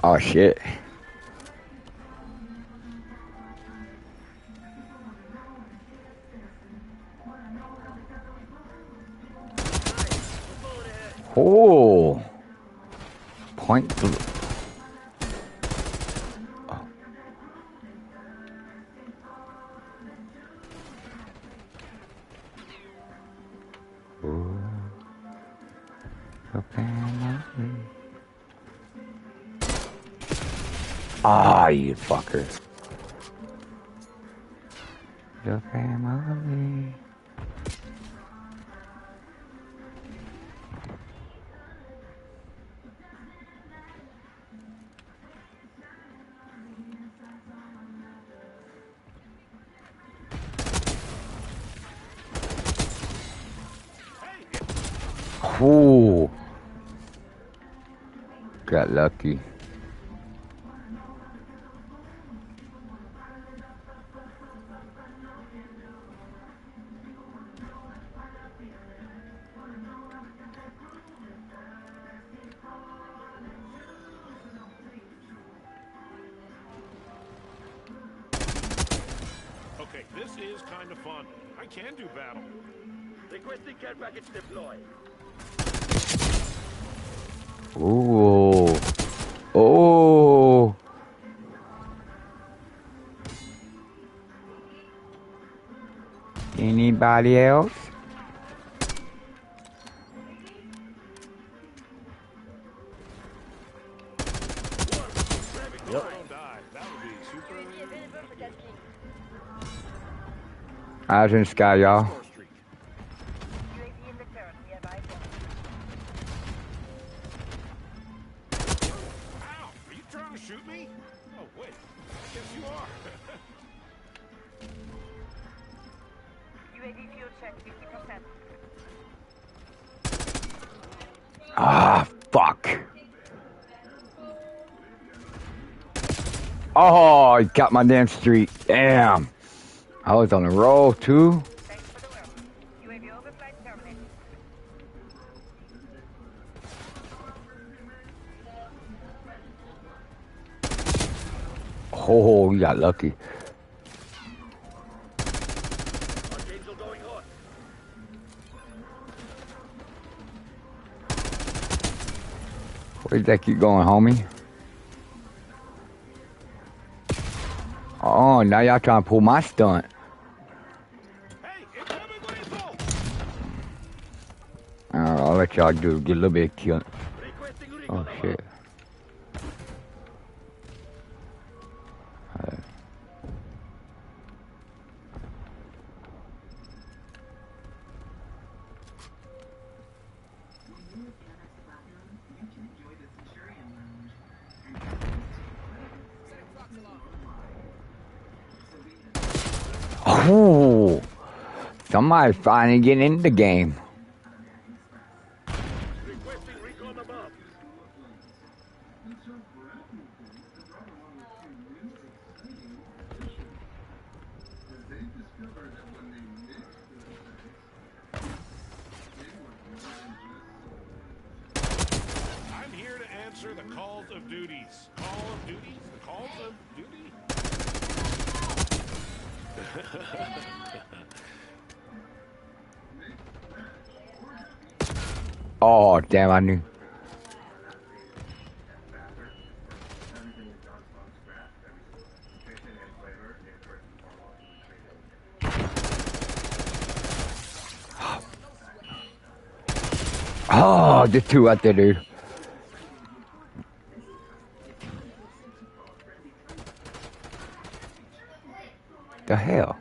Oh shit. Oh. Point blue. Oh. Ooh. Ah, you fucker. The family. Ooh. Got lucky. Okay, this is kind of fun. I can do battle. Requesting care package deploy. Ooh. Oh. Anybody else? Yep. Don't die. That would be super. Eyes in the sky, y'all. Shoot me? Oh, wait. I guess you are. UAV fuel check 50%. Ah, fuck. Oh, he got my damn streak. Damn. I was on a roll, too. Thanks for the work. UAV overflight terminated. Oh, you got lucky. Where'd that keep going, homie? Oh, now y'all trying to pull my stunt. Hey, incoming lethal! I'll let y'all get a little bit of kill. Oh, shit. Oh, somebody finally getting into the game. Requesting recon above. I'm here to answer the calls of duties. Call of duties? The calls of duty? Oh, damn, I knew. Oh, there's two out there, dude. The hell?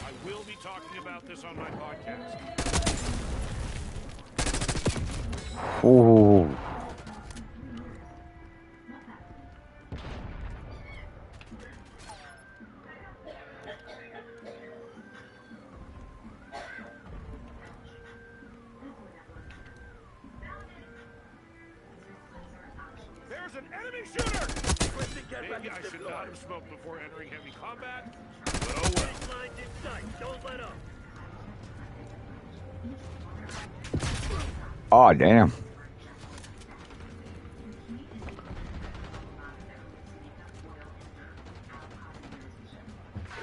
I will be talking about this on my podcast. Ooh. There's an enemy shooter! Requesting care Maybe I package should not deployed. have smoked before entering heavy combat, but oh well. Lines in sight. Don't let up. Oh, damn.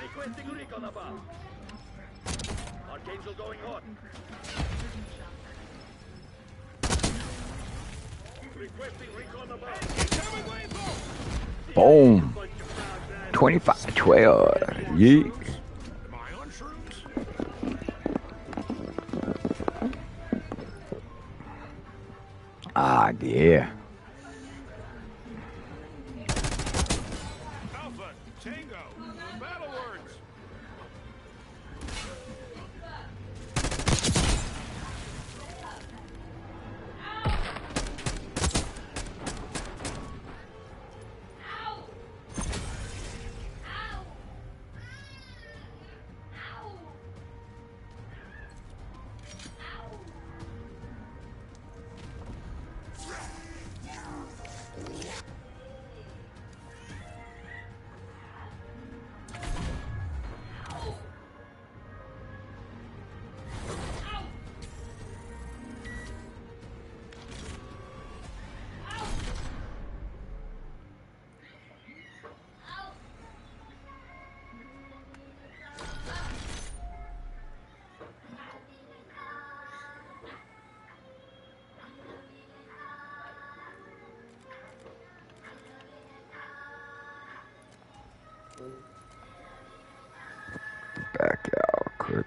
Requesting recon above. Archangel going hot. Requesting recon above. Boom. Bunch of proud men. 25-12. Yeet. Am I on shrooms? Ah, yeah. Alpha, Tango, battle words. Back out quick.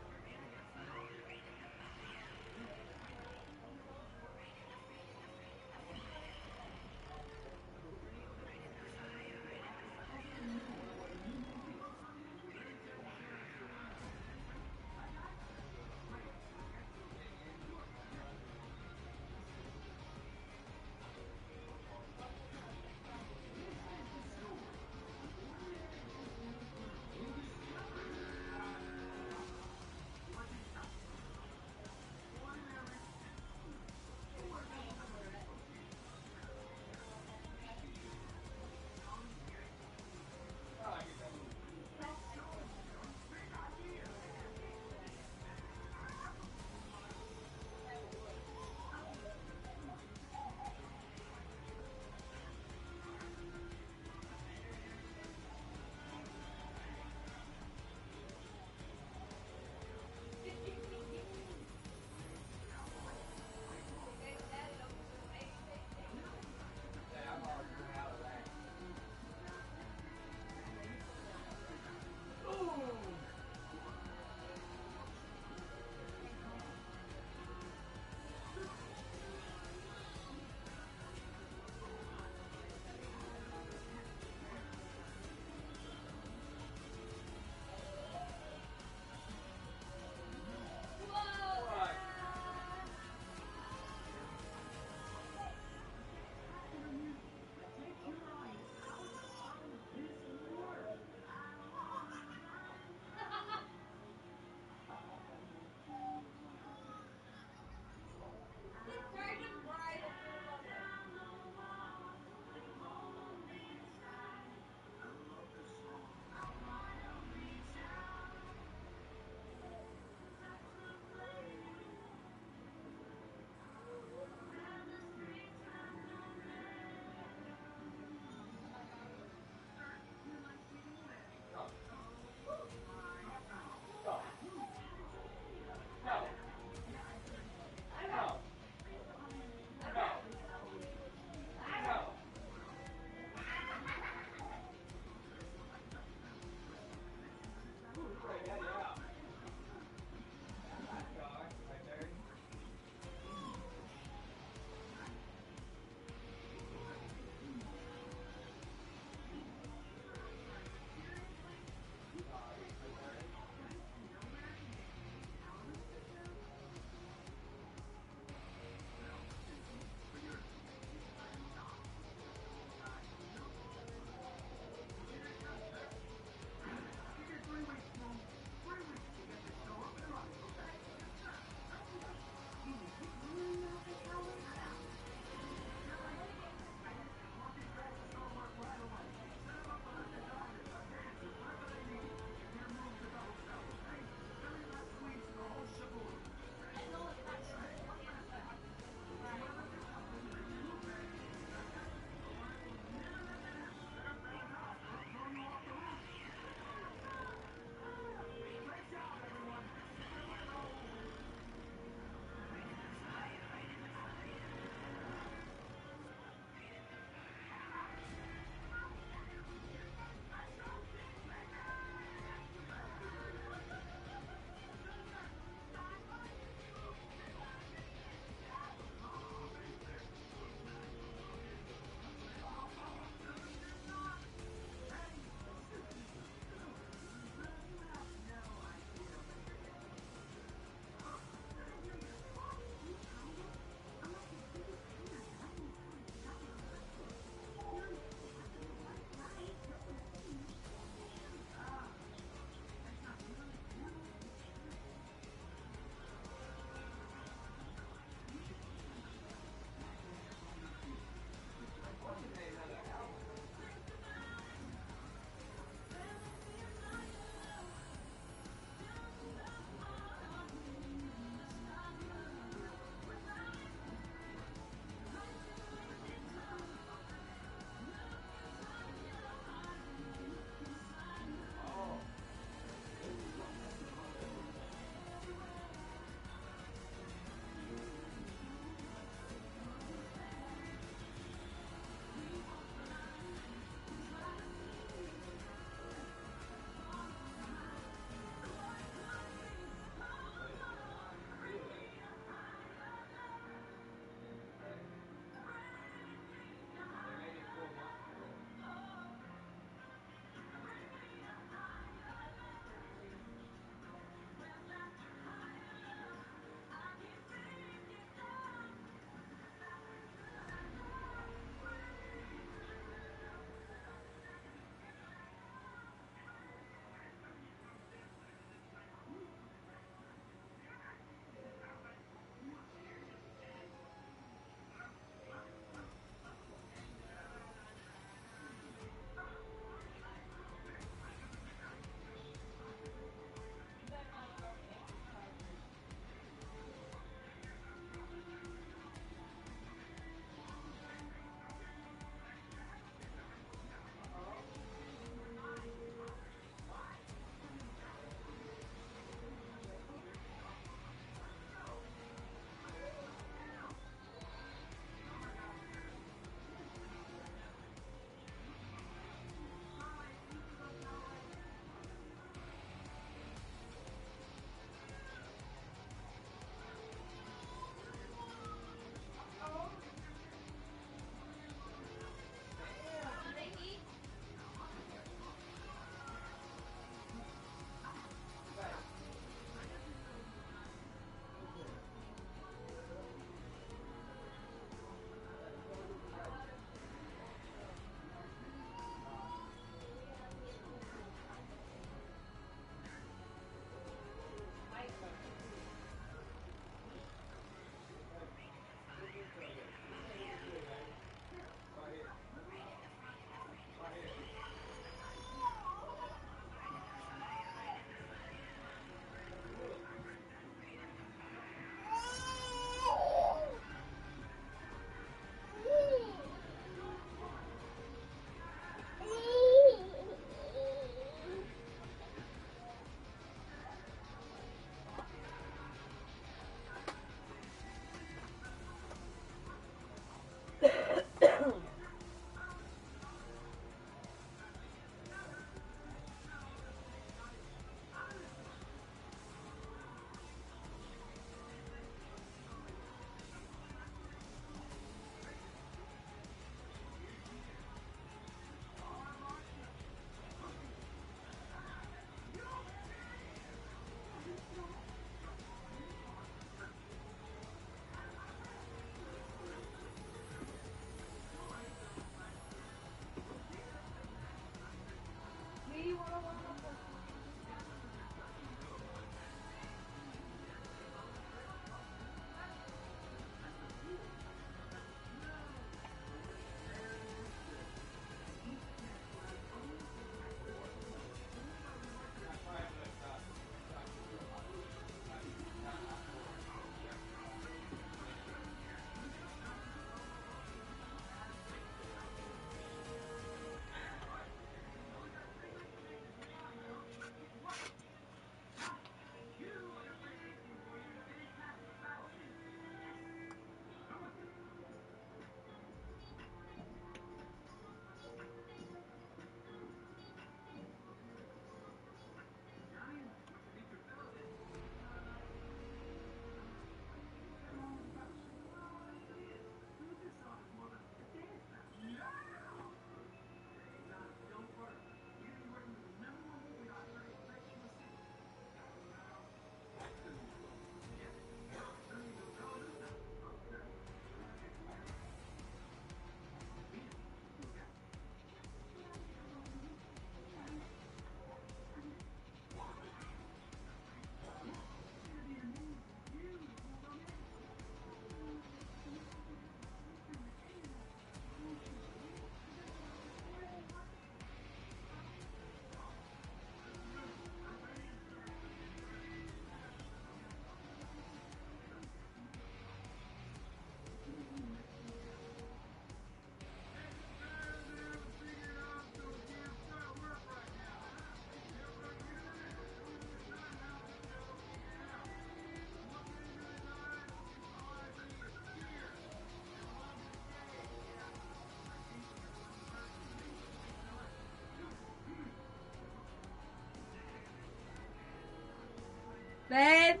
Babe?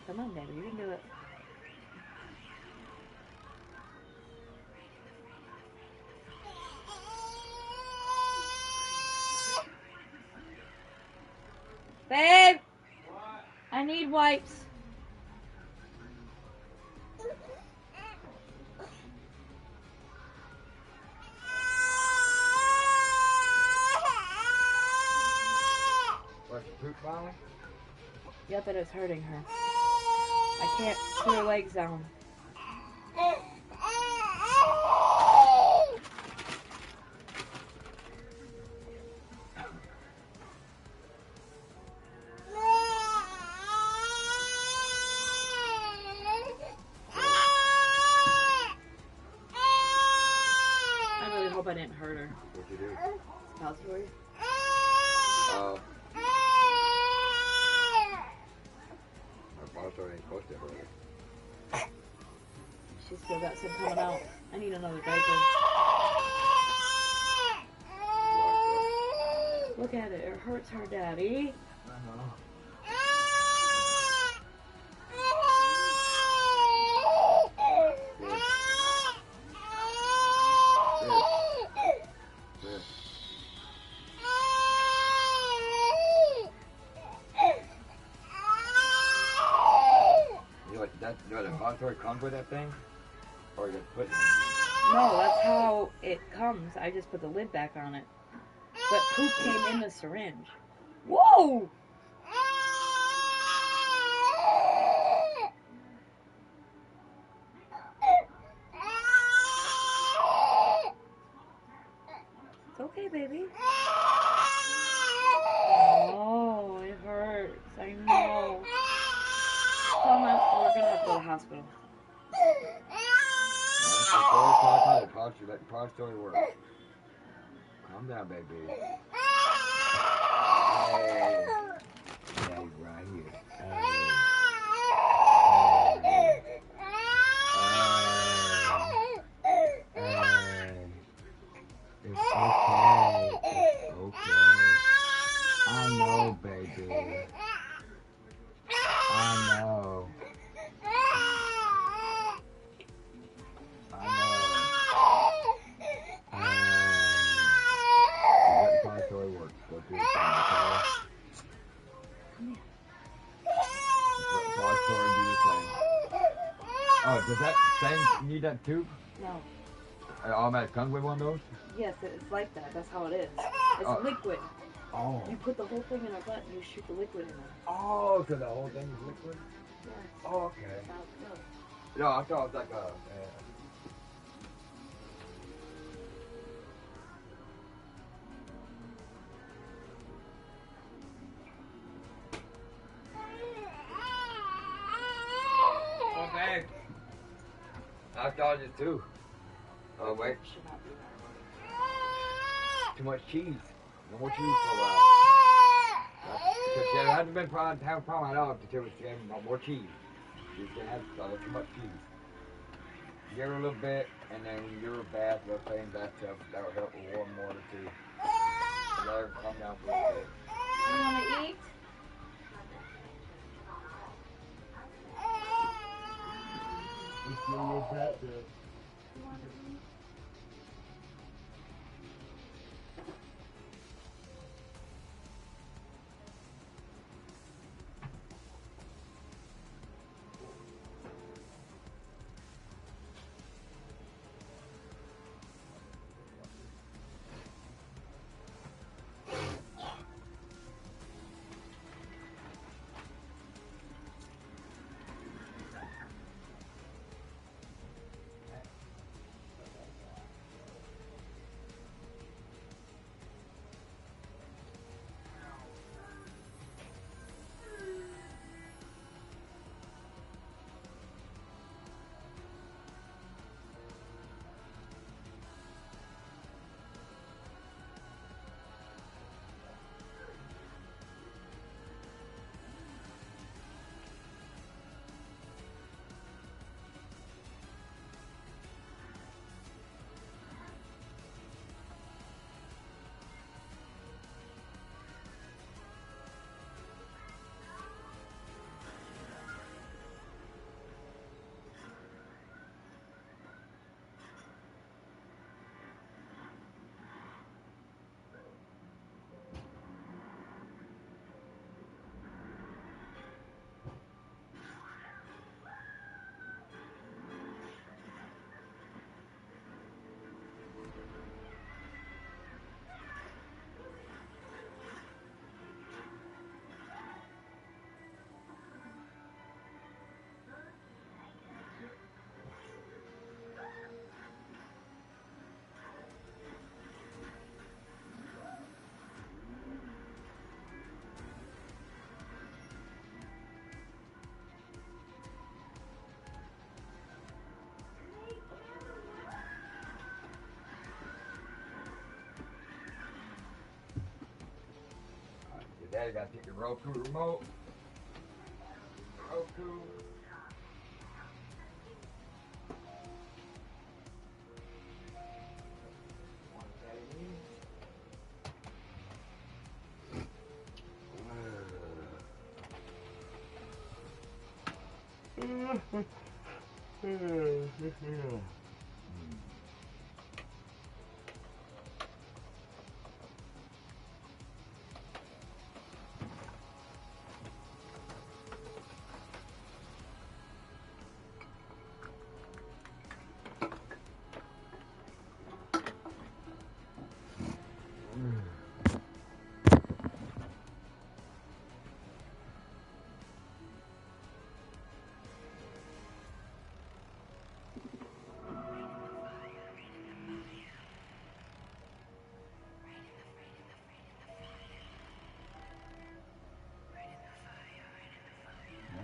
Come on, baby, you can do it. Babe! I need wipes. What's the poop, Molly? Yep, it is hurting her. I can't put her legs down. I really hope I didn't hurt her. What'd you do? Suppository. Oh. Our repository ain't supposed to hurt her. She's still got some coming out. I need another diaper. Look at it. It hurts her, Daddy. You know the repository comes with that thing? Or you just put it No, that's how it comes. I just put the lid back on it. But poop came in the syringe. Whoa! It's okay, baby. Oh, it hurts. I know. Come on, we're gonna have to go to the hospital. Let the repository work. Calm down, baby. Hey. Hey, right here. It's okay. It's okay. I know, baby. I know. Let the repository work. Go through the thing, okay? Let the repository do the thing. Oh, does that thing need that tube? No. It automatically comes with one of those? Yes, it's like that. That's how it is. It's Oh. liquid. Oh. You put the whole thing in a butt and you shoot the liquid in it. Oh, so the whole thing is liquid? Yes. Oh, okay. That's how it goes. No, I thought it was like a... Okay. I thought it too. Oh, wait. Should not be that. Too much cheese. No more cheese for a while. Because she hasn't been having a problem at all until she had more cheese. She can have too much cheese. Give her a little bit, and then when you give her a bath, little thing, bathtub, that'll help with warm water too. Let her calm down for a little bit. You want to eat? Just give her a little bathtub. Yeah, you gotta take the Roku remote. Roku.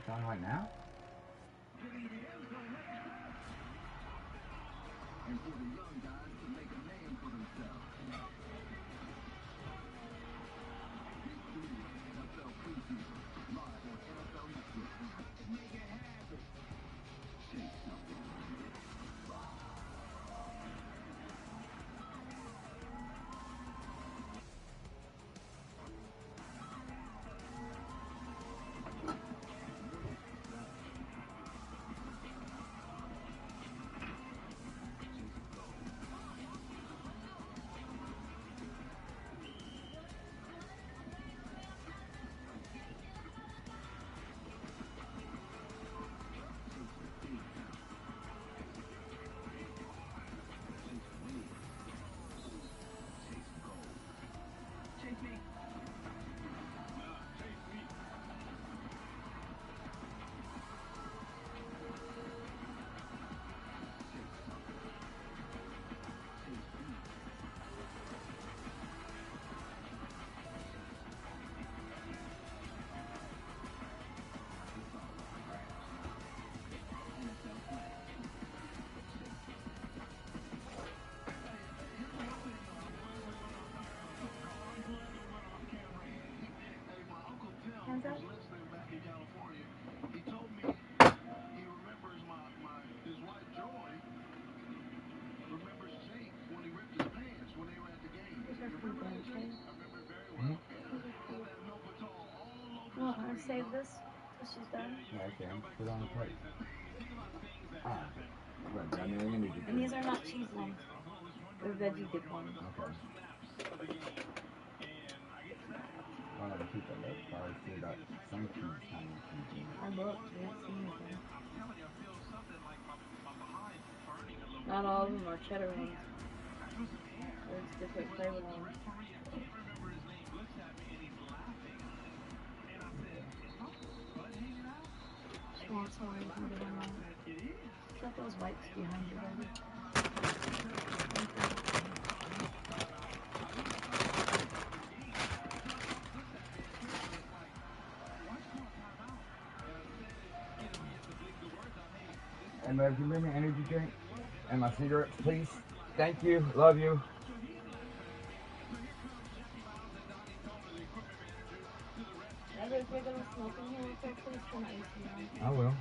That's on right now? And for the young guys to make a name for themselves. Big Blue NFL preseason, live on NFL Network. Make it happen. Say something. Hands up. Listening back in California, he told me he remembers his wife Joy remembers Jake when he ripped his pants when they were at the game. These are Remember cute, that, don't Jake? you? I remember it very well. These are Had cute. that no patrol all over You want the her to screen, save this till she's done? Yeah, I can. Put it on the plate. Ah, but I mean, you need to And these are not cheese ones. They're veggie dip ones. Okay. Well, I keep it low. Probably still got some cheese, tiny cheese in it. I looked. We didn't see anything. Not all of them are cheddar ones. There's different flavor ones. She wants one of them. Got those wipes behind you, baby. And if you bring me energy drink and my cigarettes, please. Thank you. Love you. Ever if you're gonna smoke in here, so please turn the AC on. I will.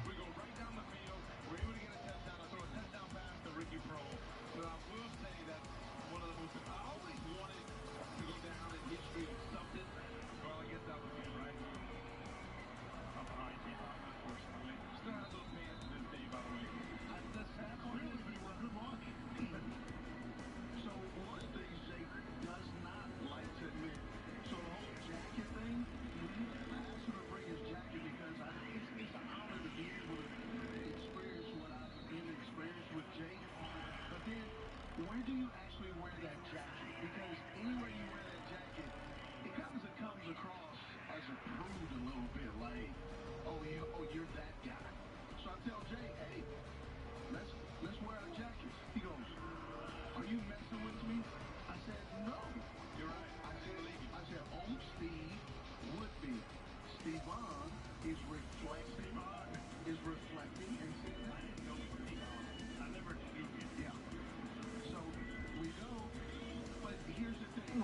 Where do you actually wear that jacket? Because anywhere you wear that jacket, it comes across as a prude a little bit, like, you're that guy. So I tell Jay, hey, let's wear our jackets. He goes, are you messing with me? I said, no. You're right. I said, old Steve would be. Steve Vaughn is reflecting and said, I never knew you. Yeah. So we go, but here's the thing.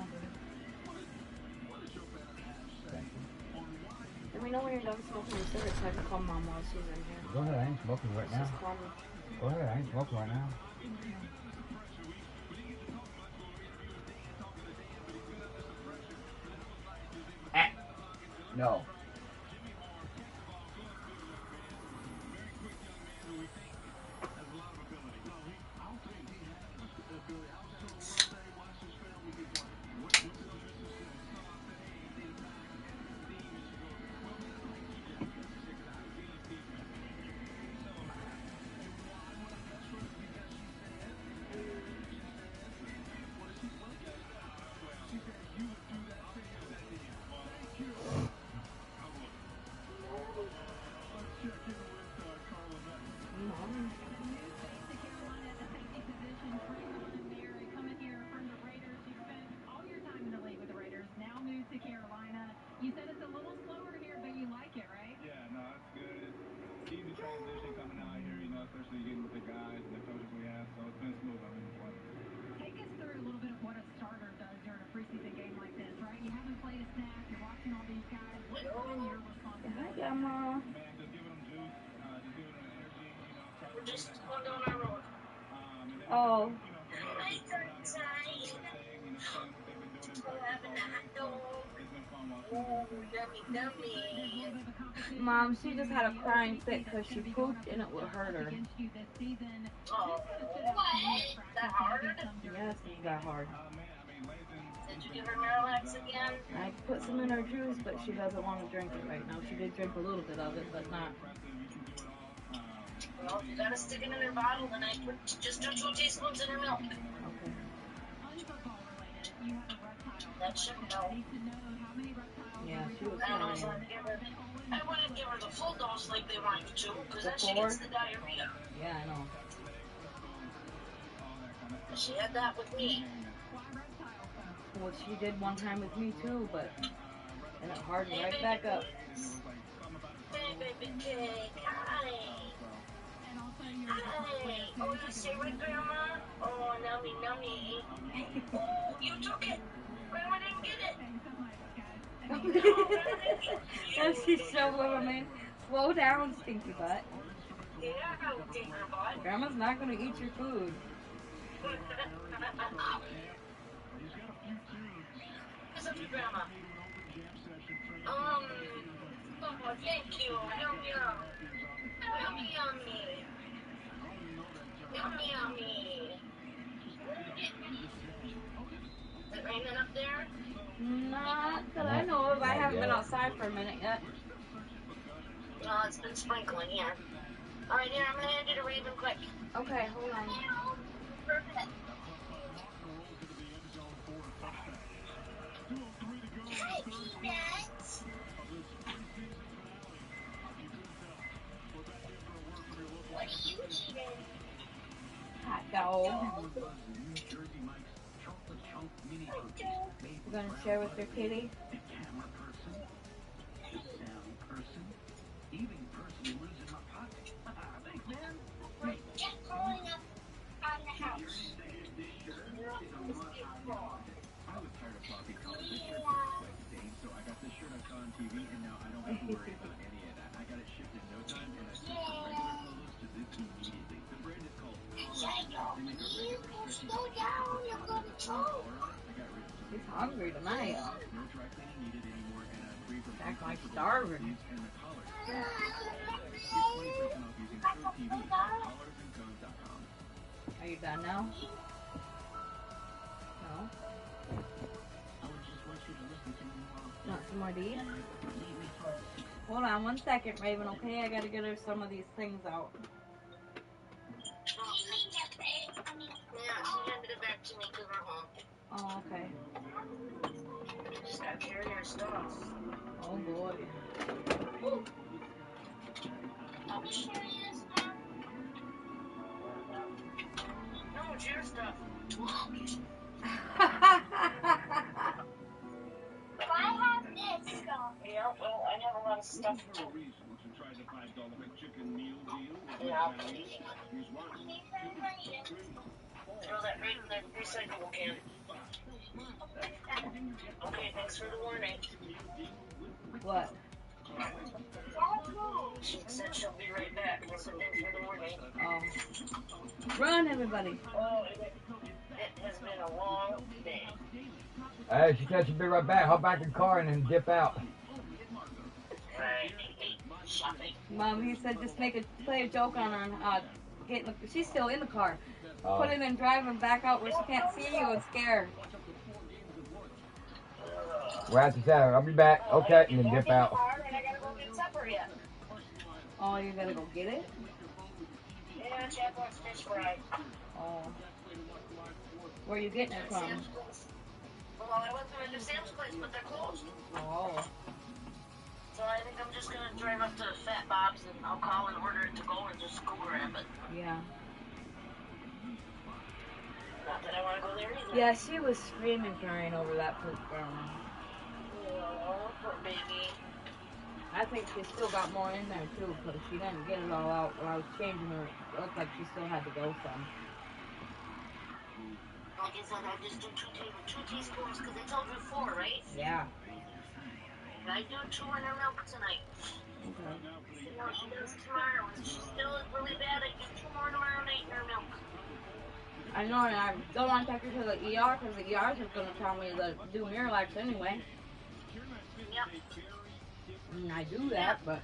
What does your better half say? done smoking your cigarettes, I can call Mom while she's in here. Go ahead, I ain't smoking right now. Just call me. Go ahead, I ain't smoking right now. No. Mom. To Carolina. You said it's a little slower here, but you like it, right? Yeah, no, it's good. It's easy transition coming out here, you know, especially getting with the guys and the coaches we have. So it's been smooth. I've been enjoying it. Take us through a little bit of what a starter does during a preseason game like this, right? You haven't played a snap. You're watching all these guys. What's been your responsibility? Hi, Grandma. Man, just giving them juice, just giving them energy, you know, trying to bring that Going down our road. and then, Oh. you know, for me, it's just coming out here watching, do their thing, you know, seeing what they've been doing in practice all day. So it's been fun watching them do their thing. Dummy. Mom, she just had a crying fit because she pooped and it would hurt her. Oh, what? That hard? Yes, it got hard. Did you give her Miralax again? I put some in her juice, but she doesn't want to drink it right now. She did drink a little bit of it, but not. Well, if you gotta stick it in her bottle, then I put just 2 teaspoons in her milk. Okay. That should help. Yeah, she was I crying. wouldn't give her the full dose like they want you to, because then she Before? gets the diarrhea. Yeah, I know. She had that with me. Well, she did one time with me too, but and it hardened right back up. Hey, baby cake. Hi. Hi. Oh, you see my grandma? Oh, nummy, nummy. Oh, you took it. Grandma didn't get it. And she's so woman, man. Slow down, stinky butt. Yeah, I would take her butt. Grandma's not gonna eat your food. What's up, Grandma? Oh, thank you. Yum, yum. Yummy, yummy. Yummy, yummy. Is it raining up there? Not that I know of. I haven't been outside for a minute yet. No, it's been sprinkling here. Alright, here, I'm gonna hand you to Raven quick. Okay, hold on. Perfect. What are you eating? Hot dog. You gonna share with your kitty? Just growing up on the house. It's beautiful. I was tired of floppy collars. This shirt fits like stain, so I got this shirt I saw on TV, and now I don't have to worry about any of that. I got it shipped in no time, and I switched from regular polos to this immediately. The brand is called They make a regular slow down, you're gonna choke. I got rid of some He's hungry tonight. no dry cleaning needed anymore, and I'm free from Act like starving. and the collars. Get 20% off using code TV at collarsandcones.com. Are you done now? No? Want some more to eat? Hold on one second, Raven, okay? I gotta get her some of these things out. Yeah, she handed it back to me because we're home. Oh, okay. Just gotta carry her stuff. Oh boy. Are we sharing this stuff? No, it's your stuff. But I have this stuff. Yeah, well, I have a lot of stuff too. Yeah, I'll be eating it. Throw that right in the recyclable can. Okay, thanks for the warning. What? She said she'll be right back. I said thanks for the warning. Oh. Run, everybody. Oh, it has been a long day. Hey, she said she'd be right back. Hop back in the car and then dip out. Right. Shopping. Mom, he said just play a joke on her. She's still in the car. Put it in drive and back out where she can't see you and scare her. We're at the center. I'll be back. Okay, and then dip out. And I gotta go get supper yet. Oh, you gotta go get it? Yeah, Chad wants fish fry. Oh. Where are you getting it from? Sam's place. Well, I was going to Sam's place, but they're closed. Oh. So I think I'm just gonna drive up to Fat Bob's and I'll call and order it to go and just go grab it. Yeah. Not that I want to go there either. Yeah, she was screaming crying over that poop grandma. Oh, poor baby. I think she still got more in there too, because she didn't get it all out when I was changing her. It looked like she still had to go some. Like I said, I just do two teaspoons because they told you 4, right? Yeah. I do 2 in her milk tonight. Okay. You know, she does tomorrow. If she still is really bad, I do 2 more tomorrow night in her milk. I know, and I don't want to take her to the ER because the ER is going to tell me to do Miralax anyway. Yep. And I do that, but...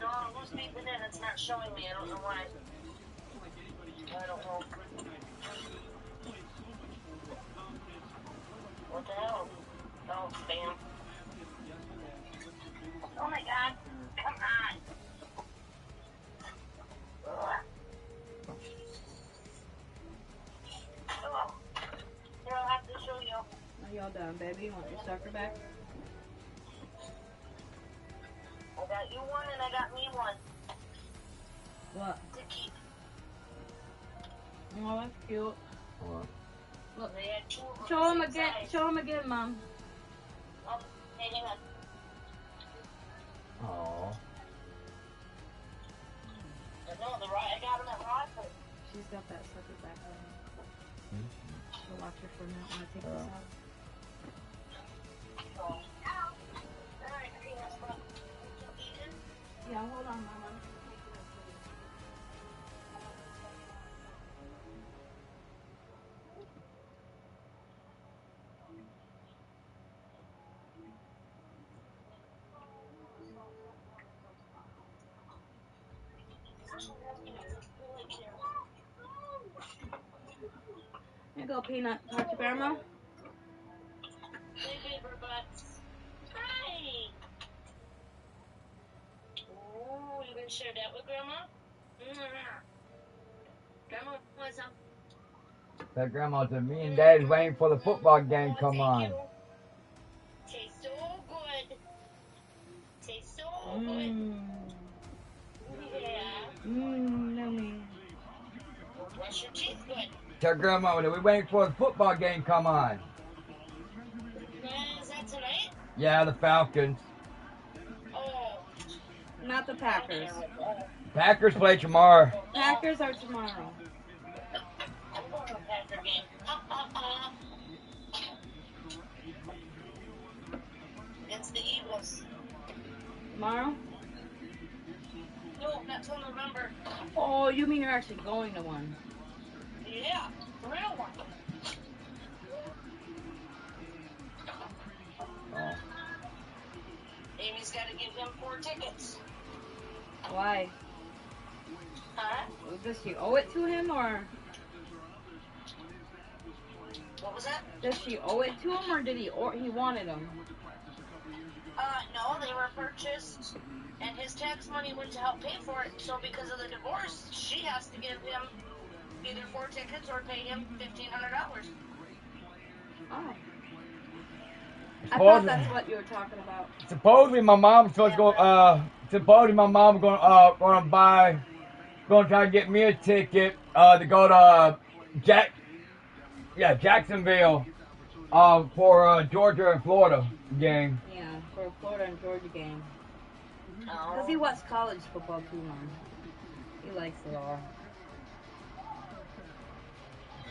No, who's beeping in? It's not showing me. I don't know why. I don't know. What the hell? Oh, spam. Oh my god. Come on. Ugh. Oh. Here, I'll have to show you. Are y'all done, baby? You want your sucker back? I got you one and I got me one. What? To keep. Oh, that's cute. What? Look. They had 2 of them Show him the same again. size. Show him again, Mom. Oh, hey, hang on. Aww. No, I got them at Rockford. She's got that sucker back on. So watch her for a minute when I take this out. Oh. Alright, okay, that's fine. You eating? Yeah, hold on, Mama. Here you go, Peanut. Talk to Grandma. Hey, paper butts. Hi. Ooh, you gonna share that with Grandma? Grandma wants some. That grandma said, me and Dad's waiting for the football game to come on. Tastes so good. Tastes so good. Yeah. Yummy. Brush your teeth good. Tell grandma that we're waiting for the football game to come on. Is that tonight? Yeah, the Falcons. Oh. Not the Packers. Packers play tomorrow. Packers are tomorrow. I'm going to a Packer game. Against the Eagles. Tomorrow? No, not till November. Oh, you mean you're actually going to one? Yeah, the real one. Oh. Amy's got to give him 4 tickets. Why? Huh? Does she owe it to him, or What was that? does she owe it to him, or he wanted them? No, they were purchased, and his tax money went to help pay for it. So because of the divorce, she has to give him either 4 tickets or pay him $1,500. Oh. I thought that's what you were talking about. Supposedly my mom's supposed to go. Supposedly my mom's gonna try to get me a ticket to go to Jacksonville for Georgia and Florida game. Yeah, for a Florida and Georgia game. Oh. Because he watched college football too, Mom. He likes it all.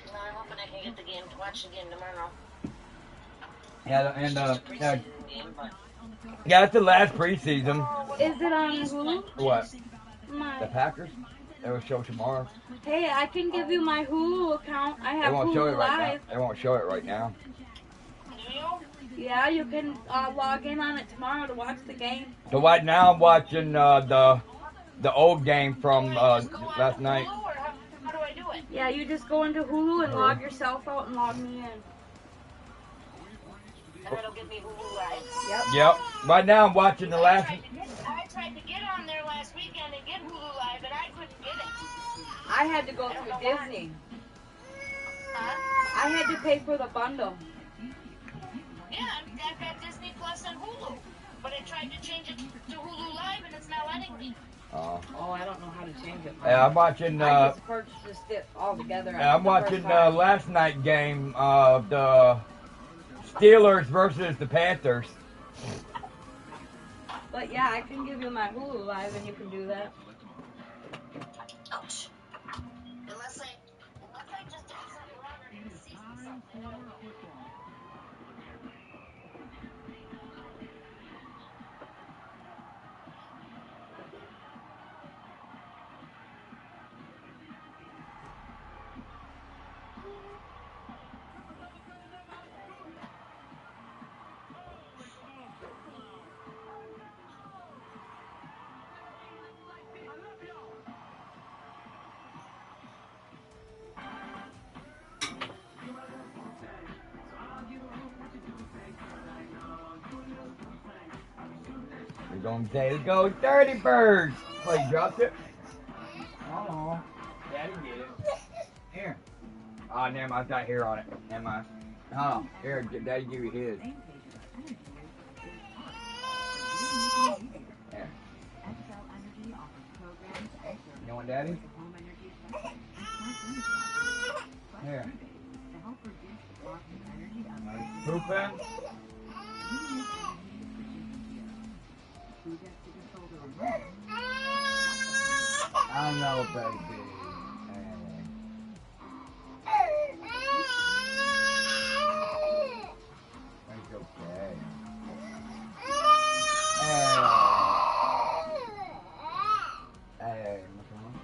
No, I'm hoping I can get the game to watch the game tomorrow. Yeah, and yeah, it's the last preseason. Is it on Hulu? What? The My. Packers? They will show tomorrow. Hey, I can give you my Hulu account. I They have won't show Hulu it right now. Live. They won't show it right now. Do you? Yeah, you can log in on it tomorrow to watch the game. So right now I'm watching the old game from Do I just go on last night. Hulu, or how do I do it? Yeah, you just go into Hulu and Hulu. log yourself out and log me in. And it'll give me Hulu Live. Yep. Yep. Right now I'm watching the last. I tried to get on there last weekend and get Hulu Live, and I couldn't get it. I had to go through Disney. Huh? I had to pay for the bundle. Yeah, I've got Disney Plus and Hulu, but I tried to change it to Hulu Live, and it's not letting me. Oh, I don't know how to change it. Yeah, I'm watching. I just purchased it all together. Yeah, I'm watching last night game of the Steelers versus the Panthers. But yeah, I can give you my Hulu Live and you can do that. Ouch. Unless I just did something wrong or didn't see something. We're gonna say, let's go Dirty Birds. Oh, you dropped it? Oh, Daddy get it. Here. Oh, never mind. It's got hair on it. Never mind. Oh, here, Daddy give you his. Here. You want Daddy? Here. Pooping? I know, baby. It's okay. Hey, what's wrong?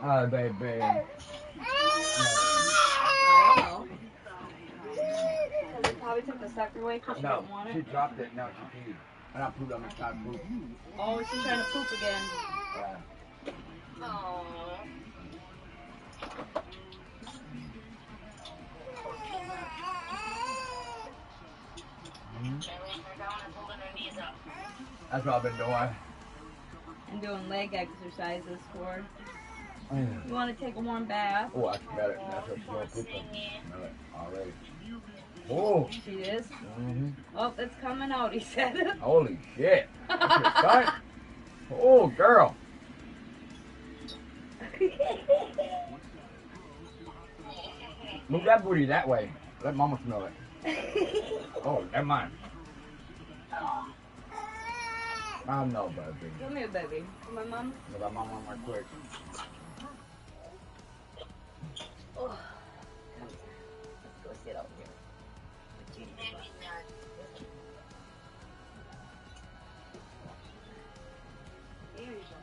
Hi, baby. I don't know. Because it probably took the sucker away because she No, didn't want she it. dropped it. No, she peed. And I pooped on the side poop. Oh, she's trying to poop again. Oh. Charlie's her down and holding her knees up. That's what I've been doing. I'm doing leg exercises for her. You want to take a warm bath? Oh, I smell it. That's what she's going to poop on. Smell it already. Oh. She is? Mm-hmm. Oh, it's coming out, he said. Holy shit. That's exciting. Oh, girl. Move that booty that way. Let mama smell it. Oh, never mind. I know, baby. Come here, baby. Come on, Mom. Let mama on right quick. Oh. Let's go sit out here. Here you go.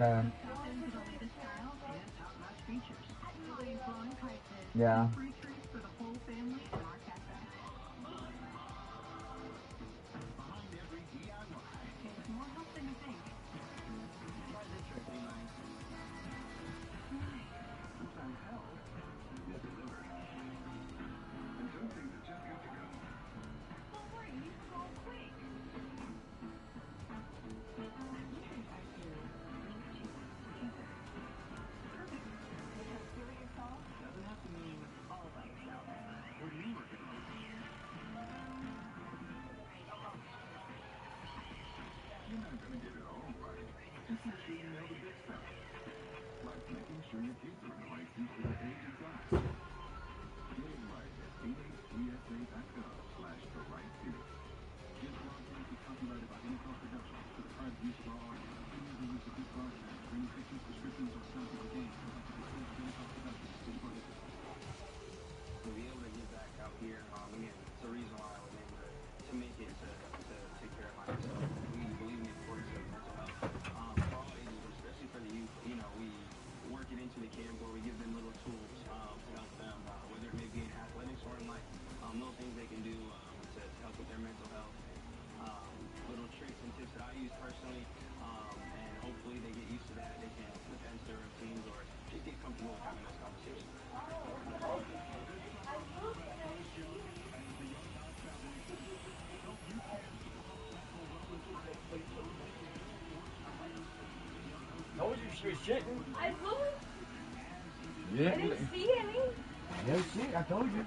time. Yeah. Told you she was shitting. I looked. Yeah. I didn't see any. No shit, I told you.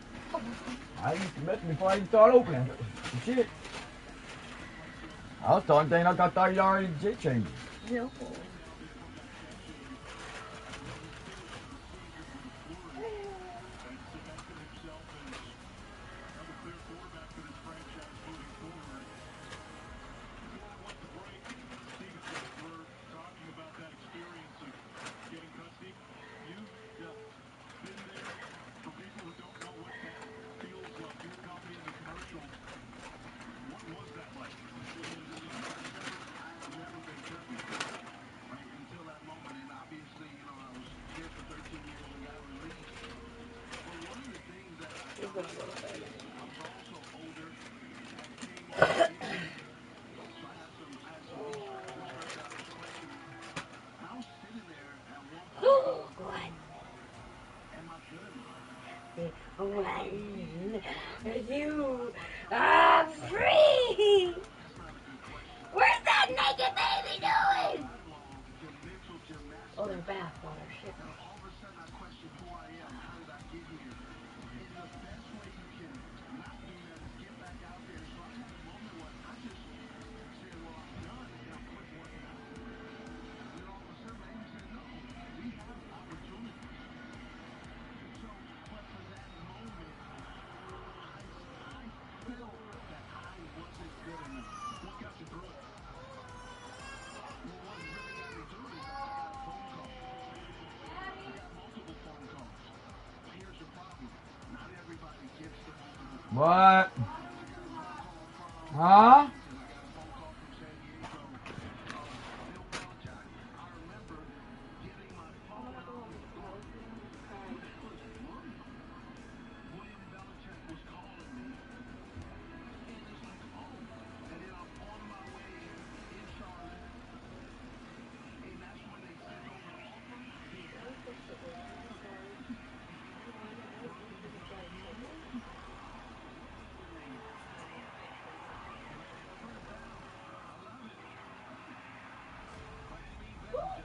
I used to mess before I even started opening. Shit. I was starting thinking I got $30 in shit changes. No. When you are free. Where's that naked baby doing? Oh, they're bathwater. Shit. What? Huh?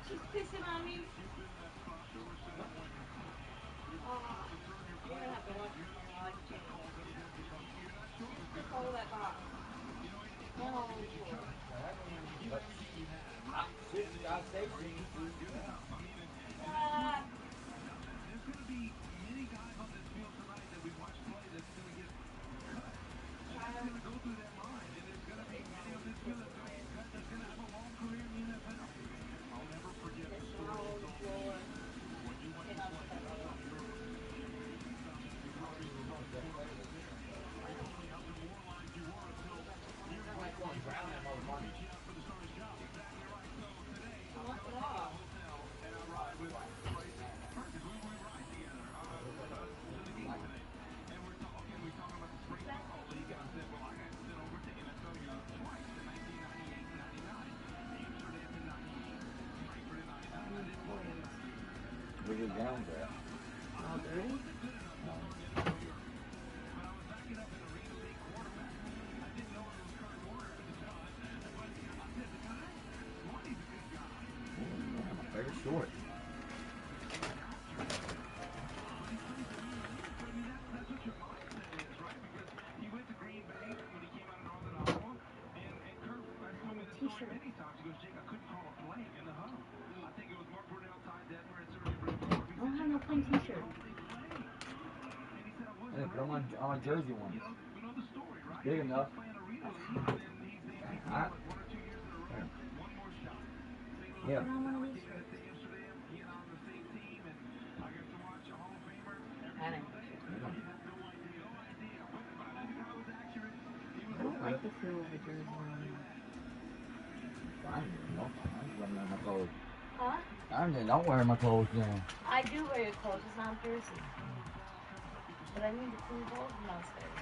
She's pissing on me. You're gonna have to watch this more like follow that box. No. I say Where your gowns at? All dirty? Very short. T-shirt. I don't have no plain T-shirt. Yeah, put them on a jersey one. It's big enough. Huh? Yeah. Put on one of these shirts. That ain't the shirt. I don't like the feel of a jersey on me. Fine. No, I'm wearing my clothes. Huh? I'm not wearing my clothes then. I do wear your clothes, it's not jersey. But I need to clean clothes downstairs.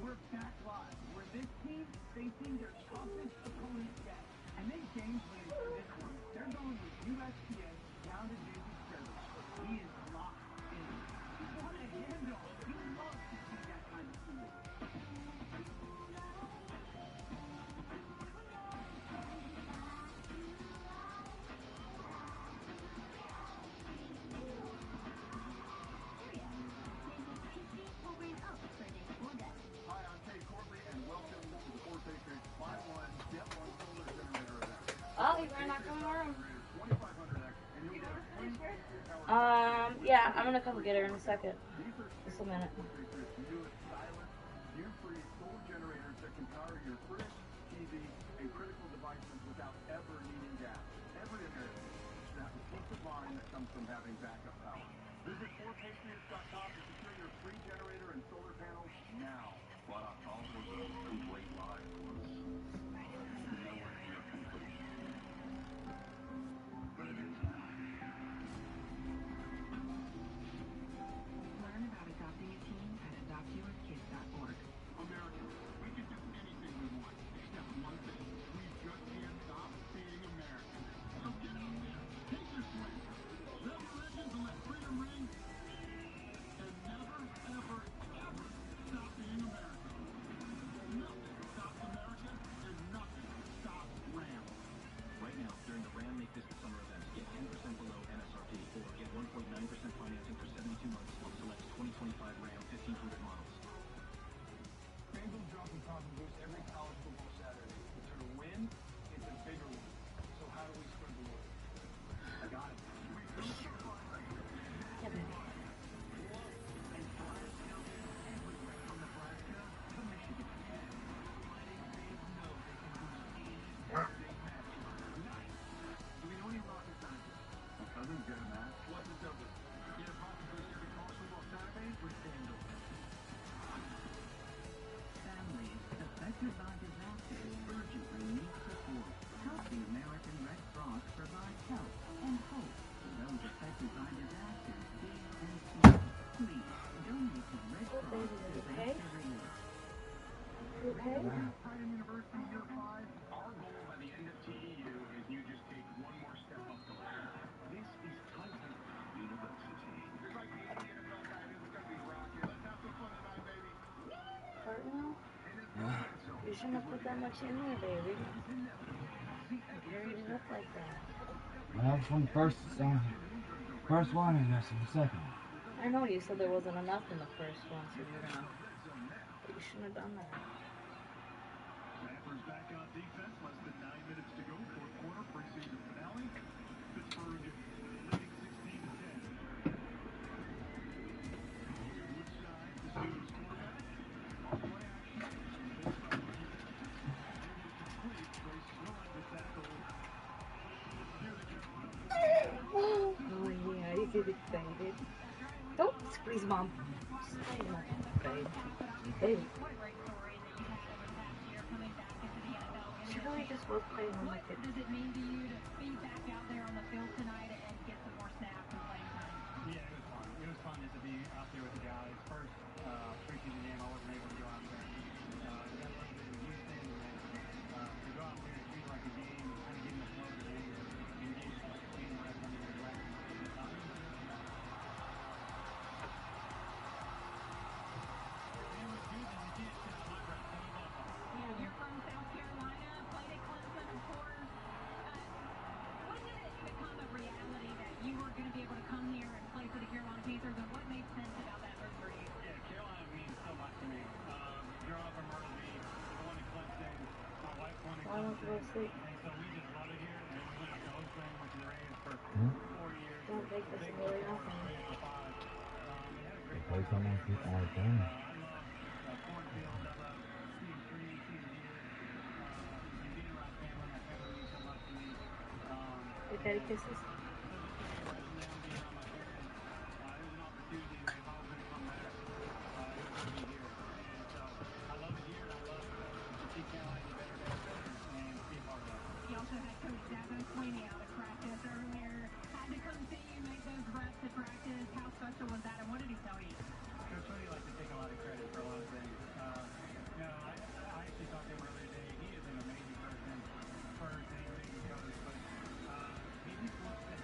We're back live, where this team is facing their toughest opponent yet. And they game plan for this one. They're going with USPS down to Jason's service. He is locked Yeah, I'm gonna come get her in a second. Just a minute. You free solar generators that can power your fridge, TV, and critical devices without ever needing gas. Every American should have the peace of mind that comes from having backup power. Visit 4patriots.com to secure your free generator and solar panels now. What I thought was a complete lie was nowhere near complete. But it is now. Learn about adopting a teen at adoptyourkid.org. Americans, we can do anything we want, except one thing. We just can't stop being American. So get out there, take your swing. Lift your engines and let freedom ring. And never, ever, ever stop being American. Nothing stops America, and nothing stops Ram. Right now, during the Ram Make This the Summer event, get 10% below MSRP or get 1.9% financing for 72 months on select 2025 Ram 1500 models. Bengals dropping top and boost every college football Saturday. It's a win, it's a bigger win. So how do we spread the word? I got it. We built the front. Yeah, baby. And flags count everywhere from Nebraska to Michigan. Letting fans know they can boost any big matchup. Nice. Do we know any rocket scientists? My cousin's got a match. What's the number? Get a pop and boost every college football Saturday with Bengals. Families affected by disasters urgently need support. Help the American Red Cross provide help and hope to those affected by disasters big and small. Please donate to Red Oh, Cross baby, you okay? disaster relief. You okay? Pride University Year 5. Our goal by the end of TEU is you just take one more step up the ladder. This is Titan University. It's like the NFL tight end is going to be rocking. Let's have some fun tonight, baby. Cardinal? And his movement zone You shouldn't have put that much in there, baby. is inevitable. See You every carried it up like that. Well, from the first one and that's the second one. I know you said there wasn't enough in the first one, so you were gonna. But you shouldn't have done that. Panthers back on defense. Less than 9 minutes to go. Fourth quarter, preseason finale. Pittsburgh leading 16-10. Woodside, the Steelers quarterback. On play action. This time, able to complete. Trace Swain to tackle. Here the Carolina. Oh yeah, you get excited. Don't squeeze mom. Squeeze mom, babe. Baby. What a great story that you've had over the past year coming back into the NFL. She really just was playing with my What kids. does it mean to you to be back out there on the field tonight and get some more snaps and playing time? Yeah, it was fun. It was fun just to be out there with the guys. First preseason game, I wasn't able to go out there. Got a little bit in Houston, and to go out there and treat it like a game, kind of get in the flow of the game, and get game reps under your belt. You're from South Carolina, played at Clemson, of course. When did it become a reality that you were going to be able to come here and play for the Carolina Panthers, and what made sense about that move for you? Yeah, Carolina means so much to me. Growing up in Myrtle Beach, going to Clemson, my wife went to I want to go to Clemson, sleep. and so we just love it here. And then we went to Oakland, went to the Raiders for 4 years. Don't take this Big away four, from me. Raiders for 5. And had a great Play time out something there. like that. I love cornfield. I love seeing trees, seeing deer, and being around family. My family means so much to me. Big daddy kisses. Being around my parents, it was an opportunity that if I was going to come back, it was to be here. And so I love it here, and I love to see Carolina get better, and be a part of that. You also had Coach Dabo Sweeney out at practice earlier. Had to come see you make those reps at practice. How special was that, and what did he tell you? Coach Tony likes to take a lot of credit for a lot of things. I actually talked to him earlier today. He is an amazing person, first and amazing coach, but he just wants to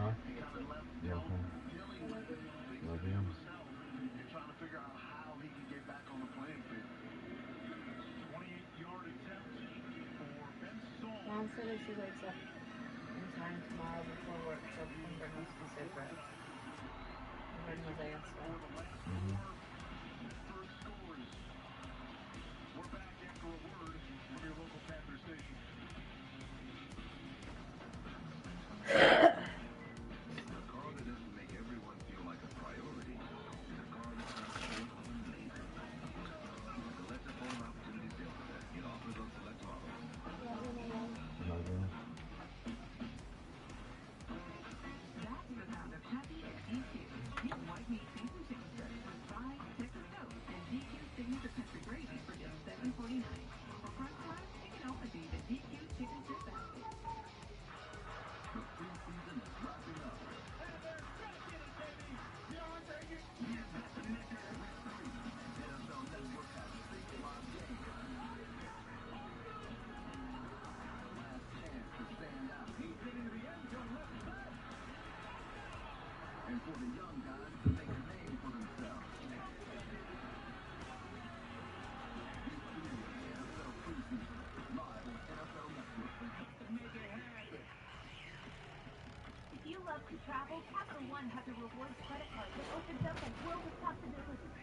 Huh? Yeah, okay. dealing with things Love within you. himself and trying to figure out how he can get back on the playing field. 28-yard attempt for Ben Saul. Mom said if she wakes up in time tomorrow before work, she'll come bring us the cigarette. I'll bring Jose a stuff. Pittsburgh scores. We're back after a word from your local Panther station. The car that doesn't make everyone feel like a priority is a car that's not short on lazy. Select a phone opportunity sales event. Get offers on select models. Love you. That's the sound of happy at DQ. Get white meat season chicken strips with fried Texas toast and DQ signature country gravy for just $7.49. For crunch time, it can only be the DQ chicken strip basket. The preseason is wrapping up. NFL Network has a big live game. Last chance to stand out. He's getting to the end zone left side. And for the young guys to make a name for themselves. Week 3 of the NFL preseason, live on NFL Network. Make it happen. If you love to travel, Capital One has a rewards credit card that opens up a world of possibilities.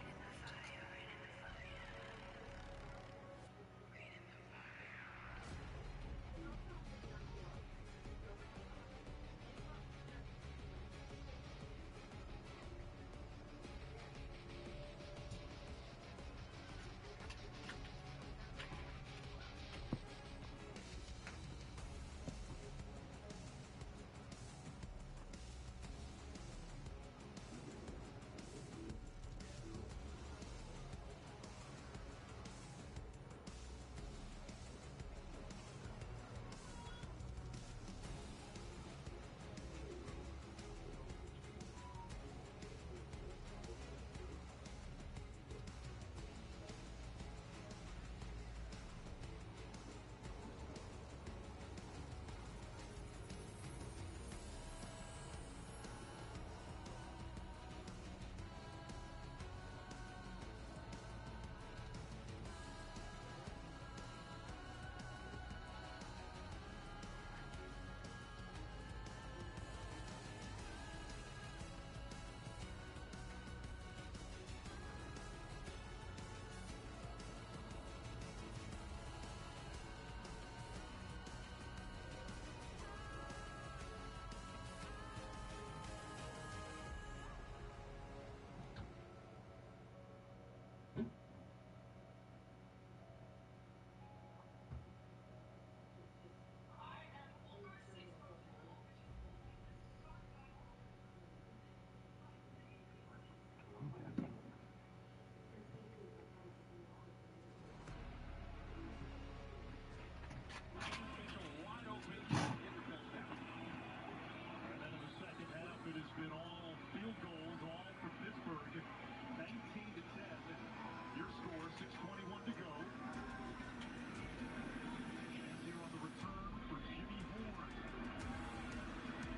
Been all field goals, all for Pittsburgh. 19-10. Your score, 6:21 to go. And here on the return for Jimmy Horn.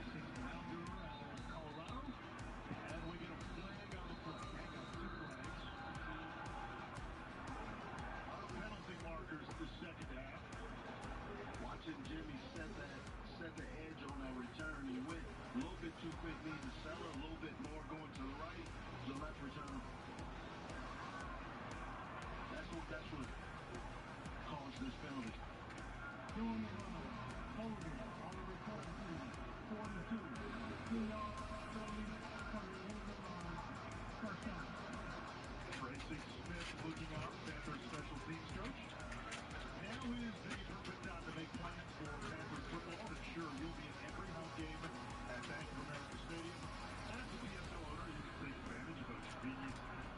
6-pounder out of Colorado. And we get a flag on the play. Hang on, 2 flags. Our penalty markers the second half. Watching Jimmy set the edge on that return. He went a little bit too quick, need to sell it, a little bit more going to the right, the left return. That's what caused this penalty. Doing the holding on the return team. 42. 2 yards, first down. Tracy Smith looking up, Panthers special teams coach. Now is the perfect time to make plans for Panthers football. Ensure you'll be in every home game at Bank of America Stadium. As a PSL owner, you can take advantage of a convenient,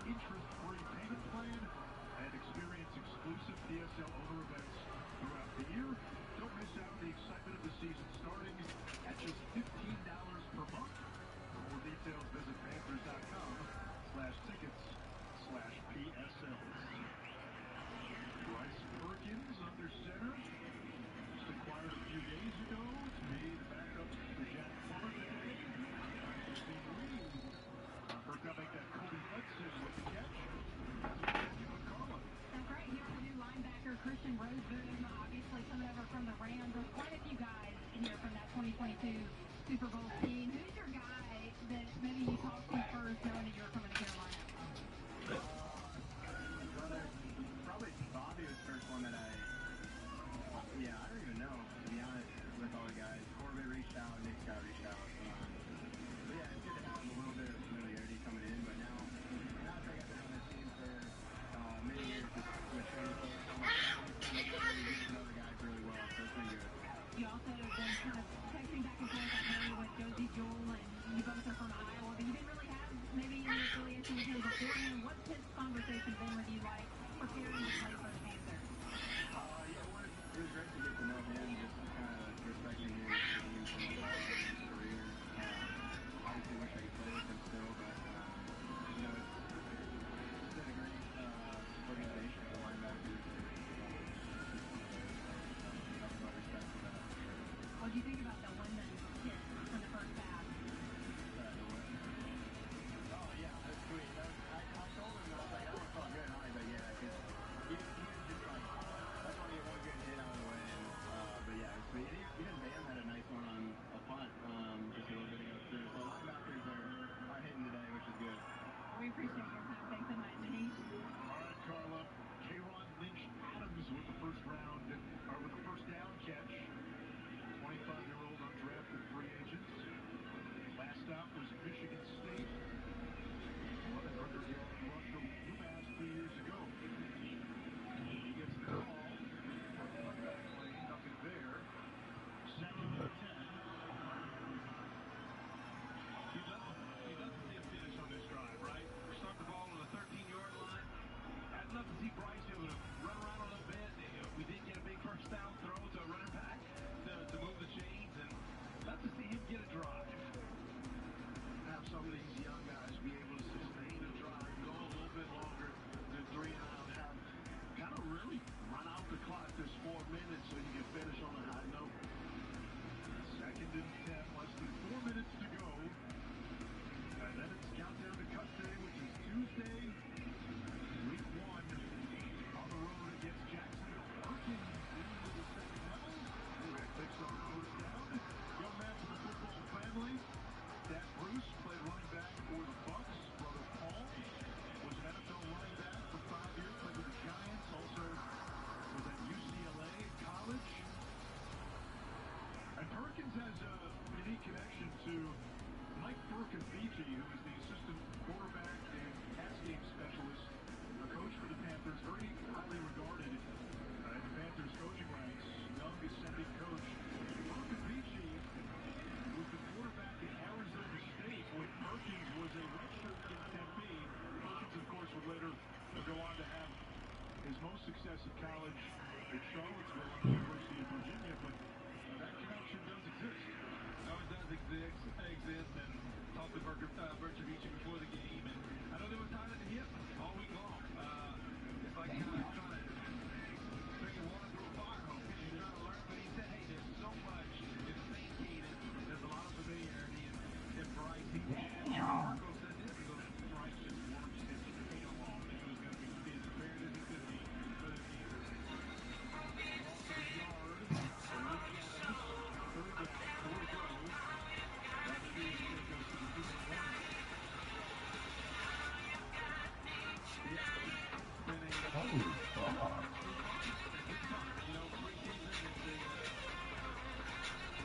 interest-free payment plan and experience exclusive PSL owner events throughout the year. Don't miss out on the excitement of the season starting at just $15 per month. For more details, visit Panthers.com/tickets/PSLs. Bryce Perkins under center. Just acquired a few days ago to be the backup for Jack Fuller today. from the Rams. There's quite a few guys here from that 2022 Super Bowl team. Who's your guy that maybe you talked to first knowing that you were coming to Carolina? Probably Bobby was the first one that I don't even know, to be honest, with all the guys. Corbett reached out, Nick Scott reached out. But yeah, it's good to have a little bit of familiarity coming in, but now that I got to know this team for many years with training camp, I'm like, you know the guys really well, so it's been good. You also have been kind of texting back and forth, I know, with Josie Jewell, and you both are from Iowa, but you didn't really have maybe any affiliation with him beforehand. What's his conversation been with you like preparing to play for the Panthers? It was great to get to know him, just kind of respecting his game from afar and his career. Obviously wish I could play with him still, but you know, it's been a great organization for linebackers. Nothing but respect for that. What do you think about the London hit from the first half? Oh yeah, that's sweet. I told him, I was like, I don't feel good, honey, but yeah, because he was just like, that's why he had one good hit out of the way. And, but yeah, it's sweet. Even Bam had a nice one on a punt just a little bit ago too. So linebackers are hitting today, which is good. We appreciate your time. Thanks so much, Denise. All right, Carla. K-Ron Lynch Adams with the first down catch. 25-year-old undrafted free agent. Last stop was Michigan State. 1,100-yard rush over UMass 3 years ago. He gets the call. Back lane, nothing there. Second and 10. You'd love to see a finish on this drive, right? Start the ball on the 13-yard line. I'd love to see Bryce able to run around a little bit. We did get a big first down throw to a running back to move the chains, and love to see him get a drive. Have some of these young guys be able to sustain a drive, go a little bit longer than 3 and out, have kind of really run out the clock this 4 minutes so you can finish on a high note. Second and 10, less than 4 minutes to go. And then it's countdown to cut day, which is Tuesday, week 1, on the road against Jacksonville. Perkins into the second level. Takes on first down. Young man from the football family. Dad Bruce played running back for the Bucks. Brother Paul was an NFL running back for 5 years, played with the Giants, also was at UCLA college. And Perkins has a unique connection to Mike Burkafici, who is the assistant quarterback and pass game specialist, a coach for the Panthers, very highly regarded in the Panthers coaching ranks, young ascending coach. Burkafici was the quarterback at Arizona State when Perkins was a redshirt in Tempe. Perkins, of course, would later go on to have his most success in college at Charlottesville and the University of Virginia, but that connection does exist. No, it does exist, and talked to Burkafici before the game, and I know they were tied at the hip all week long. It's like trying to bring water through a fire hose. You're trying to learn, but he said, hey, there's so much in the same cadence. There's a lot of familiarity, and Bryce, Marco said this, he goes, Bryce just works his tail off, and he was going to be as prepared as he could be for the Panthers. Loss of a yard. Third down, 4 to go. That should take us to the 2-minute warning. Holy fuck. You know, preseason, it's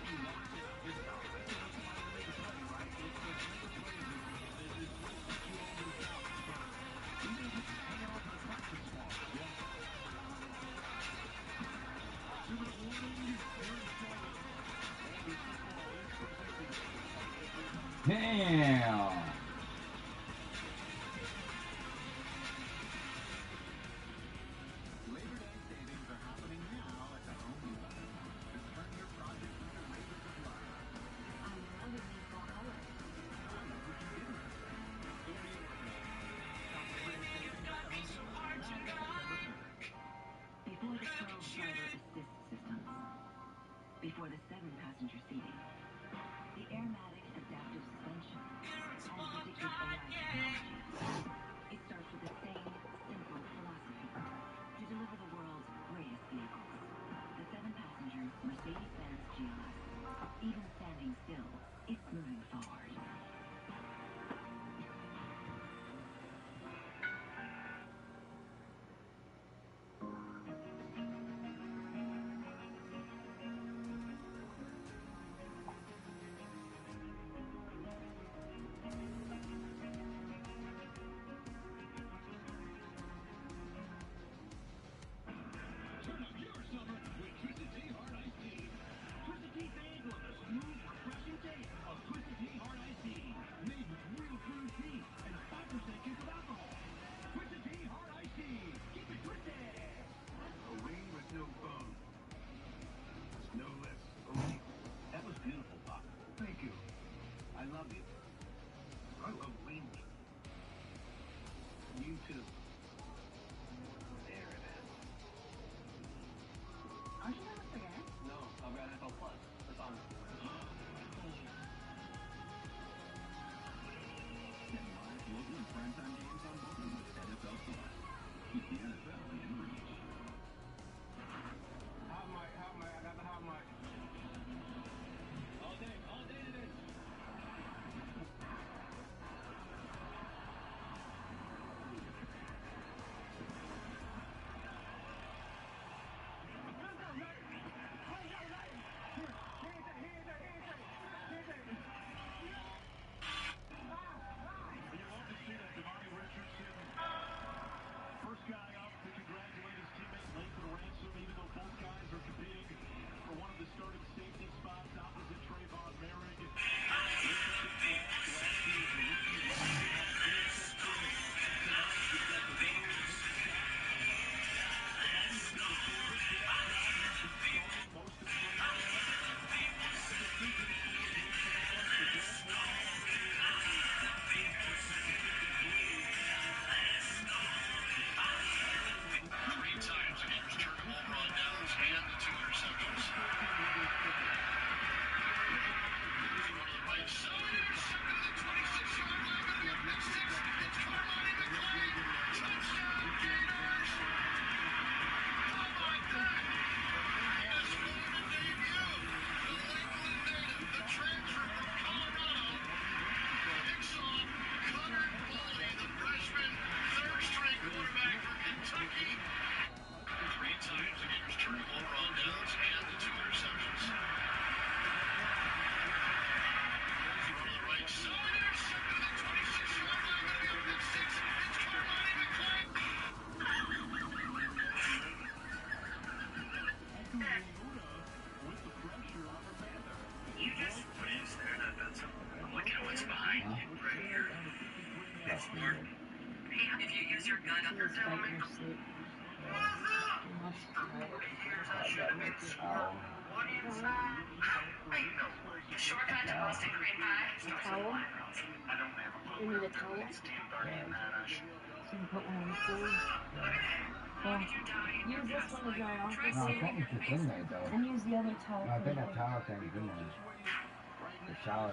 you watch it, it's not like you want somebody to make a play, right? It's the little plays that just might put you over the top. But even just hanging on to the practice squad. Yeah. 2-minute warning here in Charlotte. Panthers football is presented. Damn. Labor Day savings are happening now at the Home Depot. To turn your project into labors of love. I'm loving these fall colors. I love what you did. So what are you working on? Shop for great savings at the Home Depot now to September 3rd. Before the 12 driver assist systems, before the 7-passenger seating, the Airmatic adaptive suspension, and predictive AI technology, it starts with the same simple philosophy: to deliver the world's greatest vehicles. The 7 passengers Ow. You sure got the roasted cream pie? Towel? You need a towel? Yeah. So you can put one on the floor. Well, use this one to dry off with, No, I think it's just in there though. and use the other towel No, I for think the that thing. towel thing's in there. The shower.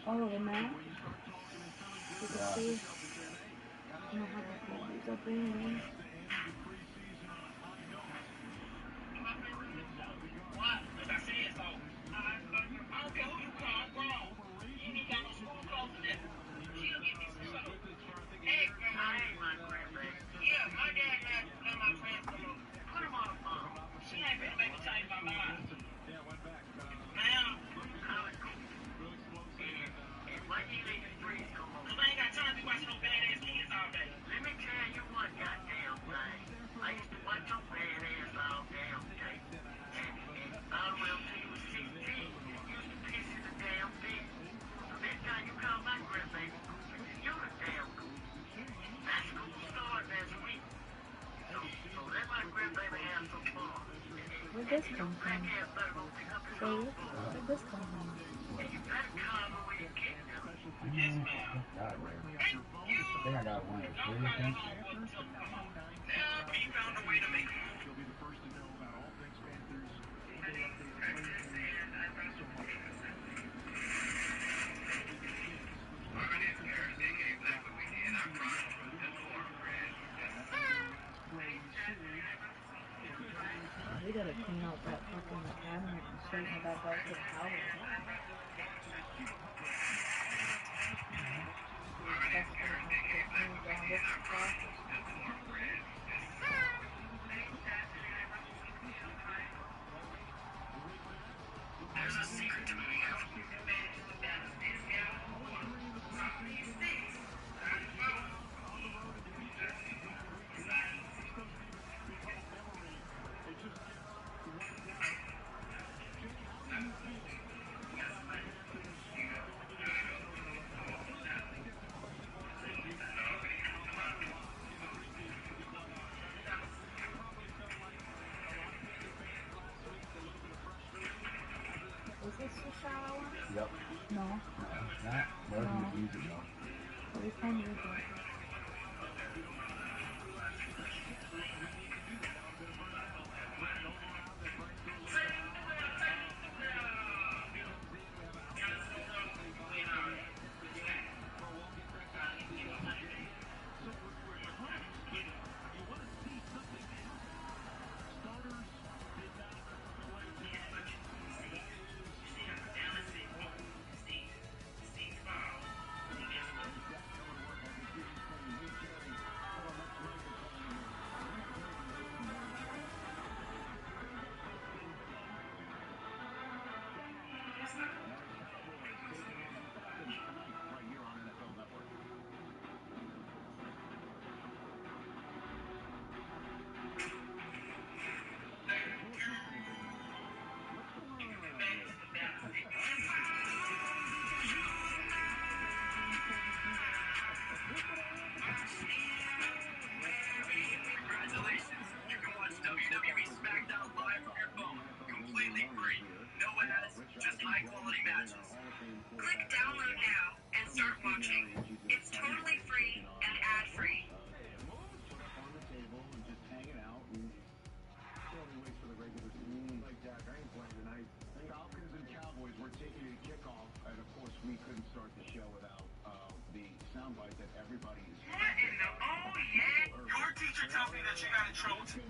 Oh, the mat? You can Yeah. see. I don't know how to hold these up anyway. What? Like I said, so I don't care who you call, I'm grown. You ain't got no school clothes in there. She'll get me some soap. Hey, Grandma, I ain't my grandbaby. Yeah, my dad let my friends come over. Put them on the phone. She ain't finna make me change my mind. Ma'am, why you leave the freeze come on? Cause I ain't got time to be watching no badass kids all day. Let me tell you one goddamn thing. I used to watch your badass all damn day. And all the way up till you was 16, you used to piss in the damn bed. So this time you call my grandbaby, you the damn goose. That school started last week. So let my grandbaby have some fun. Where'd this come from? Where'd this come from? And you better call her when you get there. Yes, ma'am. I think I got one of those three things. He found a way to make a move. You'll be the first to know about all things Panthers. Day updates We gotta clean out that fucking cabinet and straighten it back out to the towel. That's gonna have to get moved on this process. There's a secret to moving out. Is this the shower one? Yep. No. No, it's not. Where do you use it though? What we can use it. Click download now and start watching. It's totally free and ad-free. On the table and just hanging out and slowly wait for the regular season. Like Jack, I ain't playing tonight. Falcons and Cowboys were taking a kickoff, and of course we couldn't start the show without the soundbite that everybody is. What in the Your teacher tells me that you got in trouble. YouTube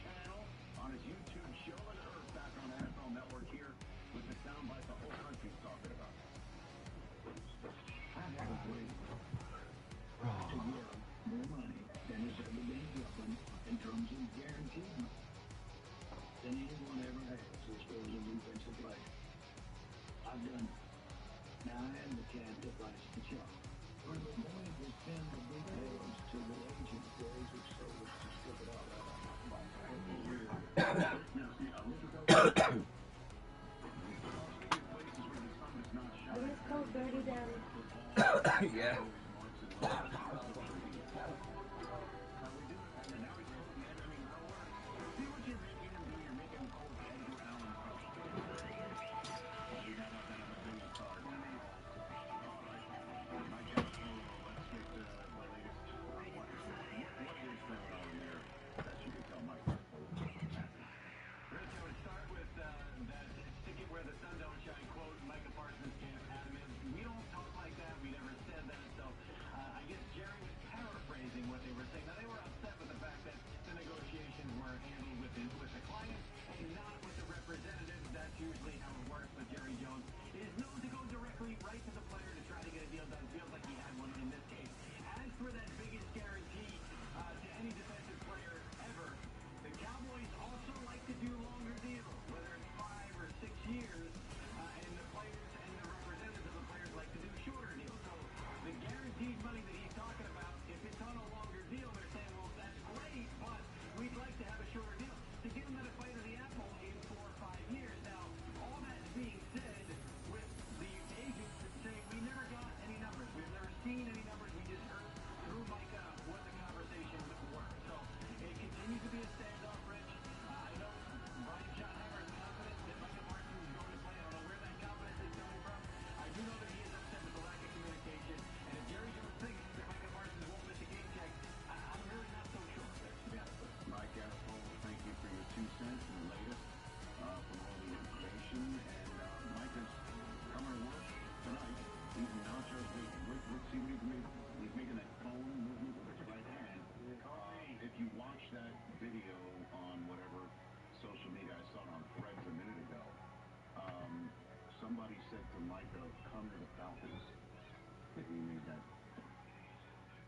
channel on his YouTube show on Earth back on the NFL Network here with the soundbite the whole country's talking about. I have a dream to give more money than has ever been given in terms of guaranteed money than anyone ever has as far as a defensive player. I've done it. Now I am the cat that likes to shop. When the boys will send the details to the agent, the agent says to strip it all out. Let's go, Dirty Daddy. Yeah. See what you watched that video on whatever social media. I saw it on Threads a minute ago. Somebody said to Micah, come to the Falcons. That he made that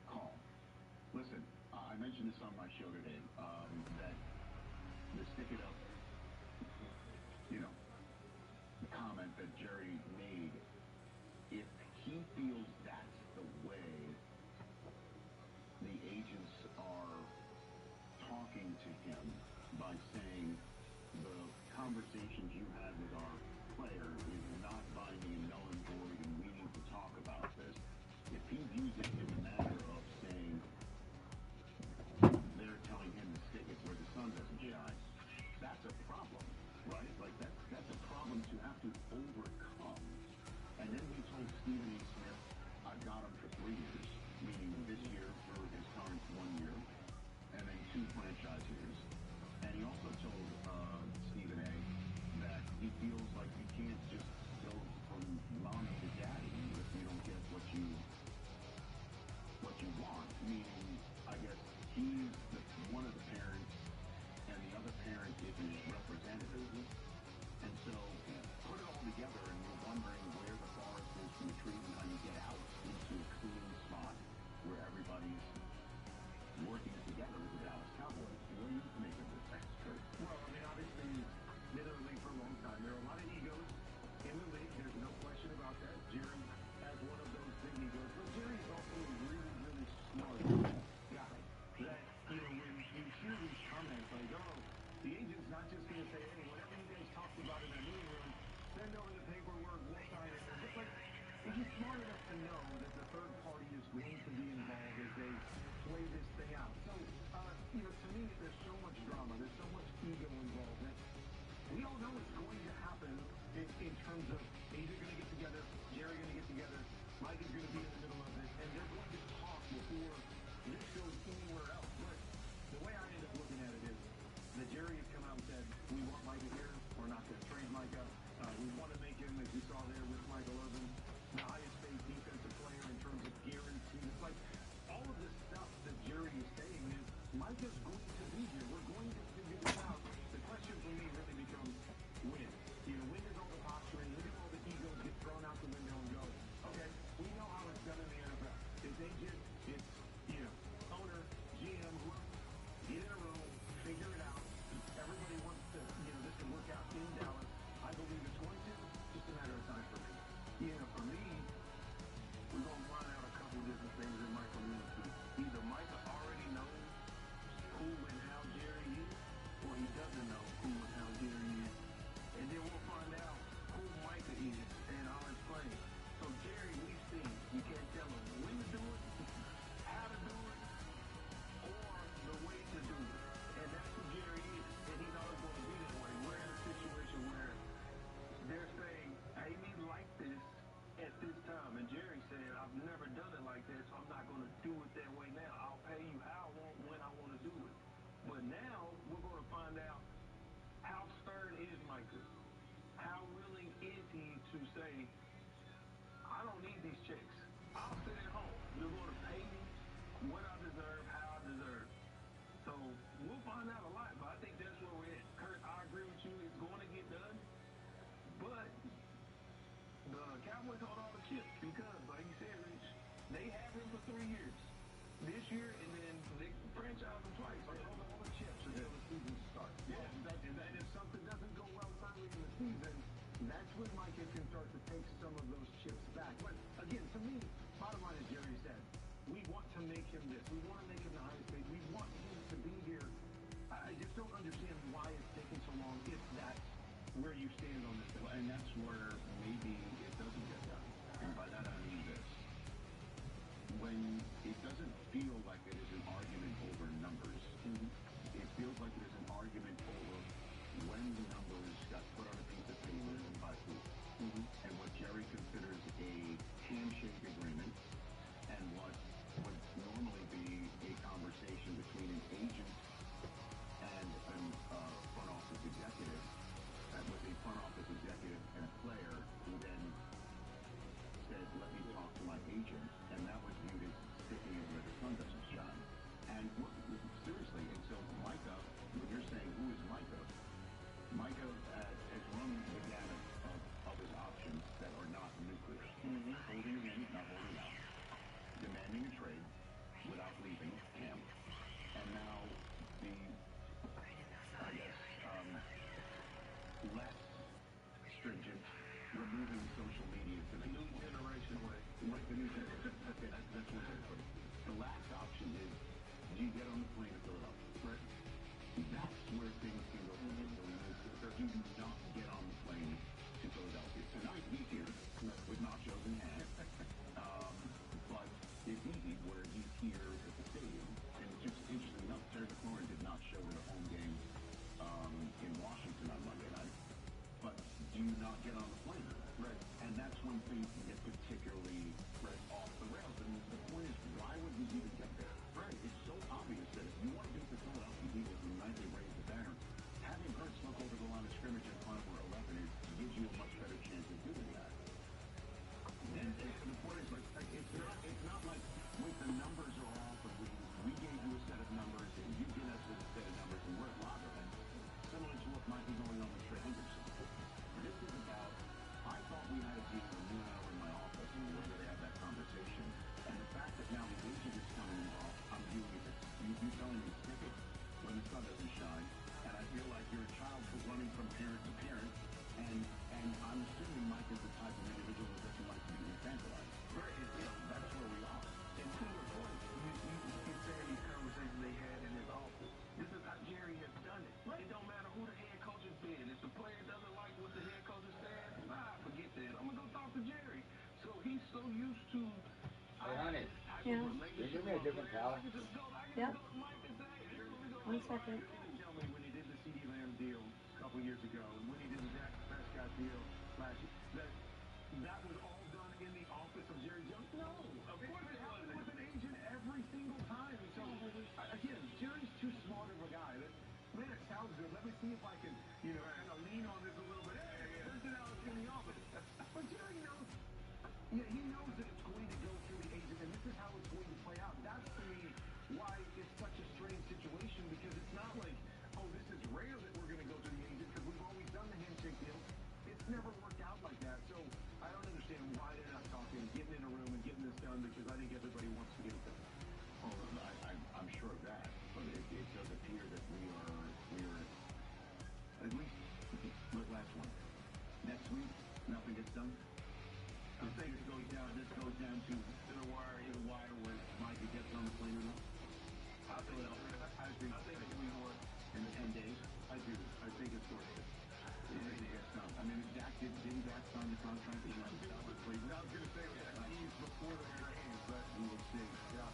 call. Listen, I mentioned this on my show today, that the stick it up, comment that Jerry made, if he feels that's the way the agents are talking to him by saying the conversations you had with our player is not binding and null and void and we need to talk about this, if he views it in the manner of saying they're telling him to stick it where the sun doesn't shine, that's a problem, right? Like that's a problem to have to overcome. And then he told Stephen A. Smith, I've got him for 3 years, meaning this year for his current 1 year, and then 2 franchise years. And he also told Stephen A. that he feels like you can't just go from mommy to daddy if you don't get what you want. Meaning, I guess he's one of the parents, and the other parent is his representative. And so, put it all together, and you're wondering where the forest is from the trees and how you get out into a clean spot where everybody's working together with the Dallas Cowboys. What do you make of this? That's true. Well, I mean, obviously, he's been in the league for a long time. There are a lot of egos in the league. There's no question about that. Jerry has one of those big egos. But Jerry's also a really, really smart guy. That, when you hear these comments like, oh, the agent's not just going to say, hey, whatever you guys talked about in that meeting room, send over the paperwork, we'll sign it. But, he's smart enough to know that the third party is going to be involved as they play this thing out. So, to me, there's so much drama, there's so much ego involved that we all know it's going to happen in terms of AJ going to get together, Jerry going to get together, Mike is going to be in the middle of it, and they're going to talk before this goes anywhere else. But the way I end up looking at it is that Jerry has come out and said, we want Micah here, we're not going to trade Micah. We want to make him, as we saw there with Michael Irvin, the highest paid defensive player in terms of guaranteed. It's like all of this stuff that Jerry is saying is Micah's going to be here. We're going to figure this out. The question for me really becomes when. When does all the posturing, when do all the egos get thrown out the window and go, okay, we know how it's done in the NFL. It's agent, it's, owner, GM, whoever. Get in a room, figure it out. Everybody wants to, this to work out in Dallas. I believe it's going to. Just a matter of time for me. For me, we're going to run out a couple different things in Michael Lewinsky. Either Micah already knows who and how Jerry is, or he doesn't know who and how Jerry is. And then we'll find out who Micah is and how it's playing. So Jerry, we've seen. You can't tell him when to do it, how to do it, or the way to do it. And that's who Jerry is. And he's always going to be that way. We're in a situation where they're saying, hey, we like this at this time. And Jerry said, I've never done it like this, so I'm not going to do it that way now. I'll pay you how I want, when I want to do it. But now we're going to find out how stern is Micah. How willing is he to say, I don't need these checks. I'll sit at home. You're going to pay me what I deserve, how I deserve. So we'll find out a lot, but I think that's where we're at. Kurt, I agree with you. It's going to get done. But the Cowboys hold all the chips because, like you said, Rich, they have him for 3 years. This year, and then they franchise him twice. They hold all the chips until the season starts. Yeah, and if something doesn't go well early in the season, that's when Micah can start to take some of those chips back. But again, to me, bottom line is Jerry said, we want to make him this. We want to make him the highest paid. We want him to be here. I just don't understand why it's taking so long if that's where you stand on this. And that's where maybe it doesn't get done. And by that I mean this. When it doesn't feel like it is an argument over numbers, it feels like it is an argument over when the numbers got put on a piece of paper and by who. And what Jerry considers a handshake agreement and what would normally be a conversation between an agent and a front office executive, with a front office executive and a player who then said, let me talk to my agent, and that was viewed as sticking it where the sun doesn't shine. And seriously, and so parent to parent, and I'm assuming Mike is the type of individual that doesn't like to be infantilized. That's where we are. And to your point, you keep saying these conversations they had in his office. This is how Jerry has done it. It don't matter who the head coach has been. If the player doesn't like what the head coach is saying, forget that. I'm gonna go talk to Jerry. So he's so used to Hey, honey, Yeah. can you give me a different towel? Yep. 1 second. Tell me when he did the CeeDee Lamb deal a couple years ago, and when he did the Dak Prescott deal last year, that was all done in the office of Jerry Jones? No, of course it happened with an agent every single time. And so, again, Jerry's too smart of a guy. Man, it sounds good. Let me see if I can, kind of lean on this a little bit. Hey, listen out in the office. But Jerry knows. Yeah, he knows that it's going to go through the agent, and this is how it's going to play out. That's, to me, why it's such a strange situation, because it's not like, oh, this is rare that we're going to go to the agent, because we've always done the handshake deal. It's never worked out like that. So I don't understand why they're not talking, getting in a room and getting this done, because I think everybody wants to get it done. Oh, I'm sure of that, but it does appear that we are at least last one. Next week, nothing gets done. I think this goes down to the wire where Mike gets on the plane or not. I agree. I think it's 3 more in 10 days. I do. I think it's worth it. It gets done. I mean, didn't Dak sign the contract? I was going to say he's before the games, but we will see. Yeah.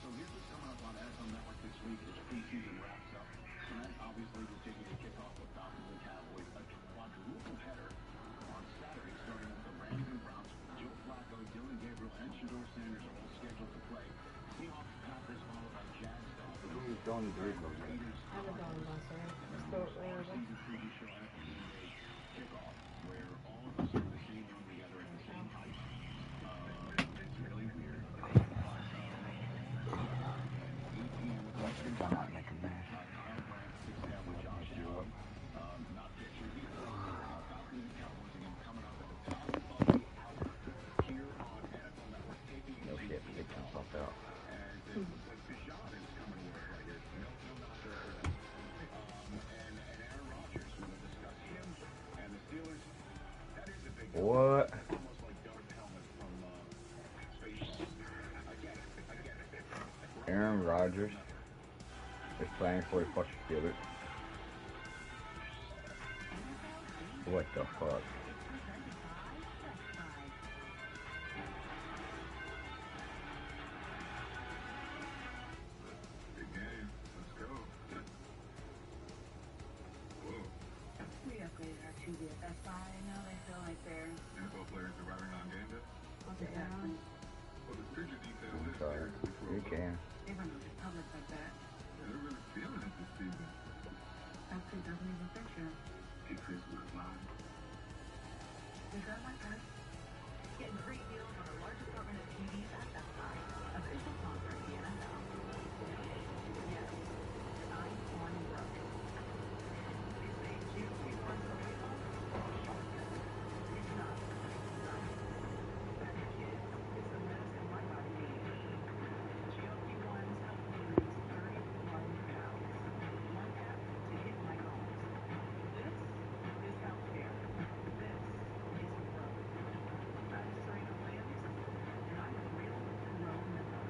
So here's what's coming up on NFL Network this week as preseason wraps up. Tonight, obviously, we're taking a kickoff with Falcons and Cowboys, a quadruple header on Saturday, starting with the Rams and Browns. Joe Flacco, Dylan Gabriel, and Shador Sanders are all scheduled to play. Seahawks, Packers, followed by Jags, Dolphins, Who's going to do it? Raiders, I haven't done it last night. Let's go our over. season preview show, NFL Game Day kickoff, where all of us are in the same room together at the same height. It's really weird. 8 p.m. with Eastern Time. Kyle Brandt sits down with Josh Allen. Not pictured here. Falcons and Cowboys again coming up at the top of the hour here on NFL Network. Taking No shit, pick yourself out. as it looks like Deshaun is coming to work right here. No, not sure for that. And Aaron Rodgers, we will discuss him and the Steelers. That is a big deal. What? It's almost like Darth Helmet from Space Jam. I get it. Aaron Rodgers is playing for the fucking Steelers. What the fuck? Big game. Let's go. Whoa. We upgraded our two BFS by, and now they feel like they're NFL players arriving on game day. exactly. Well, the picture detail I'm is sorry. You can. They run with the public like that. They're really feeling it this season. Actually, doesn't even picture. Hey, Chris, we're live. We got like that. Get great deals on a large assortment of TVs at Best Buy. Official sponsor of the NFL. Yes, I'm on broke. They say choose before it's illegal. It's not. As a kid, it's the medicine my body needs. GLP-1s help me lose 31 pounds. One app to hit my goals. This is healthcare. This is growth. I'm Serena Williams, and I'm a real grown member.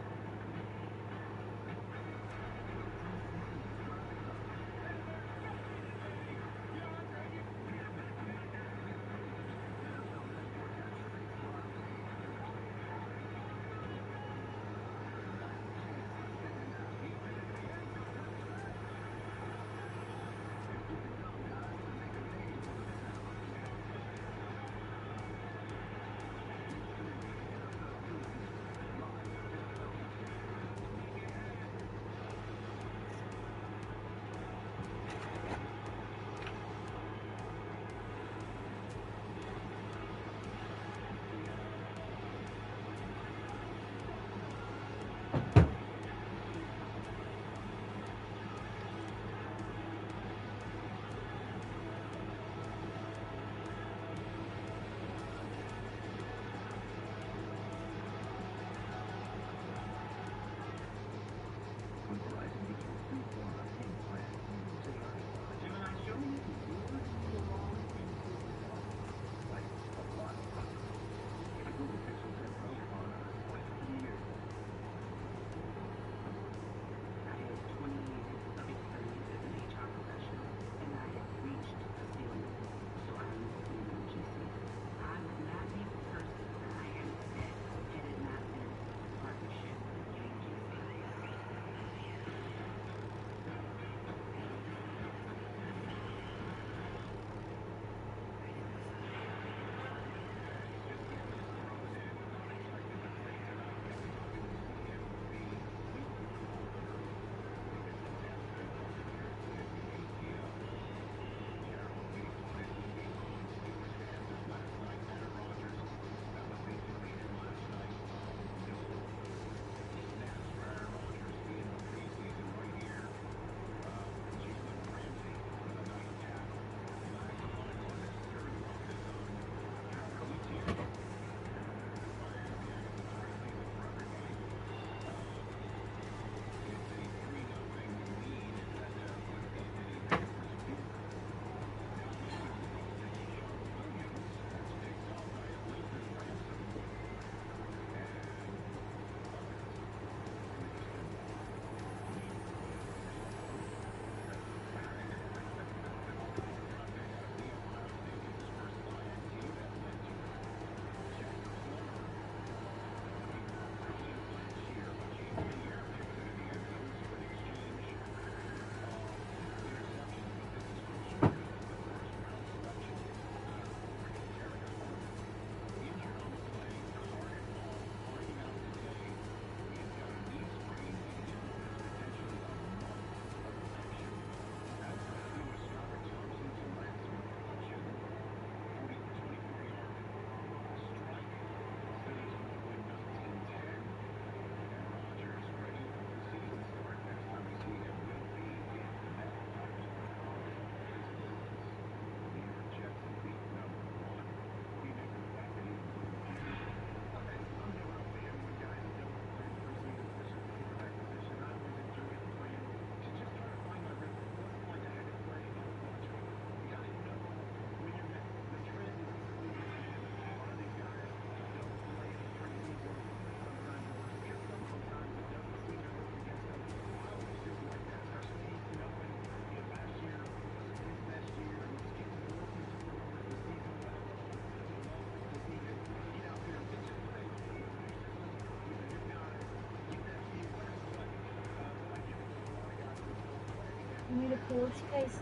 You need a pillowcase?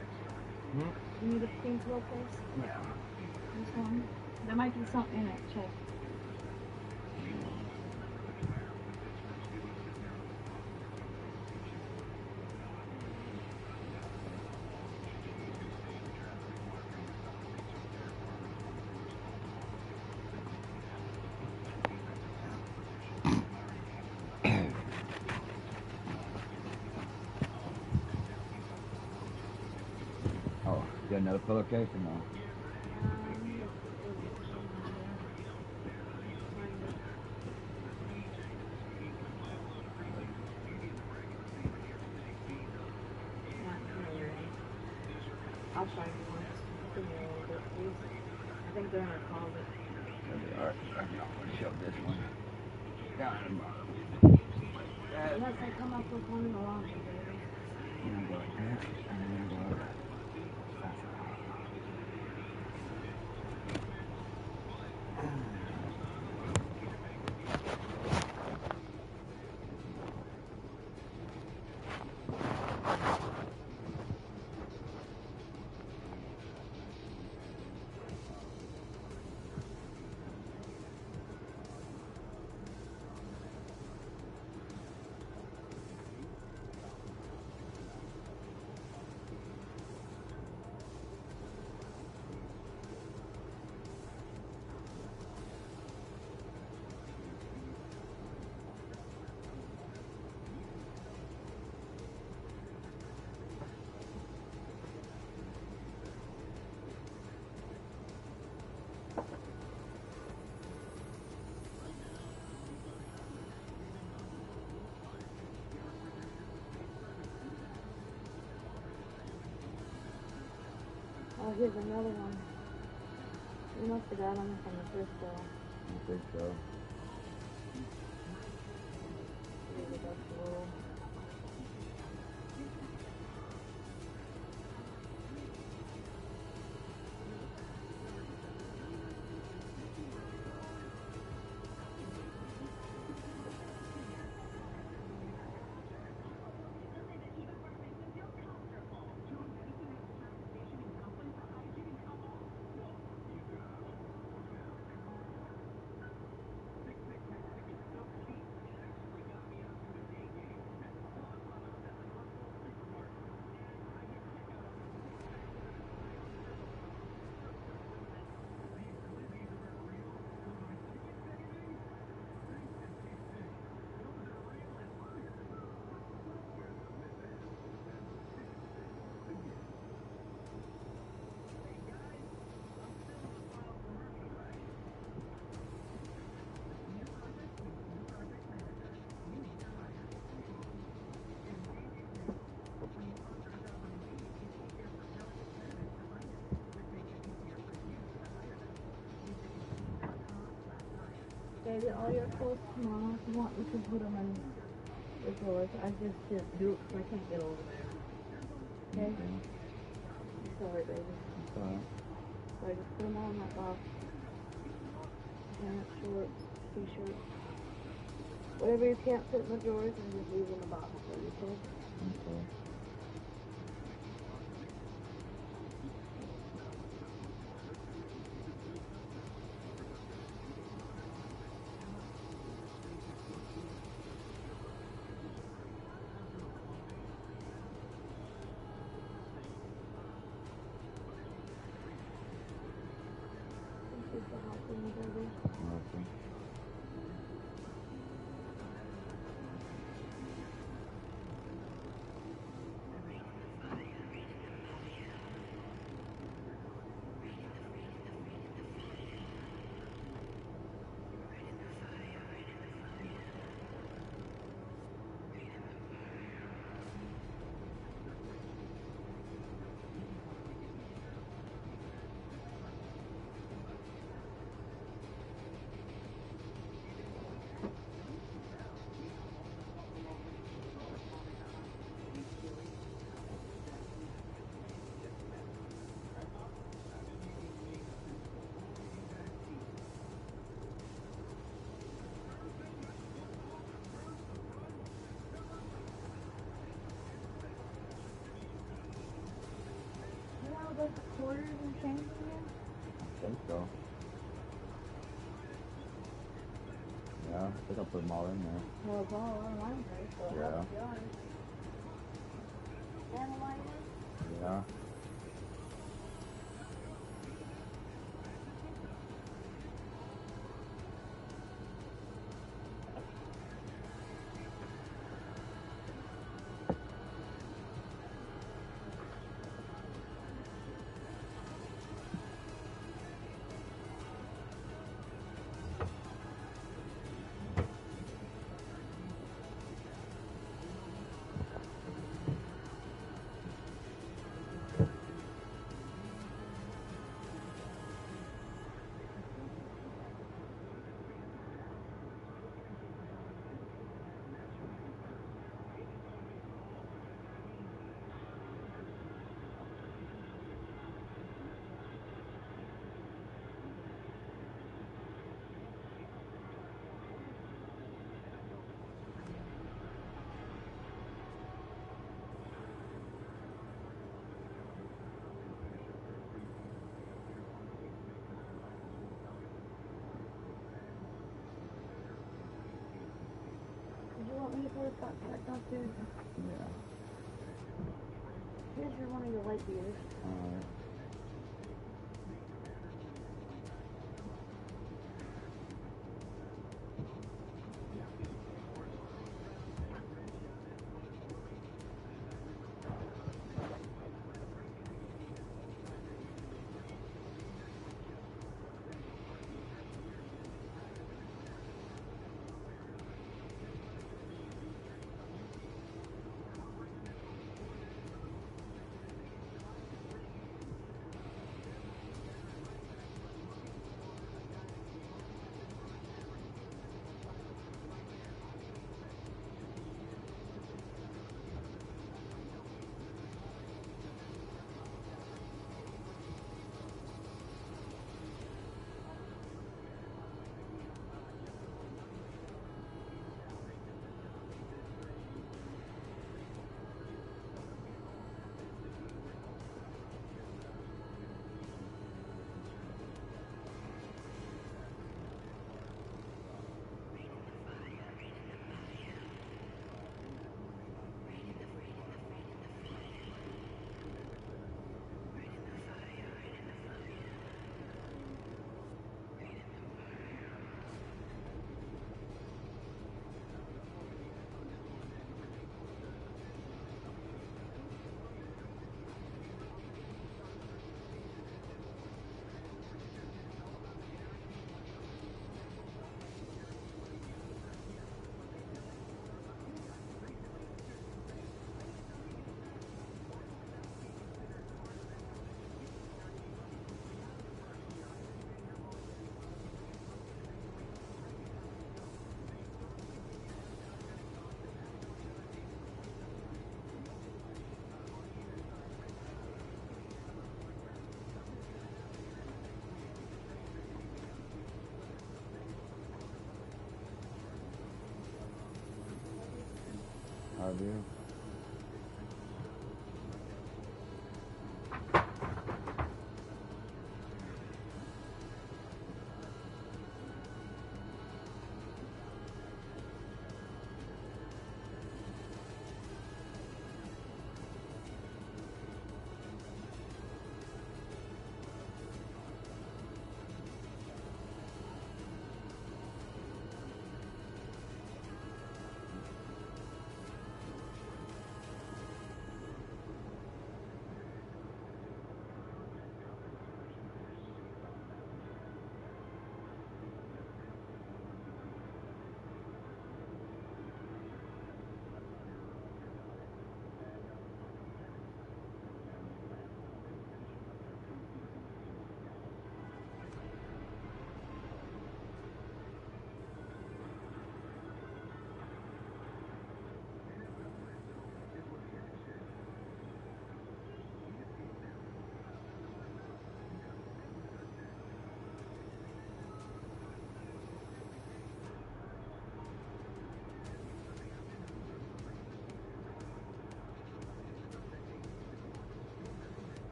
Hmm? You need a pink pillowcase? Yeah. This one? There might be something in it, check. Oh, you got another pillowcase or no? I'll try you once. Give me a little bit, please. I think they're in our closet. Alright, I'm not going to shove this one down in the bottom. Unless I come up with one in the laundry, baby. I'm going to go like that, and then I'm going to go like that. Oh, here's another one. You must have got them from the thrift store. I think so. Maybe that's a little. Baby, all your clothes tomorrow. If you want, we can put them in the drawers. I just didn't do it because I can't get over there. Okay? Sorry, baby. It's alright. So I just put them all in that box. Pants, shorts, t-shirts. Whatever you can't fit in the drawers, and just leave in the box. Okay? Okay. Thank you for helping me, baby. Okay. like the quarters and change again? I think so. Yeah, I think I'll put them all in there. Well, it's all on my place, so Yeah. that's yours. Analyze Yeah. Did you want me to put a stop back on too? Yeah. Here's your one of your light beers. Alright. How do you?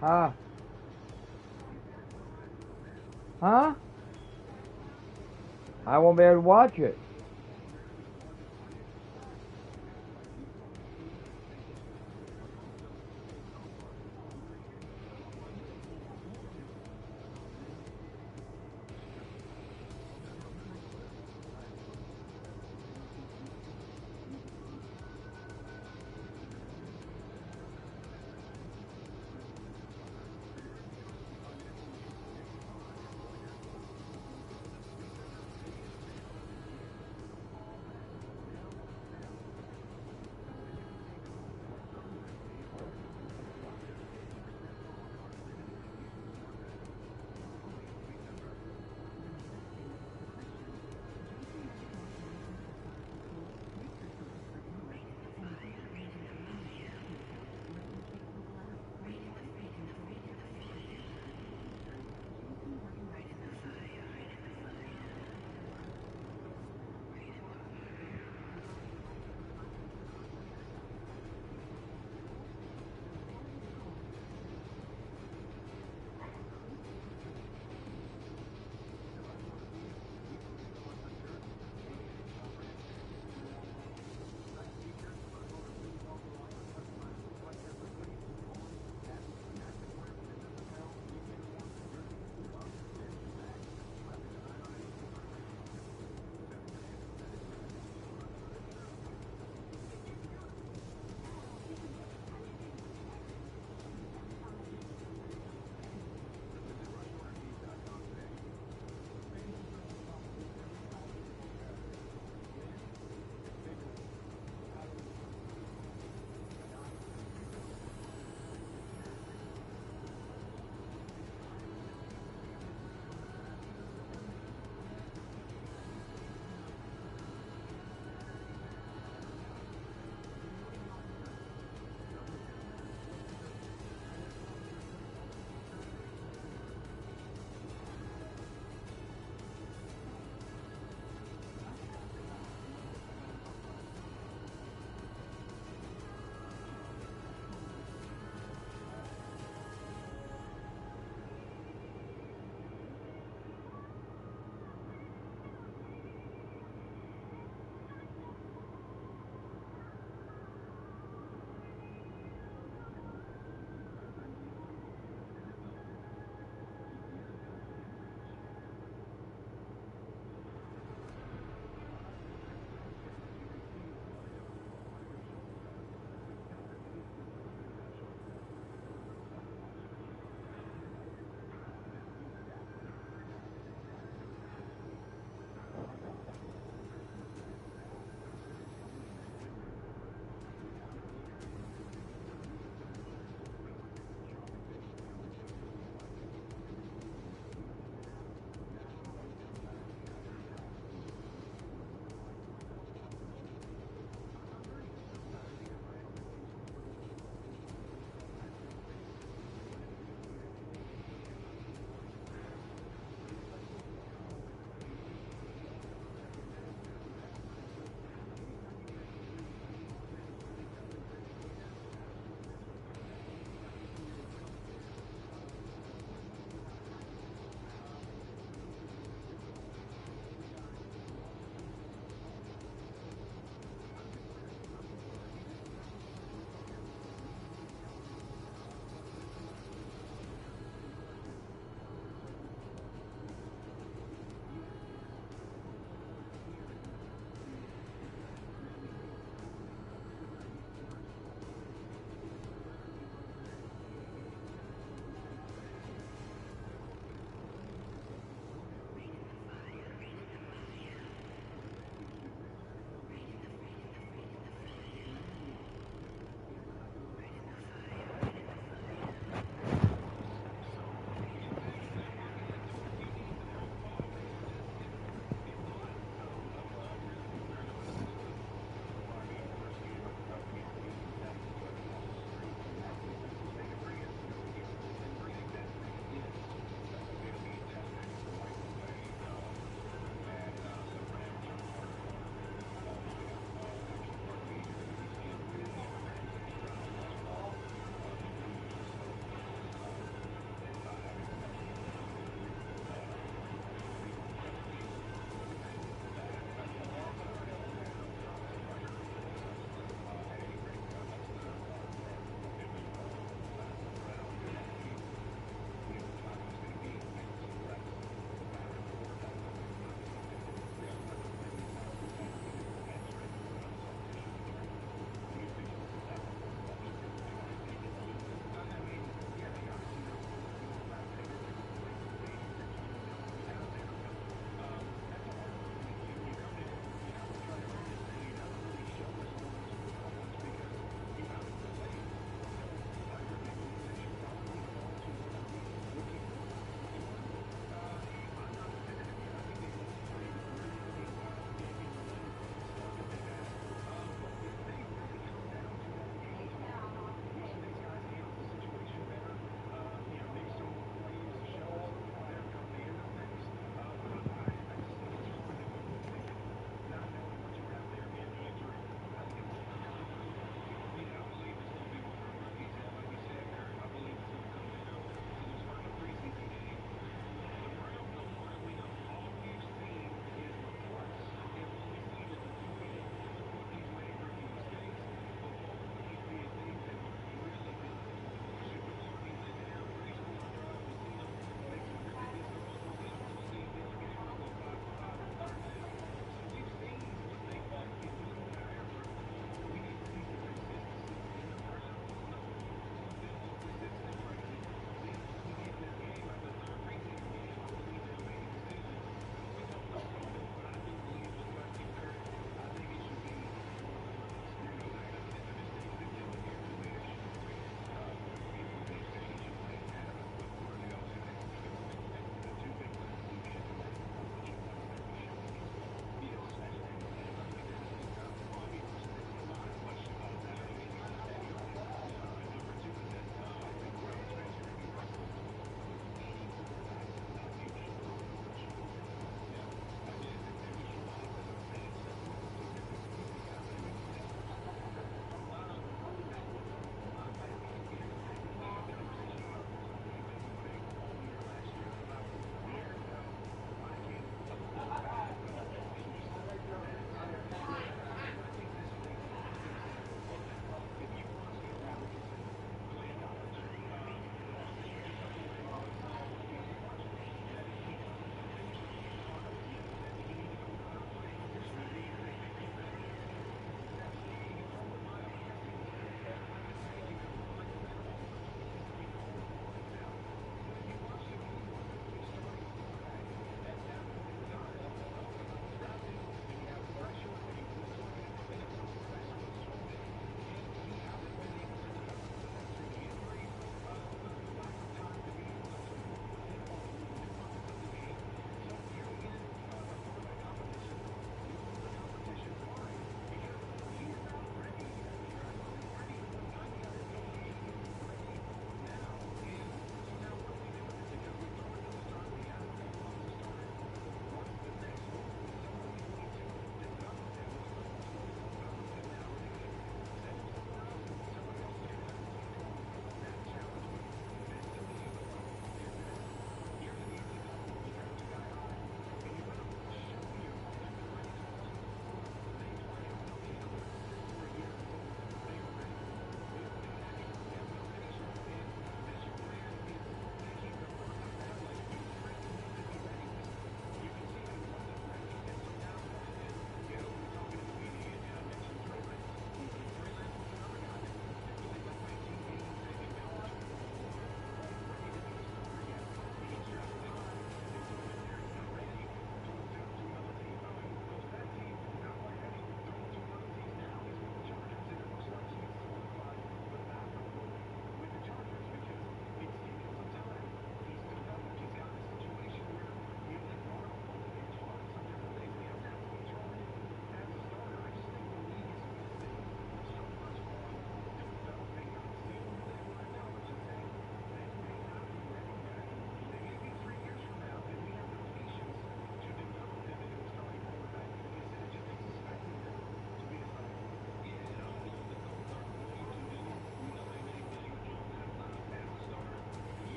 Huh? Huh? I won't be able to watch it.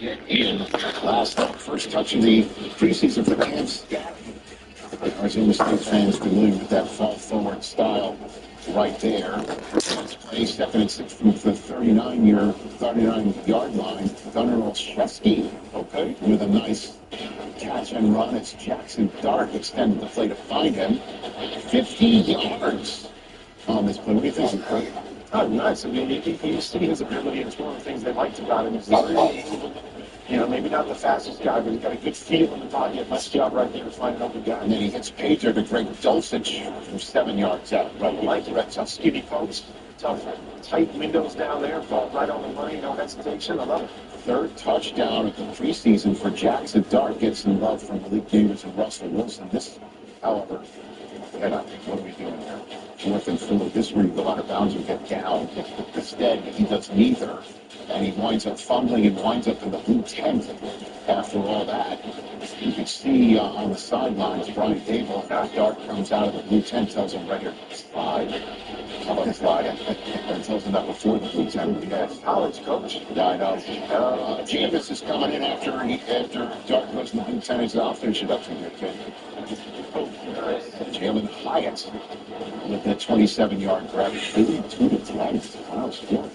In first touch of the preseason for Cams. Arizona State fans familiar with that fall forward style right there. Play 2nd and 6 from the 39-yard line. Gunnar Olszewski, okay, with a nice catch and run as Jackson Dart extended the play to find him. 50 yards on this play. What do you think? Oh, nice. I mean, you see his ability. It's one of the things they liked about him. Is maybe not the fastest guy, but he's got a good feel in the pocket. Nice job right there to find an open guy. And then he hits Pager to Greg Dulcich from 7 yards out. Right, like it. Tough skinny post, tough tight windows down there. Ball right on the money, no hesitation. I love it. Third touchdown of the preseason for Jackson Dart. Gets some love from Malik Davis and Russell Wilson. This, however, what are we doing here? 4th and 4. This where you go out of bounds and get down. Instead, he does neither. And he winds up fumbling and winds up in the blue tent after all that. You can see on the sidelines, Brian Dable, Dart comes out of the blue tent, tells him right here, slide. How about slide? And tells him that before the blue tent. Yeah, college coach. Yeah, I know. Jameis is coming in after Dart goes in the blue tent. He's off. Finish it up for you, kid. Jalen Hyatt with the 27-yard grab. 32 to 10. Wow, still.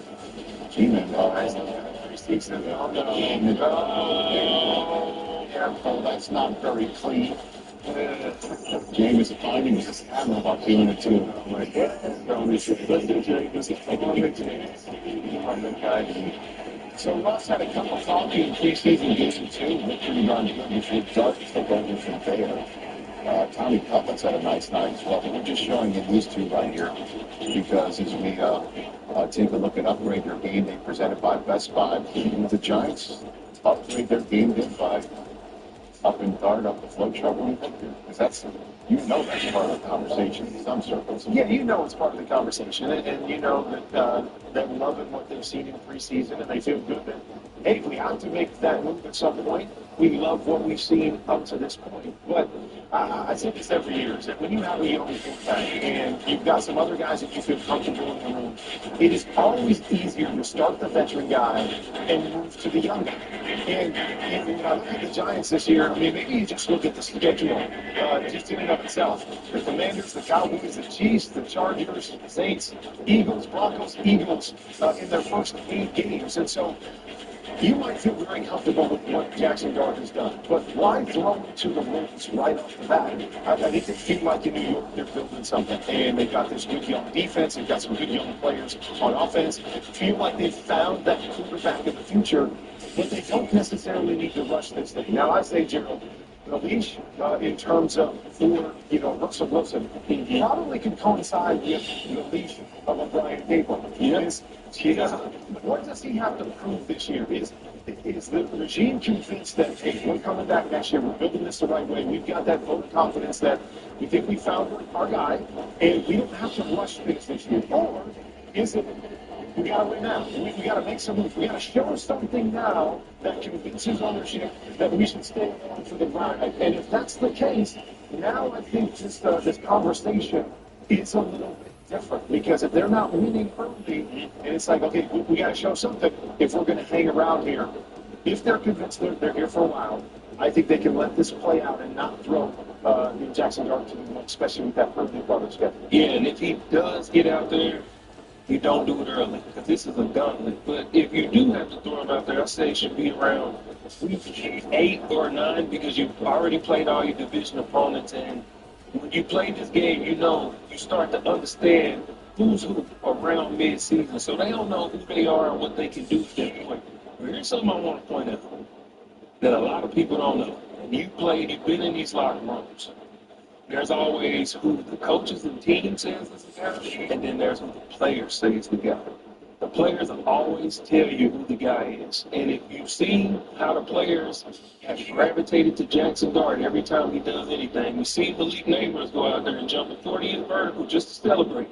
G-Man, that's not very clean. James finding his hammer about doing it too. So Russ had a cup of coffee in preseason game 2. Looked pretty darn good before Dart took over from there. Tommy Cutlets had a nice night as well. But we're just showing you these two right here because as we take a look at Upgrade Your Game, they presented by Best Buy. The Giants upgrade their game by up and Dart, up the flow chart. What do you think? Because that's that's part of the conversation in some circles. Yeah, it's part of the conversation, and you know that they're loving what they've seen in preseason, and they feel good that, hey, we have to make that move at some point. We love what we've seen up to this point, but I say this every year, is that when you have a young quarterback and you've got some other guys that you feel comfortable in the room, it is always easier to start the veteran guy and move to the young guy. And when I look at the Giants this year, I mean, maybe you just look at the schedule just in and of itself. The Commanders, the Cowboys, the Chiefs, the Chargers, the Saints, Eagles, Broncos, Eagles in their first 8 games. And so you might feel very comfortable with what Jackson Dart has done, but why throw it to the wolves right off the bat? I think they feel like in New York they're building something, and they've got this good young defense, they've got some good young players on offense, feel like they've found that quarterback of the future, but they don't necessarily need to rush this thing. Now, I say, Gerald, the leash in terms of for Russell Wilson probably can coincide with the leash of a Brian Dable. What does he have to prove this year? Is the regime convinced that, hey, we're coming back next year, we're building this the right way, we've got that vote of confidence that we think we found our guy, and we don't have to rush things this year? Or is it, we got to win now, we got to make some moves, we got to show something now that convinces ownership that we should stay on for the grind? And if that's the case, now I think this conversation is a little bit different, because if they're not winning early, and it's like, okay, we got to show something if we're going to hang around here. If they're convinced they're here for a while, I think they can let this play out and not throw Jackson Dart to the especially with that early part of the schedule. Yeah, and if he does get out there, you don't do it early, because this is a gauntlet. But if you do have to throw him out there, I say it should be around week 8 or 9, because you've already played all your division opponents, and when you play this game, you start to understand who's who around mid-season. So they don't know who they are and what they can do at that point. But here's something I want to point out that a lot of people don't know. You've been in these locker rooms. There's always who the coaches and team says is the guy, and then there's who the players say is the guy. The players will always tell you who the guy is. And if you've seen how the players have gravitated to Jackson Dart every time he does anything, you see Malik Neighbors go out there and jump a 40-inch vertical just to celebrate.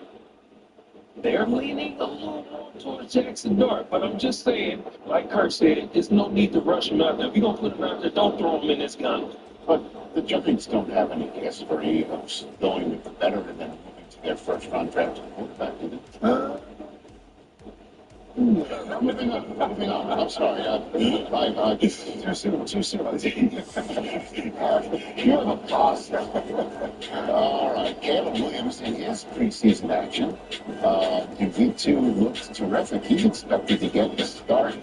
They're leaning a little more towards Jackson Dart. But I'm just saying, like Kurt said, there's no need to rush him out there. If you're going to put him out there, don't throw him in this gun. But the Giants don't have any history of going with the veteran and then moving to their first-round draft quarterback, do they? Moving on. I'm sorry. Too soon. You have a pause. All right. Caleb Williams in his preseason action. In week 2 looked terrific. He's expected to get the start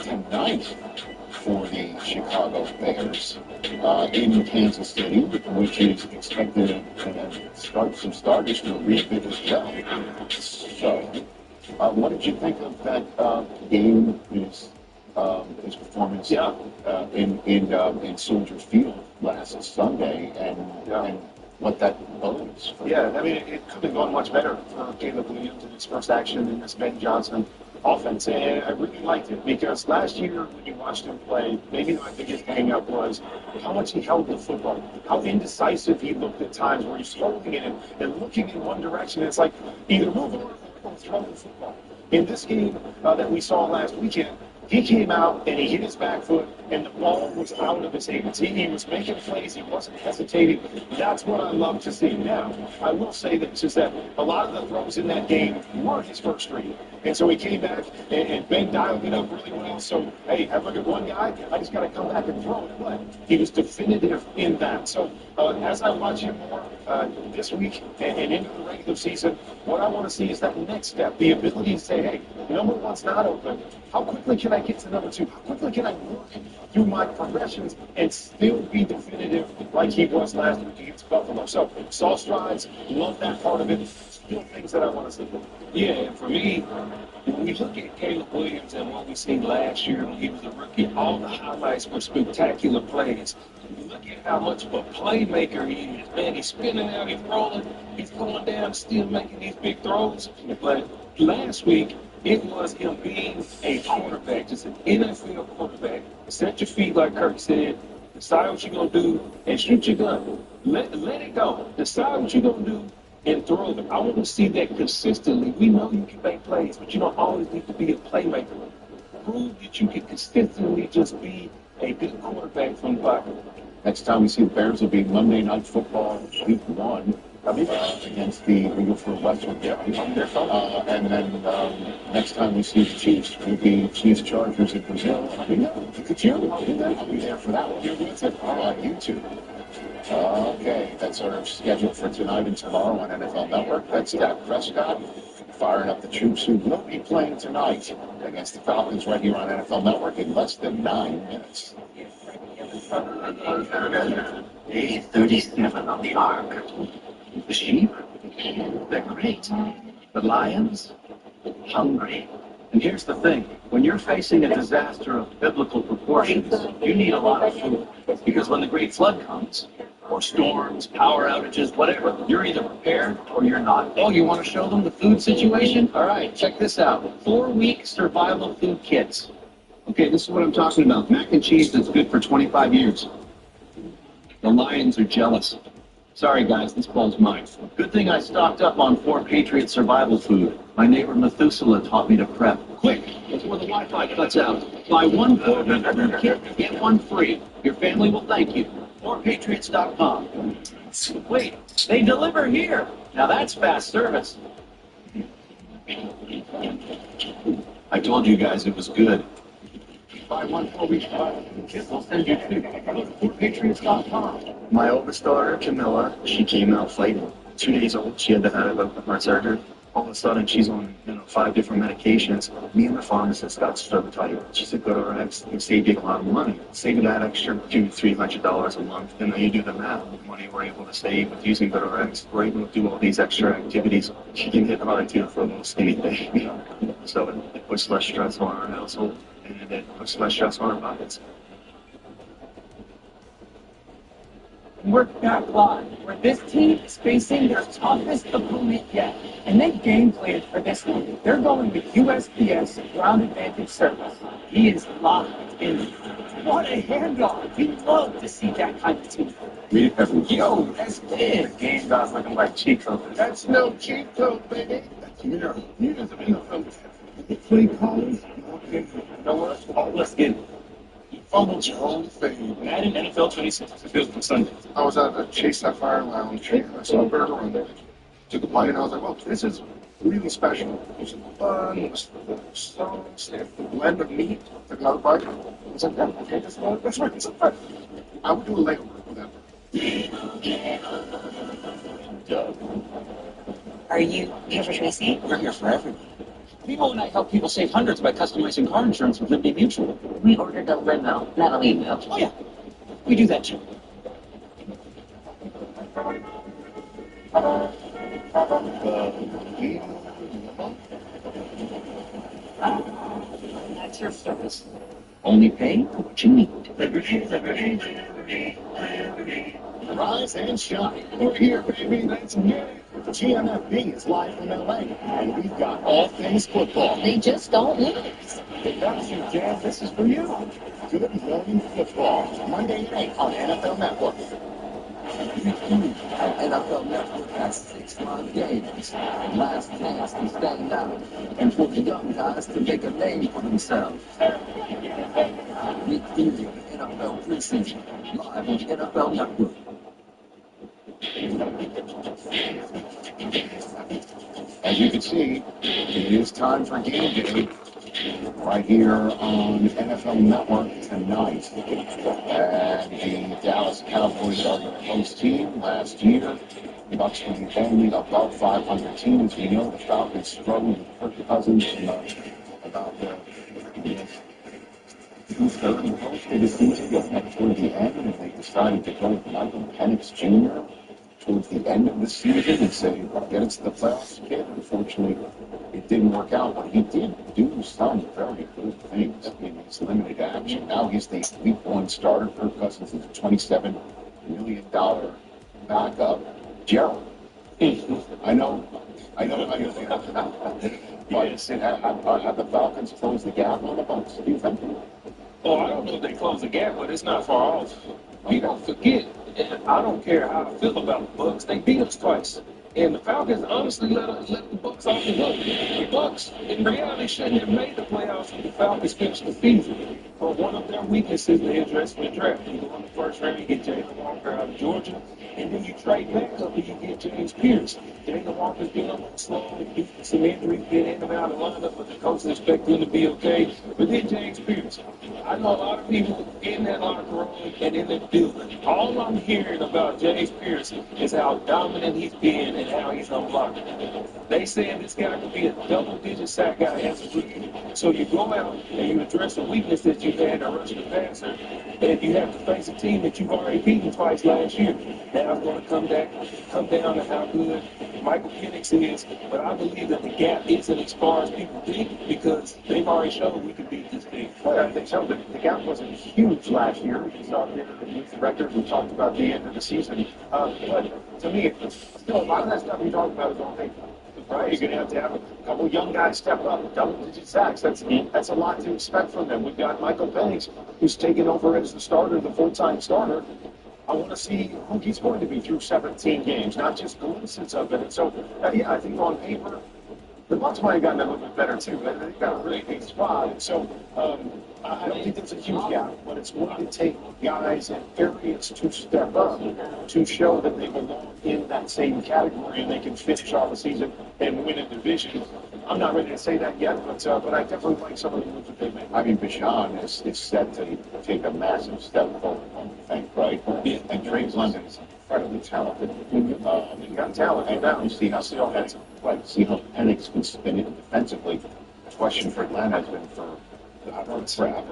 tonight for the Chicago Bears in Kansas City, which is expected to start some starters to revisit as well. So, what did you think of that game, his performance in Soldier Field last Sunday, and what that bodes for? Yeah, I mean, it could have gone much better for Caleb Williams in his first action in this Ben Johnson offense, and I really liked it because last year when you watched him play, maybe my biggest hang-up was how much he held the football, how indecisive he looked at times where he's holding it and looking in one direction. It's like either move on or throw the football. In this game that we saw last weekend, he came out and he hit his back foot and the ball was out of his hands. He was making plays. He wasn't hesitating. That's what I love to see. Now, I will say this, is that a lot of the throws in that game were his first read. And so he came back and Ben dialed it up really well. So, hey, I look at one guy, I just got to come back and throw it. But he was definitive in that. So as I watch him more this week and into the regular season, what I want to see is that next step, the ability to say, hey, number one's not open. How quickly can I get to number 2? How quickly can I work through my progressions and still be definitive like he was last week against Buffalo? So, saw strides, love that part of it. Still things that I want to see. Yeah, and for me, when we look at Caleb Williams and what we seen last year when he was a rookie, all the highlights were spectacular plays. You look at how much of a playmaker he is. Man, he's spinning out, he's rolling, he's going down, still making these big throws. But last week, it was him being a quarterback, just an NFL quarterback. Set your feet, like Kirk said. Decide what you're going to do and shoot your gun. Let it go. Decide what you're going to do and throw it. I want to see that consistently. We know you can make plays, but you don't always need to be a playmaker. Prove that you can consistently just be a good quarterback from the pocket. Next time we see the Bears will be Monday Night Football, Week 1. Against the Eagleford Western. And then next time we see the Chiefs will be Chiefs Chargers in Brazil. I'll be there for that one. You're with it? All right, you too. Okay, that's our schedule for tonight and tomorrow on NFL Network. That's Dak Prescott firing up the troops who will be playing tonight against the Falcons right here on NFL Network in less than 9 minutes. 8:37 on the arc. The sheep, they're great. The lions, hungry. And here's the thing. When you're facing a disaster of biblical proportions, you need a lot of food. Because when the great flood comes, or storms, power outages, whatever, you're either prepared or you're not. Oh, you want to show them the food situation? All right, check this out. 4-week survival food kits. Okay, this is what I'm talking about. Mac and cheese that's good for 25 years. The lions are jealous. Sorry, guys, this ball's mine. Good thing I stocked up on 4 Patriot survival food. My neighbor Methuselah taught me to prep. Quick, before the Wi-Fi cuts out. Buy 1 4-week food kit, get 1 free. Your family will thank you. 4patriots.com. Wait, they deliver here. Now that's fast service. I told you guys it was good. Buy 1 4-week kit, we'll send you 2. 4patriots.com. My oldest daughter, Camilla, she came out fighting. 2 days old, she had to have a heart surgery. All of a sudden, she's on 5 different medications. Me and the pharmacist got so tight. She said, go to RX and save you a lot of money. Save you that extra $200-300 a month. And then you do the math. The money we're able to save with using GoodRx. We're able to do all these extra activities. She can hit hard too for a little skinny thing. So it puts less stress on our household. And it puts less stress on our pockets. We're back live, where this team is facing their toughest opponent yet, and they game planned for this one. They're going with USPS ground advantage service. He is locked in. What a handoff! We love to see that kind of team. Read it, Yo, that's big. Game got looking like cheat code. That's no cheat code, baby. That's mirror. Years of NFL. Play calls. You know what? Oh, let's get it. Fumbled your own thing. Madden NFL 26 is built for Sunday. I was at a Chase Sapphire Lounge and I saw a burger on there. Took a bite and I was like, well, this is really special. There's a bun, there's the sauce, there's the blend of meat. Took another bite. It's like, okay, that's right. It's right. I would do a Lego with that. Doug. Are you here for Tracy? We're here for everyone. People and I help people save hundreds by customizing car insurance with Liberty Mutual. We ordered a limo, not a email. Oh, yeah. We do that too. That's your service. Only pay for what you need. Rise and shine. We're here, baby. Let's get it. GMFB is live from LA, and we've got all things football. They just don't lose. If that's your jam, this is for you. Good Morning Football, Monday at 8 on NFL Network. NFL Network has 6 live games. Last chance to stand out. And for the young guys to make a name for themselves. Week 3 NFL preseason. Live on NFL Network. As you can see, it is time for game day right here on NFL Network tonight. And the Dallas Cowboys are the host team. Last year, the Bucs were the only above 500 team. As we know, the Falcons struggled with Kirk Cousins about the two-thirds most of the season. And toward the end, and they decided to go with Michael Penix Jr. towards the end of the season and say, get us to the playoffs, kid. Unfortunately, it didn't work out, but he did do some very good things in his limited action. Now he's the week 1 starter. Kirk Cousins is a $27 million backup. Gerald, I know. But have the Falcons closed the gap on the Bucs, do you think? Oh, I don't know if they closed the gap, but it's not far off. People forget, and I don't care how I feel about the Bucs, they beat us twice. And the Falcons honestly let the Bucs off the hook. The Bucs, in reality, shouldn't have made the playoffs when the Falcons finished the season. But one of their weaknesses they addressed in the draft. You go in the first round, you get Jalen Walker out of Georgia, and then you trade back up and you get James Pierce. Jalen Walker's been a little slow, and some injuries, been in and out of the lineup, but the coaches expect him to be okay. But then James Pierce. I know a lot of people in that locker room and in that building. All I'm hearing about James Pierce is how dominant he's been and how he's unblocked. They saying this guy could be a double-digit sack guy as a rookie. So you go out and you address the weakness that you've had to rush the passer, and you have to face a team that you've already beaten twice last year. Now it's going to come down to how good Michael Penix is, but I believe that the gap isn't as far as people think because they've already shown we can beat this team. Well, they showed that the gap wasn't huge last year. We saw it in the record. We talked about the end of the season. But to me, still, a lot of that stuff we talked about is on paper. Right? You're going to have a couple of young guys step up, double-digit sacks. That's a lot to expect from them. We've got Michael Penix, who's taken over as the starter, the full-time starter. I want to see who he's going to be through 17 games, not just glimpses of it. And so, yeah, I think on paper, the Bucs might have gotten a little bit better, too. They've got a really big squad. And so I don't think there's a huge gap, but it's going to take guys in areas to step up to show that they belong in that same category and they can finish off the season and win a division. I'm not ready to say that yet, but I definitely like some of the moves that they made. I mean, Bijan is set to take a massive step forward, I think, right? Yeah. And Drake London is incredibly talented. He's got talent. And now you see how Penix can spin it defensively. The question for Glenn has been forever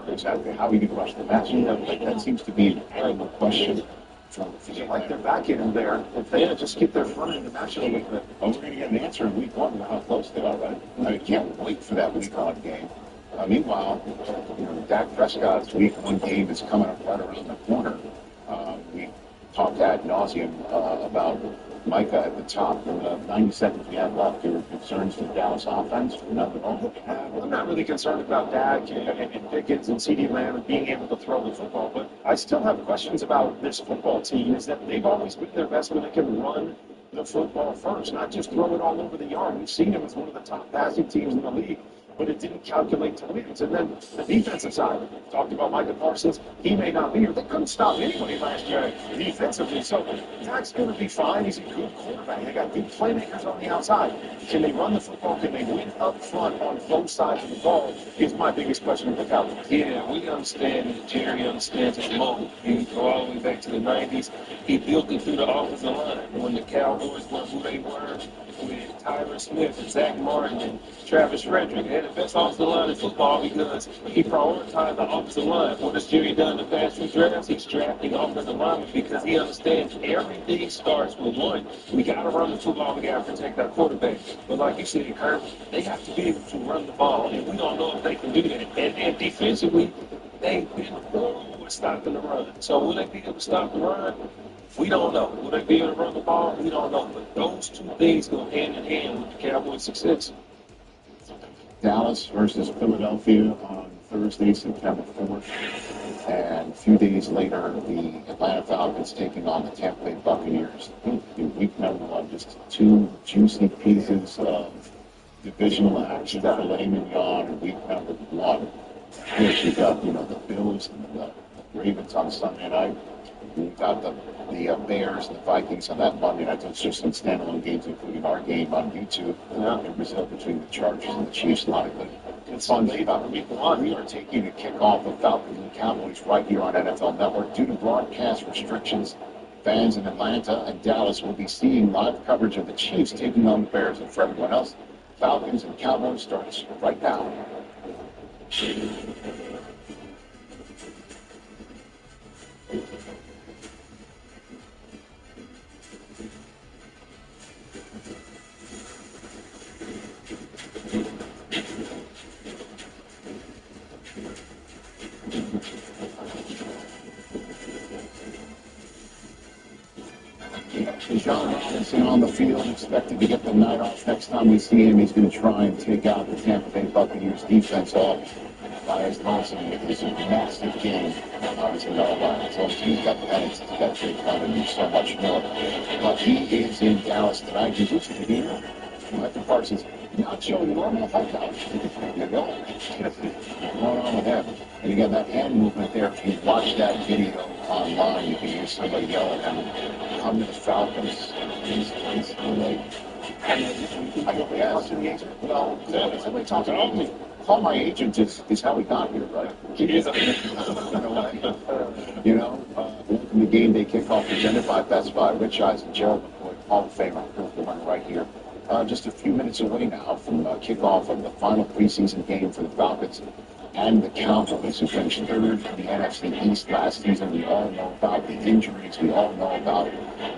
exactly how he can rush the match. That seems to be a terrible question. Like they're back in there. If they just keep their front in the match a little bit. We're going to get an answer in week 1 how close they are, right? I can't wait for that week 1 game. Meanwhile, Dak Prescott's week 1 game is coming up right around the corner. We talked ad nauseum about Micah at the top. 90 seconds we have left. There are concerns for the Dallas offense. I'm not really concerned about Dak and Pickens and CeeDee Lamb and being able to throw the football, but I still have questions about this football team. Is that they've always been their best when they can run the football first, not just throw it all over the yard. We've seen them as one of the top passing teams in the league. but it didn't calculate to wins. And then the defensive side, we talked about Micah Parsons. He may not be here. They couldn't stop anybody last year defensively. So Dak's going to be fine. He's a good quarterback. They got good playmakers on the outside. Can they run the football? Can they win up front on both sides of the ball is my biggest question with the Cowboys. Yeah, we understand that Jerry understands his mode. You go all the way back to the 90s. He built it through the offensive line. When the Cowboys were who they were, with Tyler Smith and Zach Martin and Travis Frederick, they had the best offensive line in football because he prioritized the offensive line. What has Jerry done in the past few drafts? He's drafting offensive linemen because he understands everything starts with one. We got to run the football. We got to protect our quarterback. But like you said, Kurt, they have to be able to run the ball, and we don't know if they can do that. And defensively, they've been horrible at stopping the run. So will they be able to stop the run? We don't know. Will they be able to run the ball? We don't know. But those two things go hand in hand with the Cowboys' success. Dallas versus Philadelphia on Thursday, September 4th. And a few days later, the Atlanta Falcons taking on the Tampa Bay Buccaneers. In week number one, just two juicy pieces of divisional action for Layman Yon in week number one. Of course, you got, the Bills and the Ravens on Sunday night. We got the Bears and the Vikings on that Monday night. Those are some standalone games, including our game on YouTube in Brazil between the Chargers and the Chiefs. A lot of good fun stuff. Week one, we are taking the kickoff of Falcons and Cowboys right here on NFL Network. Due to broadcast restrictions, fans in Atlanta and Dallas will be seeing live coverage of the Chiefs taking on the Bears. And for everyone else, Falcons and Cowboys starts right now. John Robinson on the field, expected to get the night off. Next time we see him, he's going to try and take out the Tampa Bay Buccaneers defense off by his Lawson with his massive game. Obviously, not a lot. So he's got panics. He's got Jake Conn and do so much more. But he is in Dallas tonight. He's listening to him. Micah Parsons not showing normal height out. You know, what's going on with him? And again, that hand movement there, if you watch that video online, you can hear somebody yelling at him, come to the Falcons. He's like, I don't ask the agent. Well, somebody talk to me. Call my agent is how we got here, right? Welcome to Game Day Kickoff presented by Best Buy. Rich Eisen, Gerald McCoy, Hall of Famer, the one right here. Just a few minutes away now from kickoff of the final preseason game for the Falcons and the Cowboys, who finished third in the NFC East last season. We all know about the injuries. We all know about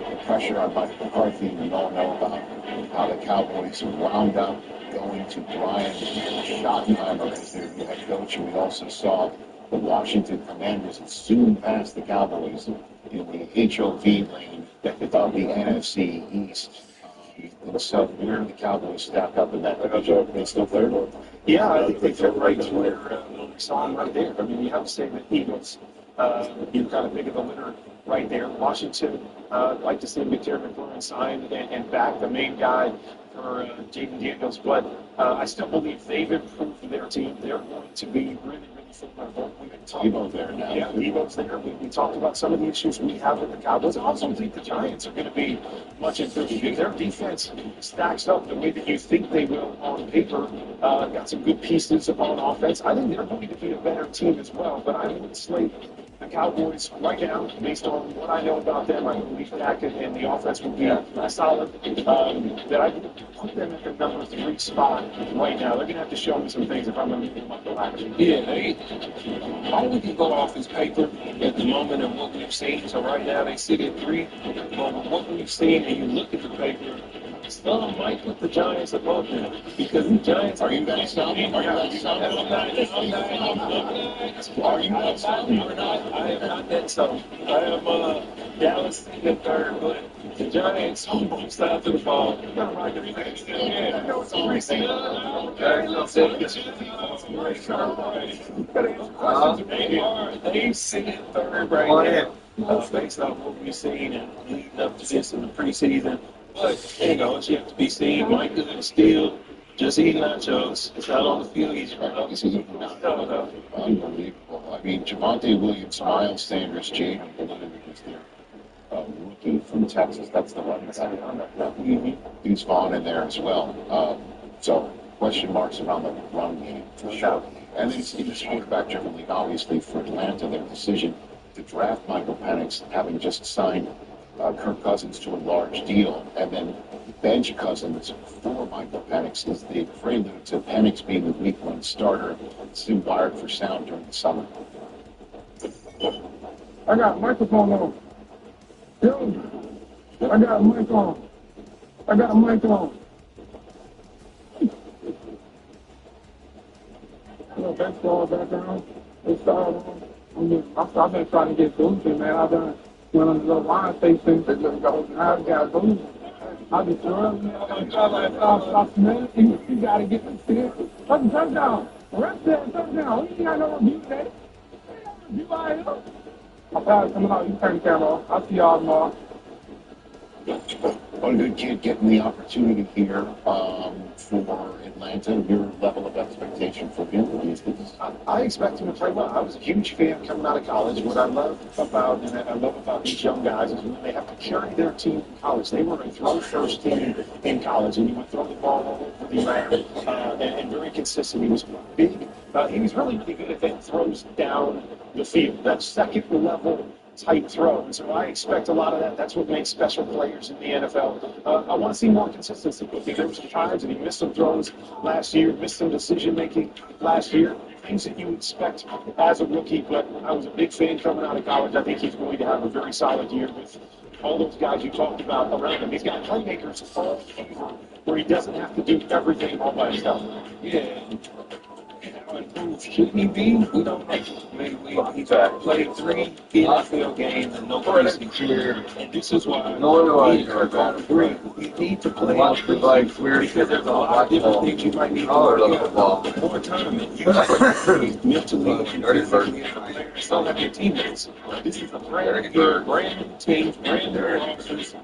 the pressure on Mike McCarthy. We all know about how the Cowboys wound up going to Brian Schottenheimer as their new head coach. And we also saw the Washington Commanders soon pass the Cowboys in the HOV lane of the NFC East. And so where do the Cowboys stack up in that division? They still third? Yeah, I think they fit right to where we saw him right there. I mean, you have to say that Eagles, you kind of think of the winner right there. Washington, I'd like to see McTerry McLaurin sign and back the main guy for Jaden Daniels. But I still believe they've improved their team. They're going to be really football. We've been talking about there now. Yeah, Evo's there. We talked about some of the issues we have with the Cowboys. I also think the Giants are going to be much improved. Their defense stacks up the way that you think they will on paper. Got some good pieces on offense. I think they're going to be a better team as well, but I would slate the Cowboys right now, based on what I know about them. I believe Dak and the offense will be solid. That I would put them at the number 3 spot right now. They're going to have to show me some things if I'm going to give them up the action. Yeah, all we can go off is paper at the moment and what we've seen. So right now they sit at 3. But what we've seen, and you look at the paper, some might put the Giants above them because the Giants are you that sounding? Are you that sounding? Are you that sounding or not? I am not that sounding. I am Dallas in third, but the Giants on both sides of the ball. They sit in third right now. Based on what we've seen and leading up to this in the preseason. But, it's yet to be seen. Mike is still Just eat nachos. It's not on the field. He's right. This is unbelievable. I mean, Javonte Williams, Miles Sanders, Jaden Blue is their rookie from Texas. That's the running back. He's fallen in there as well. So question marks around the run game for sure. And then you see this quarterback-driven league, obviously, for Atlanta, their decision to draft Michael Penix, having just signed Kirk Cousins to a large deal, and then bench Cousins for Michael Penix is the prelude to Penix being the week one starter, soon wired for sound during the summer. I got a microphone on. Yo, I got a mic on. I got a mic on. Baseball background. They started on. I've been trying to get boosted, man. I've done went on the little wine station. I got boosted. I just drugged, man. I'm trying to smell it. You gotta get the shit. Fucking touchdown. Rep that touchdown. We ain't got no review today. You buy it up. I'm probably coming out. You turn the camera off. I'll see y'all tomorrow. What a good kid getting the opportunity here for Atlanta. Your level of expectation for him is this? I expect him to play well. I was a huge fan coming out of college. What I love about these young guys is when they have to carry their team in college. They were a throw-first team in college, and he would throw the ball all over the ground and very consistent. He was big. He was really, really good at that throws down the field. That second level tight throw. And so I expect a lot of that. That's what makes special players in the NFL. I want to see more consistency. There were some times that he missed some throws last year, missed some decision-making last year, things that you expect as a rookie. But I was a big fan coming out of college. I think he's going to have a very solid year with all those guys you talked about around him. He's got playmakers all over where he doesn't have to do everything all by himself. Yeah. How improved should he be? We don't know. He played 3 NFL games and no preseason. And this is why me and Kirk all agree. We need to play because there's a lot of different things you might need to work out. More time and use mentally and physically as a player. It's not like your teammates. This is a brand new year, brand new team, brand new offense.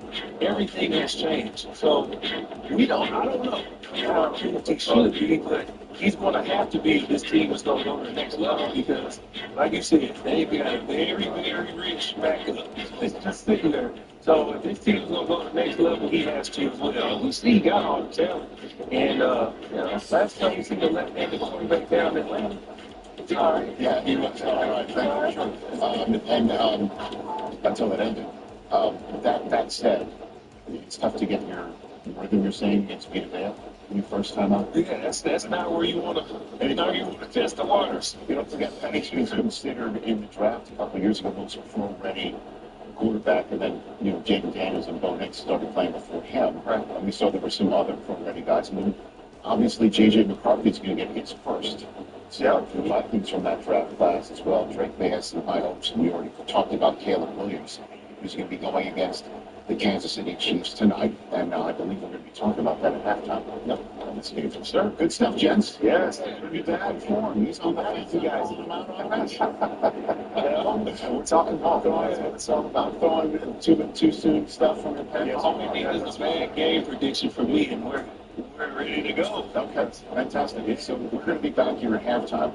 Everything has changed. So I don't know how he should be, but he's going to have to be. This team is going to go to the next level because, like you said, they've got a very, very rich backup. It's just sitting there. So if this team is going to go to the next level, he has to as well. We see he got all the talent. And, last time you see the left-handed quarterback down in Atlanta. All right. Yeah, he was all right. Thank you. Until it ended. That said, it's tough to get your rhythm. You're saying against Vita Vea your first time out. Yeah, that's not where you want to. Now you want to test the waters. You don't forget Penix was considered in the draft a couple of years ago most pro-ready quarterback, and then Jaden Daniels and Bo Nix started playing before him. Right. And we saw there were some other pro-ready guys, and then obviously J.J. McCarthy's going to get his first. So a lot of things from that draft class as well. Drake May has some high hopes, and we already talked about Caleb Williams, who's going to be going against the Kansas City Chiefs tonight, and I believe we're going to be talking about that at halftime. Yep, on this game for sure. Good stuff, gents. Yes, Good bad form. He's on the fancy guys. We're talking about it's all about throwing too soon stuff from your pants. All we need is a bad game prediction for me, and we're ready to go. Okay, fantastic. So we're going to be back here at halftime,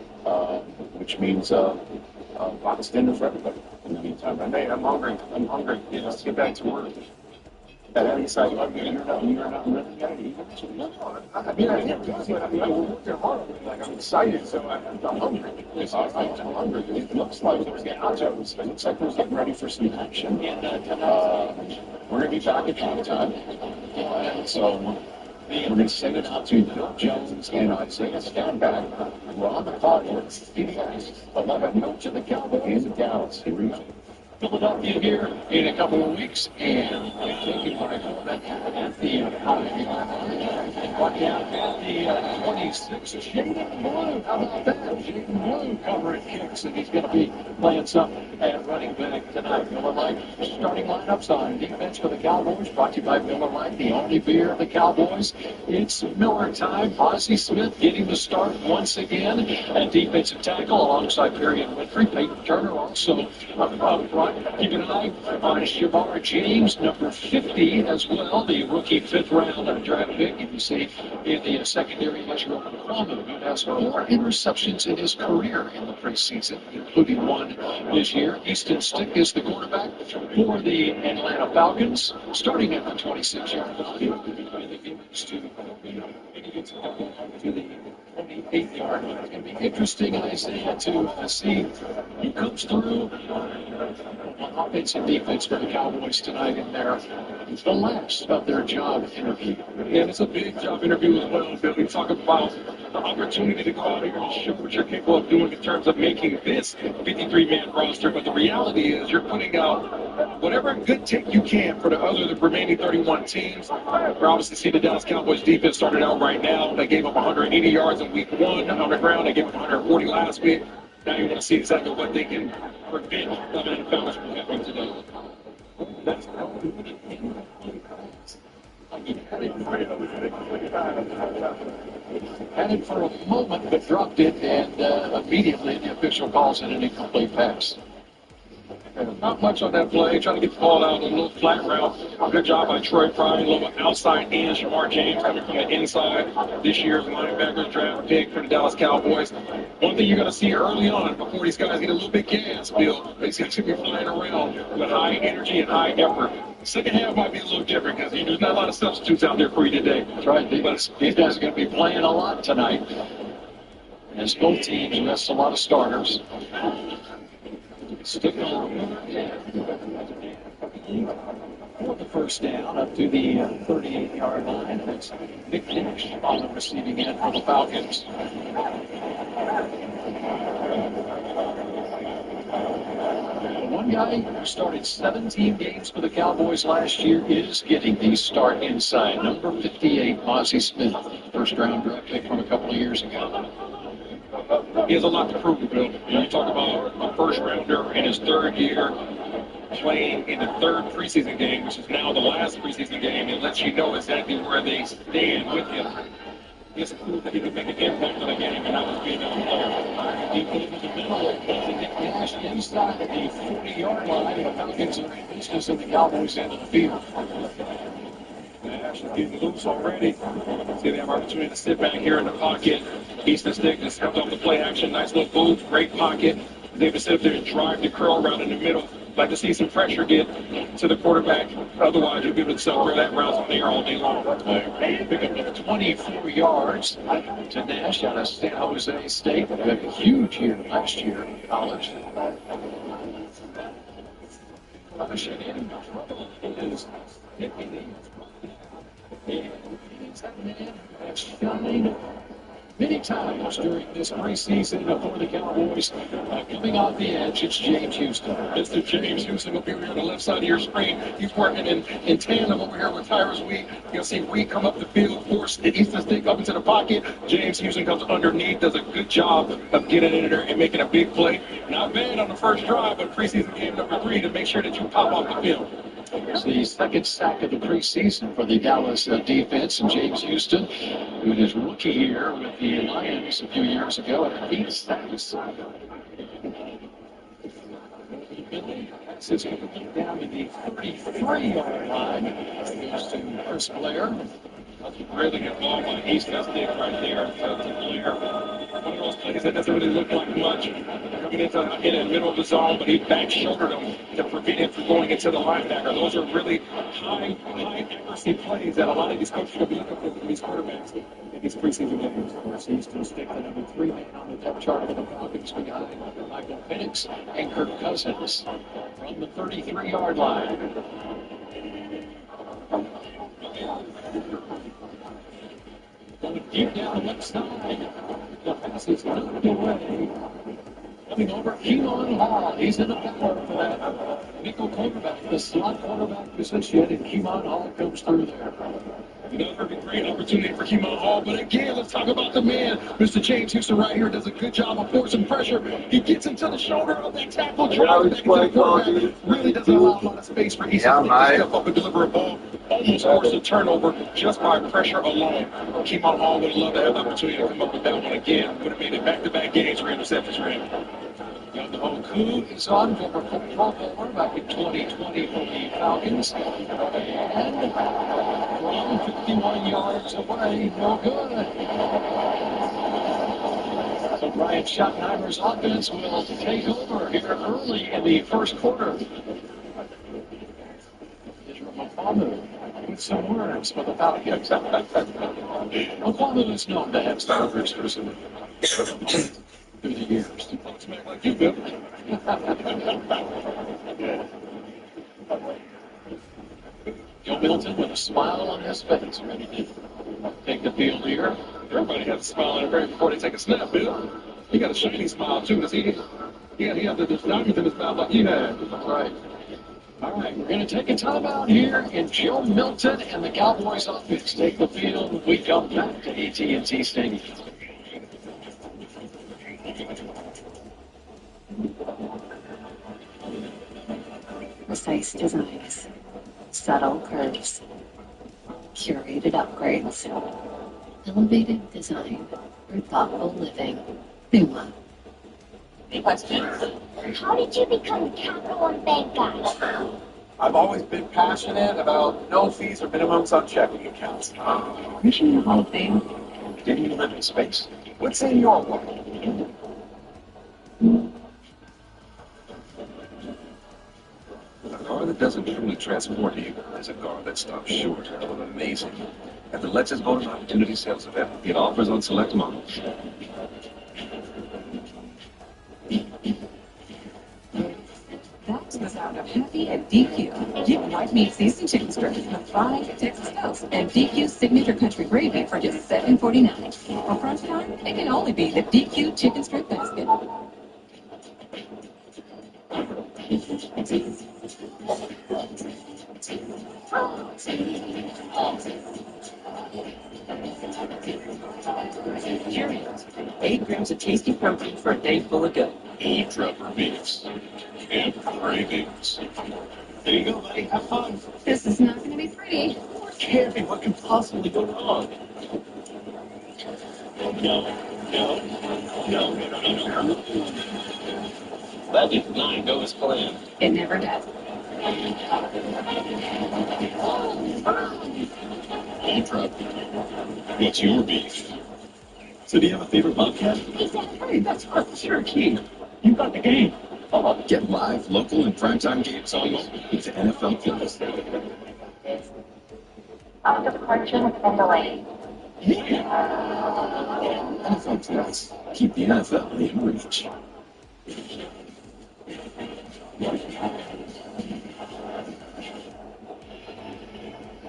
which means box dinner for everybody in the meantime. Hey, I'm hungry. Yeah, let's get back to work. That inside, you're not ready yet. No, I mean, I am good, but we're working hard. I'm excited, so I'm hungry. I'm hungry. It looks like there's getting nachos. It looks like we're getting ready for some action. We're going to be back at halftime. So we're going to send it out to Bill Jones and Isaiah Stanback. We're on the clock. We're at CBS. 11 notes to the Cowboys in Dallas. Here we go. Philadelphia here in a couple of weeks, and we're taking my opponent at the at the 26. Jaden Blue, how about that? Jaden Blue covering kicks, and he's going to be playing some at running back tonight. Miller Lite starting lineups on defense for the Cowboys, brought to you by Miller Lite, the only beer of the Cowboys. It's Miller time. Ozzie Smith getting the start once again at defensive tackle alongside Perry and Winfrey. Peyton Turner also Brian Keep an eye on Shamar James, number 50 as well, the rookie 5th-round draft pick. You can see in the secondary measure of Kwame, who has 4 interceptions in his career in the preseason, including 1 this year. Easton Stick is the quarterback for the Atlanta Falcons, starting at the 26-yard line. And the game is to the 28-yard line. It's going to be interesting, Isaiah, to see who comes through on offense and defense for the Cowboys tonight in the last of their job interview. And it's a big job interview as well, Bill. We talk about the opportunity to go out here and show what you're capable of doing in terms of making this 53-man roster. But the reality is you're putting out whatever good take you can for the remaining 31 teams. We're obviously seeing the Dallas Cowboys defense started out right now. They gave up 180 yards in week 1 on the ground. They gave up 140 last week. Now you want to see exactly what they can prevent the NFL from happening today. That's had it for a moment, but dropped it, and immediately the official calls it an incomplete pass. Not much on that play, trying to get the ball out on a little flat route. Good job by Troy Pride, a little outside in. Shamar James coming from the inside. This year's linebackers draft pick for the Dallas Cowboys. One thing you're going to see early on, before these guys get a little bit gas, Bill, they're going to be flying around with high energy and high effort. Second half might be a little different because there's not a lot of substitutes out there for you today. That's right. These guys are going to be playing a lot tonight. As both teams rest a lot of starters. Stick on for the first down up to the 38-yard line. And it's Nick Nash on the receiving end for the Falcons. One guy who started 17 games for the Cowboys last year is getting the start inside. Number 58, Mozzie Smith, first-round draft pick from a couple of years ago. He has a lot to prove, Bill. You talk about a first-rounder in his 3rd year, playing in the 3rd preseason game, which is now the last preseason game. It lets you know exactly where they stand with him. He has to prove that he can make an impact on a game and not just be another player. He put it in the middle of Nick Nash inside the 40-yard line. The Falcons are in business in the Cowboys end of the field. Nash is getting loose already. See, they have opportunity to sit back here in the pocket. Easton Stick just stepped off the play action. Nice little move, great pocket. They can sit up there and drive the curl around in the middle. Like to see some pressure get to the quarterback. Otherwise, you'll be able to celebrate that route from there all day long. Pick up 24 yards to Nash out of San Jose State. Had a huge year last year in college. Rushing in trouble is shined many times during this preseason for the Cowboys. Coming off the edge, it's James Houston. Mr. James Houston up here on the left side of your screen. He's working in tandem over here with Tyrus Wheat. You'll see Wheat come up the field, force the Easton Stick up into the pocket. James Houston comes underneath, does a good job of getting in there and making a big play. Not bad on the first drive, but preseason game number 3 to make sure that you pop off the field. It's the second sack of the preseason for the Dallas defense, and James Houston, who in his rookie year with the Lions a few years ago, had 8 sacks. This is going to get down to the 33-yard line. Goes to Chris Blair. That's a really good ball by Easton Stick right there to Blair. One of those plays that doesn't really look like much. Coming in the middle of the zone, but he back shouldered him to prevent him from going into the linebacker. Those are really high accuracy plays that a lot of these coaches will be looking for from these quarterbacks in these preseason games. Of course, Easton Stick, the number 3 man on the depth chart for the Falcons, behind Michael Penix and Kirk Cousins from the 33-yard line. Going deep down the left side. The pass is knocked away. Coming over, Keelan Hall. He's in the power for that nickel quarterback, the slot quarterback position, and Keelan Hall comes through there. Another great opportunity for Keelan Hall, but again, let's talk about the man. Mr. James Houston right here does a good job of forcing pressure. He gets into the shoulder of that tackle, drives back into the quarterback. Really doesn't allow a lot of space for Easton to step up and deliver a ball. Almost forced a turnover just by pressure alone. Keelan Hall would have loved to have the opportunity to come up with that one again. Would have made it back-to-back games for interceptions for him. Young Ho Koo is on, former Pro Bowler back in 2020 for the Falcons. And from 51 yards away, no good. So Brian Schottenheimer's offense will take over here early in the first quarter. Israel Mokwamu with some words for the Falcons. Mokwamu is known to have starters for some through the years. Folks make like you, Bill. Joe Milton with a smile on his face, ready to take the field here. Everybody has a smile on their face before they take a snap, Bill. He got a shiny smile, too. Does he? He had the diamonds in his mouth like you had. That's right. All right, we're going to take a timeout here, and Joe Milton and the Cowboys offense take the field when we come back to AT&T Stadium. Precise designs, subtle curves, curated upgrades, elevated design for thoughtful living. Numa. Questions? How did you become the Capital One Bank guy? I've always been passionate about no fees or minimums on checking accounts. Mission in the Hall of Fame. Didn't you live in space? What's in your world? A car that doesn't truly transport you is a car that stops short of an amazing. At the Lexus Bonus Opportunity Sales Event, get offers on select models. That's the sound of happy at DQ. Get white meat seasoned chicken strips with fried Texas toast and DQ's signature country gravy for just $7.49. For crunch time, it can only be the DQ chicken strip basket. Cheerios. 8 grams of tasty protein for a day full of good. Eat Trevor beefs and cravings. There you go, buddy. Have fun. This is not going to be pretty. Carrie, what could possibly go wrong? No. That did not go as planned. It never does. Eat Trevor. What's your beef? So do you have a favorite podcast? Hey, that's Arthur Cherokee. You got the game. Get live, local, and primetime games on mobile with NFL Plus. Out of correction has been delayed. NFL Plus. Keep the NFL in reach.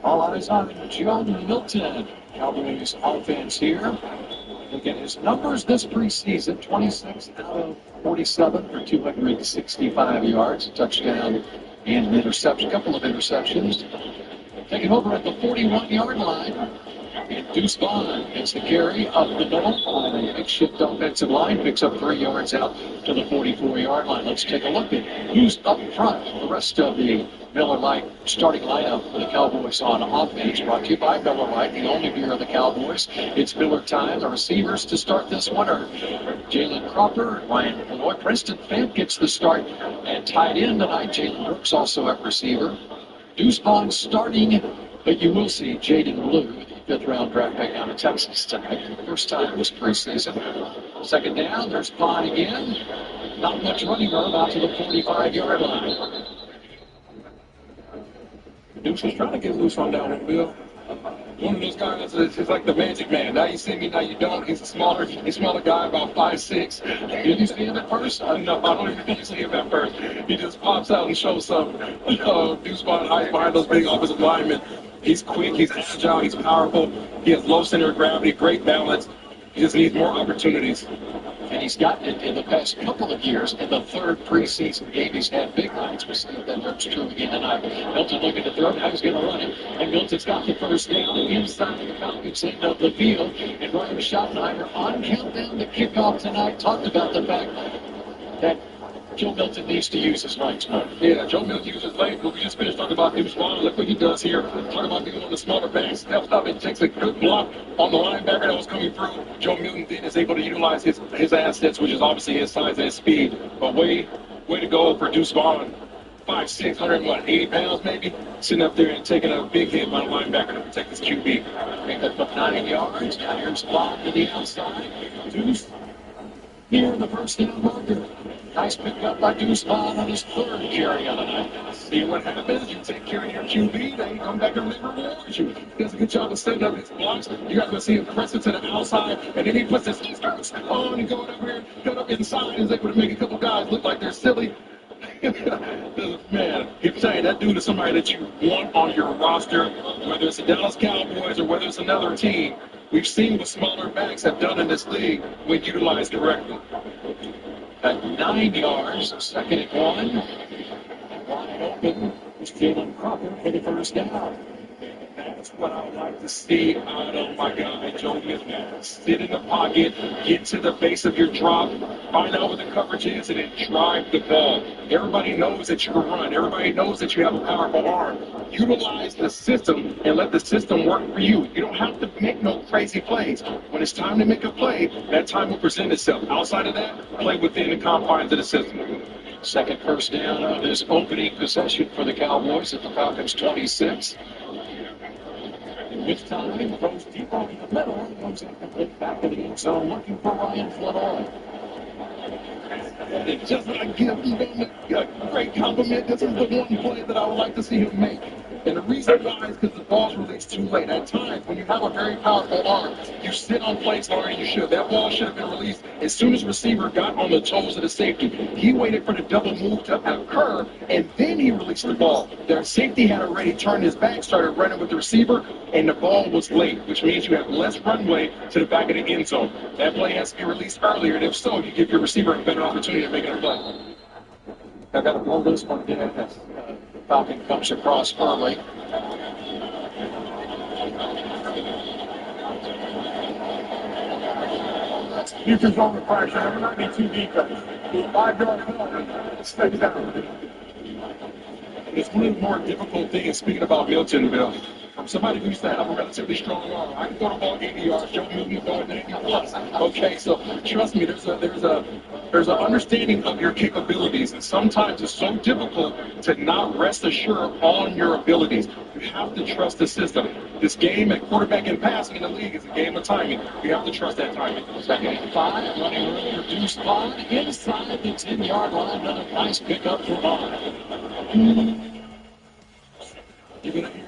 All eyes on Joe Milton. Cowboys offense here. Look at his numbers this preseason. 26 out of 47 for 265 yards. A touchdown and an interception. A couple of interceptions. Taking over at the 41-yard line. And Deuce Vaughn gets the carry up the middle on a makeshift offensive line. Picks up 3 yards out to the 44-yard line. Let's take a look at who's up front. The rest of the Miller Lite starting lineup for the Cowboys on offense. Brought to you by Miller Lite, the only beer of the Cowboys. It's Miller time. The receivers to start this one are Jalen Cropper, Ryan Malloy. Preston Fant gets the start. And tied in tonight, Jalen Brooks also at receiver. Deuce Vaughn starting, but you will see Jaden Blue, the 5th-round draft pick out of Texas tonight. First time this preseason. Second down, there's Vaughn again. Not much running room out to the 45-yard line. Deuce was trying to get loose on down there, Bill. One of those guys is like the magic man. Now you see me, now you don't. He's a smaller guy, about 5'6". Did you see him at first? No, I don't even see him at first. He just pops out and shows some Deuce Vaughn height behind those big offensive linemen. He's quick, he's agile, he's powerful. He has low center of gravity, great balance. He just needs more opportunities. And he's gotten it in the past couple of years. In the 3rd preseason game, he's had big nights. We'll see if that holds true again tonight. Milton looking to throw. Now he's going to run it. And Milton's got the first down inside of the Falcons end of the field. And Brian Schottenheimer on countdown to kickoff tonight talked about the fact that Joe Milton needs to use his legs more. Yeah, Joe Milton uses his legs, but we just finished talking about Deuce Vaughn. Look what he does here. Talking about being one of the smaller backs, steps up and takes a good block on the linebacker that was coming through. Joe Milton then is able to utilize his assets, which is obviously his size and his speed. But way to go for Deuce Vaughn. 5'6", 180 pounds maybe, sitting up there and taking a big hit by the linebacker to protect his QB. Make that up 9 yards. Now here's Vaughn to the outside. Deuce here in the first down marker. Nice pickup by Deuce Vaughn on his third carry on the night. See what happens. You take care of your QB, then you come back and reward you. He does a good job of setting up his blocks. You guys will see him press it to the outside, and then he puts his skirts on and going over here, cut up inside, and is able to make a couple guys look like they're silly. Man, I'm telling you, that dude is somebody that you want on your roster, whether it's the Dallas Cowboys or whether it's another team. We've seen what smaller backs have done in this league when utilized correctly. At 9 yards, 2nd and 1. Wide open. It's Jalen Crawford headed first down. That's what I would like to see out of my guy, Joe Milton. Sit in the pocket, get to the base of your drop, find out what the coverage is, and then drive the ball. Everybody knows that you can run. Everybody knows that you have a powerful arm. Utilize the system and let the system work for you. You don't have to make no crazy plays. When it's time to make a play, that time will present itself. Outside of that, play within the confines of the system. Second first down of this opening possession for the Cowboys at the Falcons 26. This time, throws deep over the middle, comes incomplete back in the end zone, looking for Ryan Flournoy. It's just what I give him a great compliment. This is the one play that I would like to see him make. And the reason why is because the ball's released too late. At times, when you have a very powerful arm, you sit on plays longer than you should. That ball should have been released as soon as the receiver got on the toes of the safety. He waited for the double move to occur, and then he released the ball. The safety had already turned his back, started running with the receiver, and the ball was late, which means you have less runway to the back of the end zone. That play has to be released earlier, and if so, you give your receiver a better opportunity to make a play. I've got to blow this one in as Falcon comes across early. Defense on the pressure. There might be two defense. 5-yard penalty. Stay down. It's one of the more difficult things, speaking about Milton, Bill. From somebody who used to have a relatively strong arm, I can throw the ball 80 yards, Joe Milton throw it 90 plus. Okay, so trust me, there's an understanding of your capabilities, and sometimes it's so difficult to not rest assured on your abilities. You have to trust the system. This game at quarterback and passing in the league is a game of timing. You have to trust that timing. 2nd and 5, running early for Deuce Vaughn inside the 10-yard line. Another nice pickup for Vaughn. You're going to hear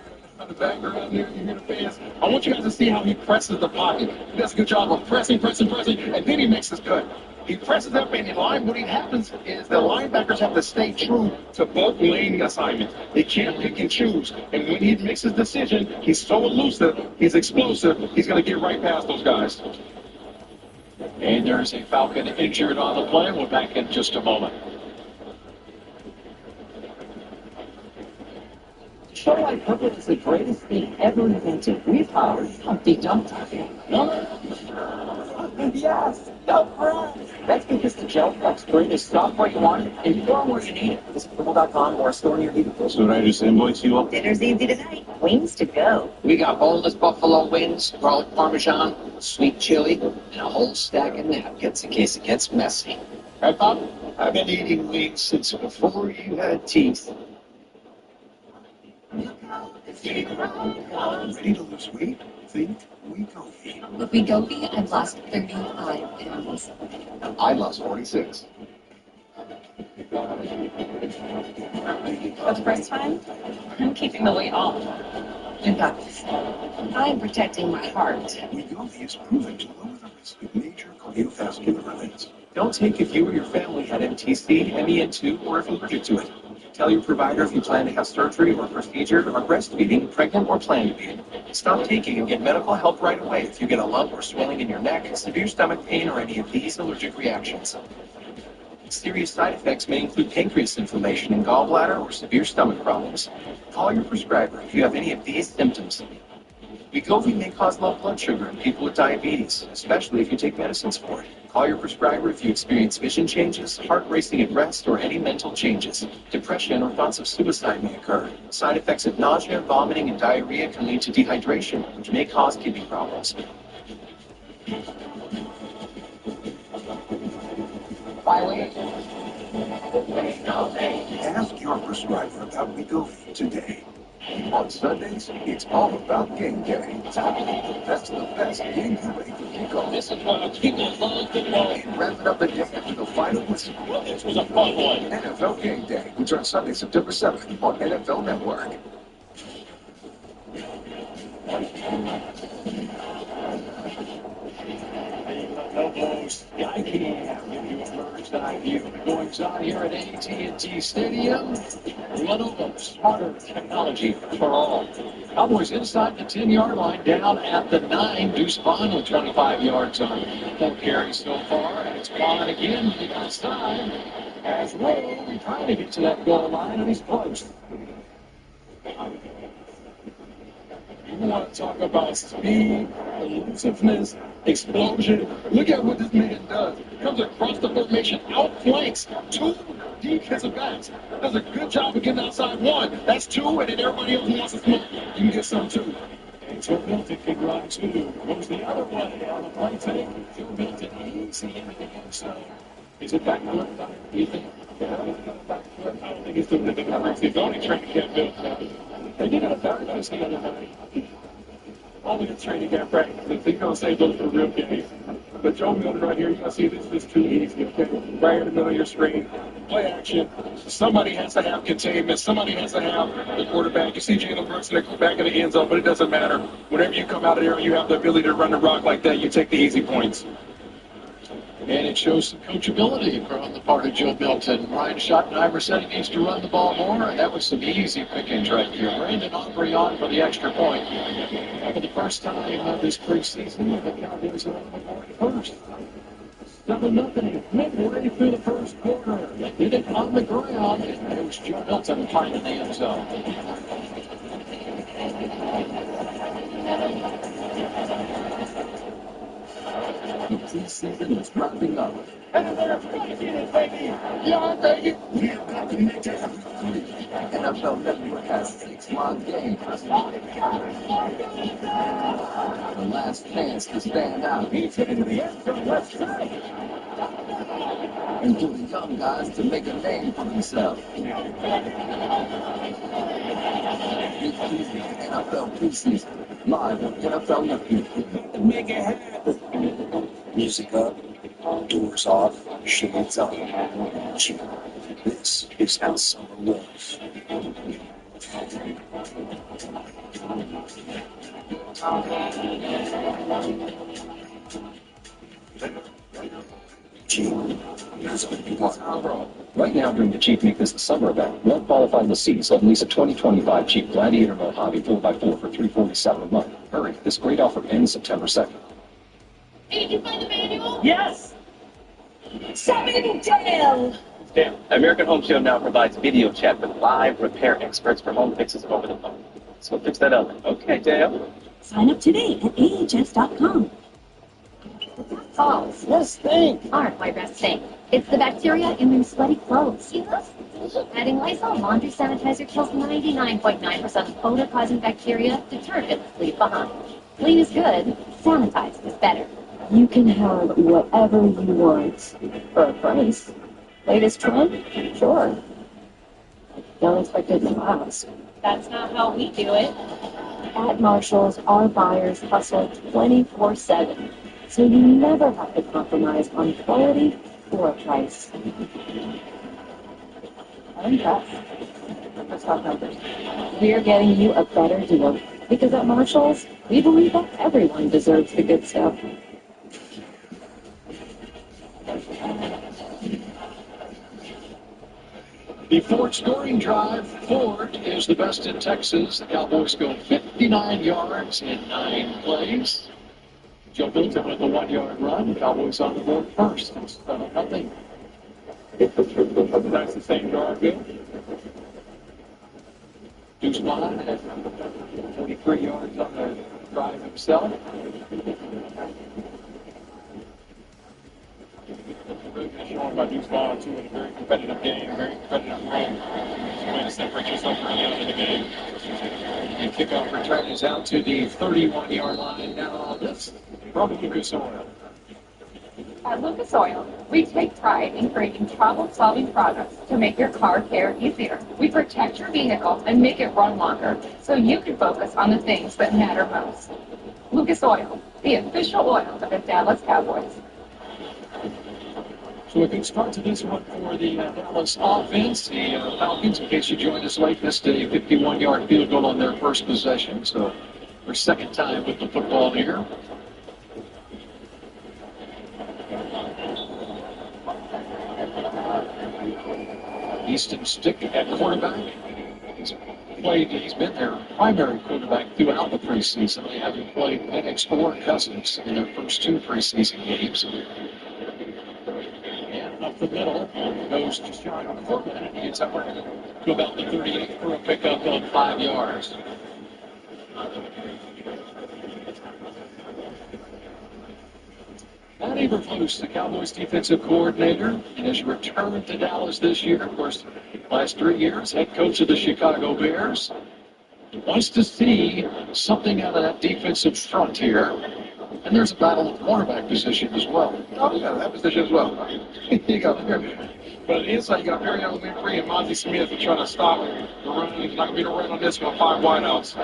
the background here, you hear the fans. I want you guys to see how he presses the pocket. He does a good job of pressing, and then he makes his cut. He presses up in the line. What happens is the linebackers have to stay true to both lane assignments. They can't pick and choose. And when he makes his decision, he's so elusive, he's explosive, he's going to get right past those guys. And there's a Falcon injured on the play. We're back in just a moment. Show like Purple is the greatest thing ever invented. We've powered Humpty Dumpty. Yes, no friends. That's because the Gel Flex Green is soft where you want it and firm where you need it. Visit Purple.com or a store near you. So I just invoice you all? Dinner's easy tonight. Wings to go. We got boneless buffalo wings, garlic parmesan, sweet chili, and a whole stack of napkins in case it gets messy. Right, Bob? I've been eating wings since before you had teeth. Ready to lose weight? Think Wegovy. With Wegovy, I've lost 35 pounds. I lost 46. For the first time, I'm keeping the weight off. In fact, I'm protecting my heart. Wegovy is proven to lower the risk of major cardiovascular events. Don't take if you or your family had MTC, MEN2, or if allergic to it. Tell your provider if you plan to have surgery or procedure or breastfeeding, pregnant or planning to be. Stop taking and get medical help right away if you get a lump or swelling in your neck, severe stomach pain, or any of these allergic reactions. Serious side effects may include pancreas inflammation and gallbladder or severe stomach problems. Call your prescriber if you have any of these symptoms. Wegovy may cause low blood sugar in people with diabetes, especially if you take medicines for it. Call your prescriber if you experience vision changes, heart racing at rest, or any mental changes. Depression or thoughts of suicide may occur. Side effects of nausea, vomiting, and diarrhea can lead to dehydration, which may cause kidney problems. Ask your prescriber about Wegovy today. On Sundays, it's all about game day. Time to get the best of the best, getting you ready for kickoff. This is why people love football. And wrapping up the day after the final whistle. This was a fun one. NFL Game Day returns Sunday, September 7th on NFL Network. No blows. The IPA have given you a bird's eye view of goings on here at AT&T Stadium. Lenovo, smarter technology for all. Cowboys inside the 10-yard line, down at the 9. Deuce Vaughn with 25 yards on 4 carries so far, and it's Vaughn again to the outside. As Rowe trying to get to that goal line, and he's close. You want to talk about speed, elusiveness, explosion. Look at what this man does. Comes across the formation, outflanks 2 defensive backs. Does a good job of getting outside 1. That's 2, and then everybody else wants to smoke. You can get some too. And Joe Milton can run 2. Goes the other way on the play take. Joe Milton easy into the end zone. Is it back to the left? Do you think? Yeah, he's got it back to the left. I don't think he's doing the coverage. He's only training camp built now. They did it at practice the other night. Only a training camp practice. They're going to save those for real games. But Joe Milton right here, you're going to see this is too easy, okay? Right in the middle of your screen. Play action. Somebody has to have containment. Somebody has to have the quarterback. You see Jalen Brooks in the back of the end zone, but it doesn't matter. Whenever you come out of there and you have the ability to run the rock like that, you take the easy points. And it shows some coachability from the part of Joe Milton. Ryan Schottenheimer said he needs to run the ball more, and that was some easy pickings right here. Brandon Aubrey on for the extra point. For the first time this preseason, the Cowboys are on the board first. 7-0 midway through the first quarter. They did it on the ground, and it was Joe Milton finding the end zone. The preseason is wrapping up. And they're breaking it, baby! Yeah, baby! We have got to make it 3. NFL Network has 6 live games. The last chance to stand out. He's hitting the end from left side. And for the young guys to make a name for themselves. Big season, NFL preseason, live on NFL Network. Make it happen. Music up, doors off, shades on. Cheer. This is how summer was. Cheap. Here's what you want. Right now, during the Jeep Make This the Summer event, well-qualified lessees let lease a 2025 Jeep Gladiator Mojave 4x4 for $347 a month. Hurry, this great offer ends September 2nd. Hey, did you find the manual? Yes! Something, Dale! Dale, American Home Show now provides video chat with live repair experts for home fixes over the phone. So fix that oven. Okay, Dale. Sign up today at ahs.com. Falls. Yes, thing. Aren't my best thing. It's the bacteria in your sweaty clothes. Adding Lysol laundry sanitizer kills 99.9% of odor-causing bacteria detergents leave behind. Clean is good. Sanitize is better. You can have whatever you want for a price. Latest trend? Sure. Don't expect it to last. That's not how we do it. At Marshall's, our buyers hustle 24/7, so you never have to compromise on quality or price. I'm impressed. Let's talk numbers. We're getting you a better deal because at Marshall's, we believe that everyone deserves the good stuff. The Ford scoring drive. Ford is the best in Texas. The Cowboys go 59 yards in 9 plays. Joe Milton with a 1-yard run. The Cowboys on the board first. It's 7-0. That's the same yard bill. Deuce Vaughn at 43 yards on the drive himself. Really good showing by Deuce Vaughn, too, in a very competitive game, very competitive role. It's a way to separate yourself early on in the game. And kickoff return is out to the 31-yard line. Now, this from Lucas Oil. At Lucas Oil, we take pride in creating problem-solving products to make your car care easier. We protect your vehicle and make it run longer, so you can focus on the things that matter most. Lucas Oil, the official oil of the Dallas Cowboys. So a good start to this one for the Dallas offense. The Falcons, in case you joined us late, missed a 51-yard field goal on their first possession. So their second time with the football here. Easton Stick at quarterback. He's been their primary quarterback throughout the preseason. They haven't played Penix or Cousins in their first two preseason games. And up the middle goes to Sean Corbin, and he gets up to about the 38 for a pickup of 5 yards. Matt Eberflus, the Cowboys defensive coordinator, and has returned to Dallas this year. Of course, last 3 years, head coach of the Chicago Bears. He wants to see something out of that defensive front here. And there's a battle at the cornerback position as well. Oh, yeah, that position as well. You got but on the inside, you got Perry Winfrey and Monty Smith trying to stop the run. He's not going to be able to run on this one. 5 wideouts.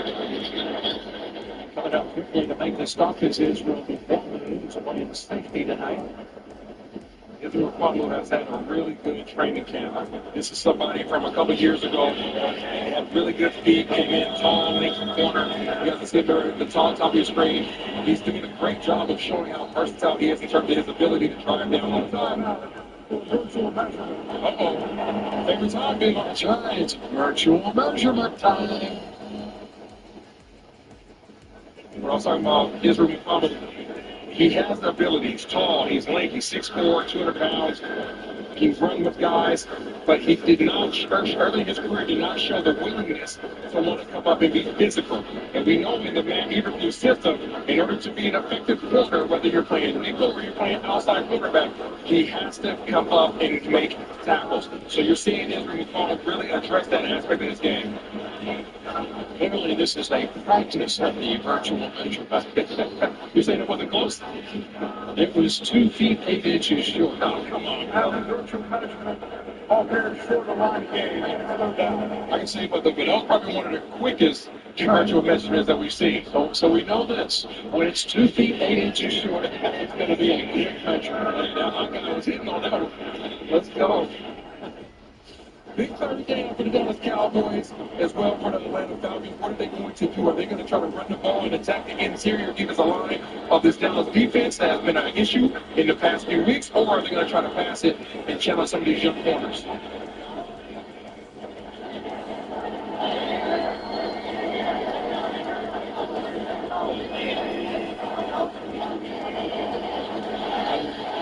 Coming out quickly to make the stop is Israel Bethany, who's playing safety tonight. Israel Quadlo has had a really good training camp. This is somebody from a couple years ago. Had really good feet, came in tall, makes the corner. You got to see there at the top of your screen. He's doing a great job of showing how versatile he is in terms of his ability to drive down on time. Uh-oh. Favorite time being on the Giants. Virtual measurement time. What I was talking about, Israel Muhammad, he has the ability. He's tall, he's lanky, he's 6'4", 200 pounds. He's run with guys, but he did not, early in his career, did not show the willingness to want to come up and be physical. And we know in the Matt Eberflus system, in order to be an effective corner, whether you're playing nickel or you're playing outside quarterback, he has to come up and make tackles. So you're seeing Israel Muhammad really address that aspect of his game. Clearly, this is a practice of the virtual measurement. You're saying it wasn't close? It was 2 feet 8 inches short. Oh, come on. Virtual measurement. All very short of line game. I can say, but that was probably one of the quickest virtual measurements that we've seen. So we know this. When it's 2 feet 8 inches short, it's going to be a quick measurement. I was hitting on that one. Let's go. Big third down for the Dallas Cowboys, as well for the Atlanta Falcons. What are they going to do? Are they going to try to run the ball and attack the interior defensive line of this Dallas defense that has been an issue in the past few weeks, or are they going to try to pass it and challenge some of these young corners?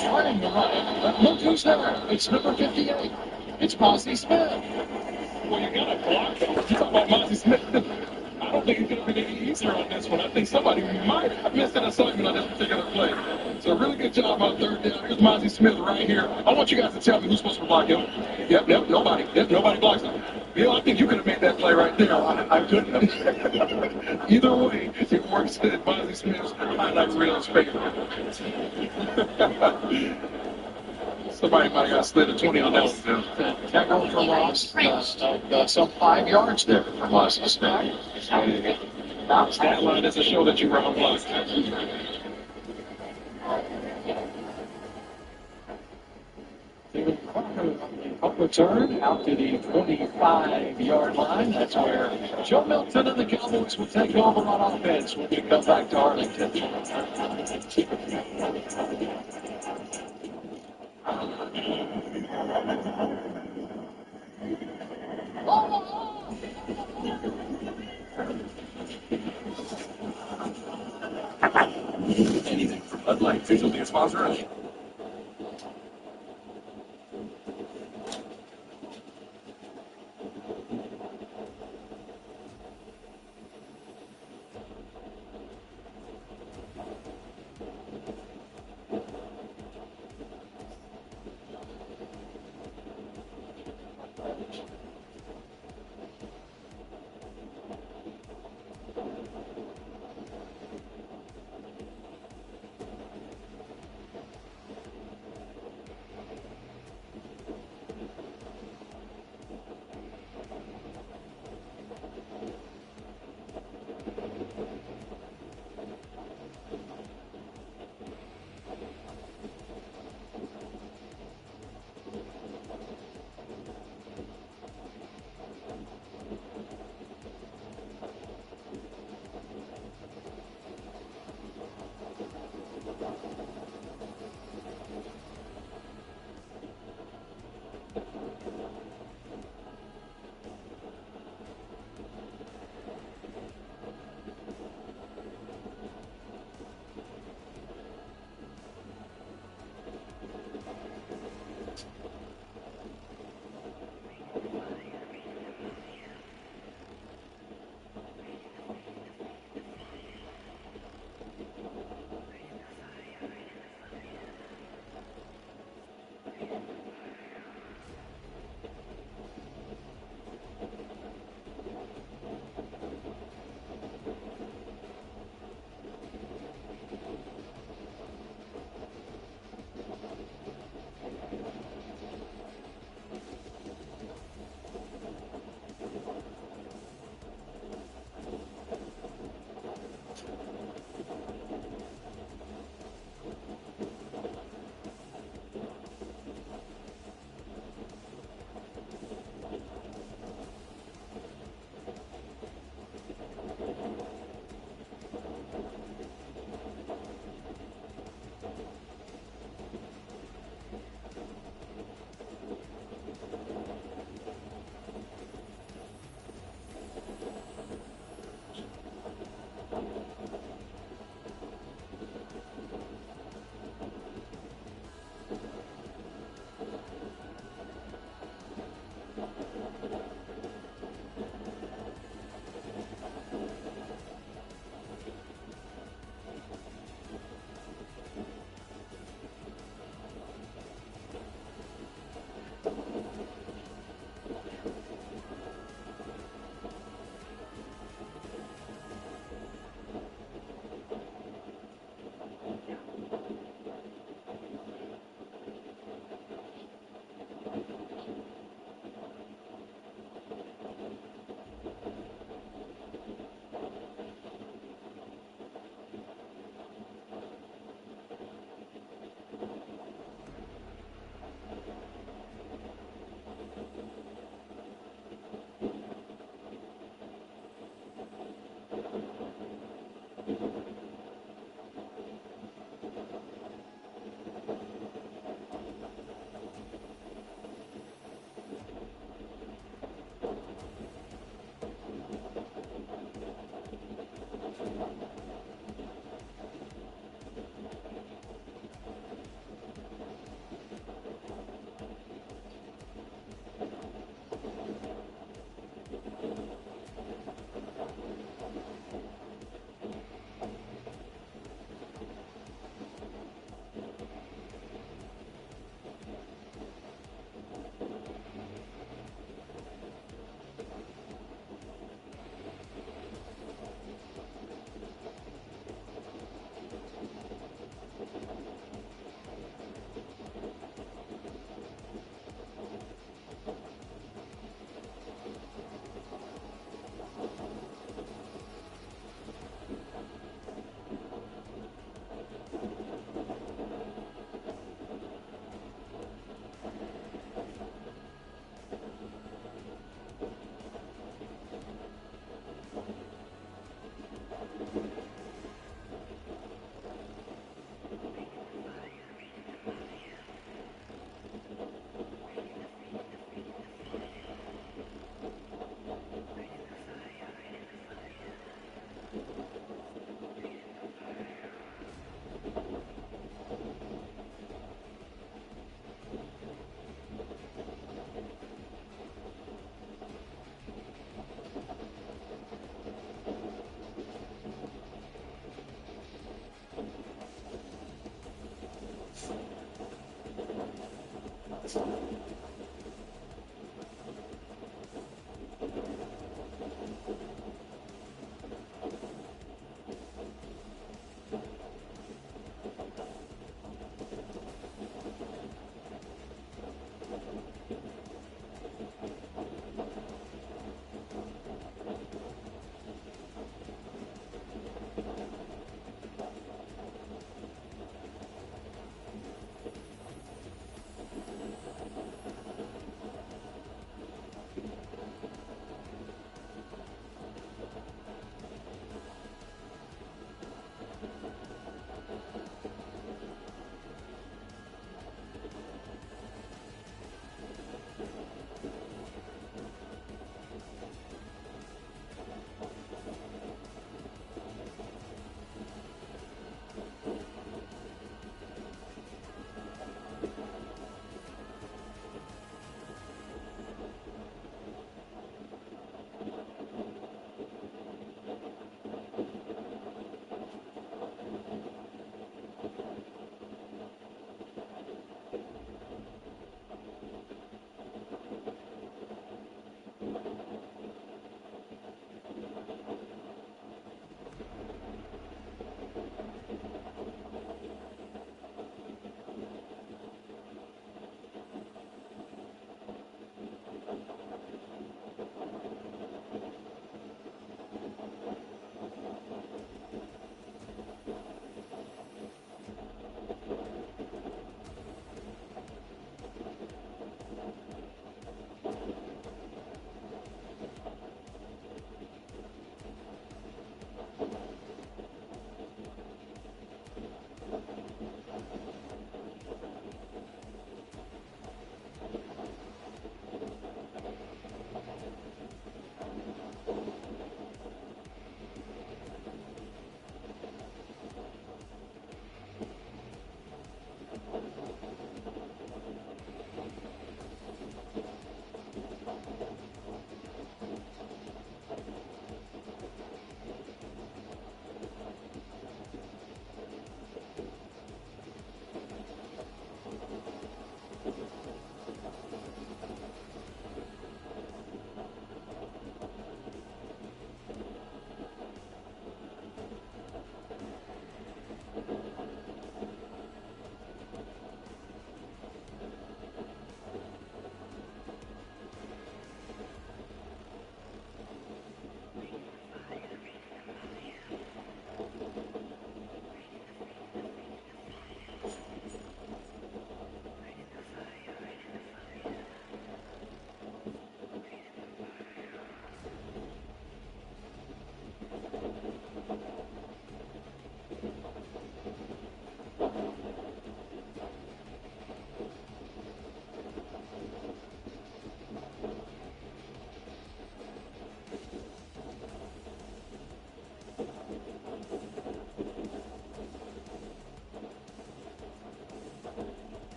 Trying to run, but look who's there. It's number 58. It's Mozzie Smith. Well, you got to block him. You talk about Mozzie Smith. I don't think it's going to be any easier on this one. I think somebody might have missed an assignment on this particular play. So really good job on third down. Here's Mozzie Smith right here. I want you guys to tell me who's supposed to block him. Yep, nobody. Yep, nobody blocks him. Bill, I think you could have made that play right there. I couldn't have. Either way, it works in Mozzie Smith's highlight reel's favor. Somebody might have got slid a 20 on that one. Tackle for loss. Some 5 yards there for Mozzie Smith. Stat line doesn't show that you were on block. David Crocker punt return out to the 25-yard line. That's where Joe Milton and the Cowboys will take over on offense when we come back to Arlington. Anything for Bud Light, official beer sponsor.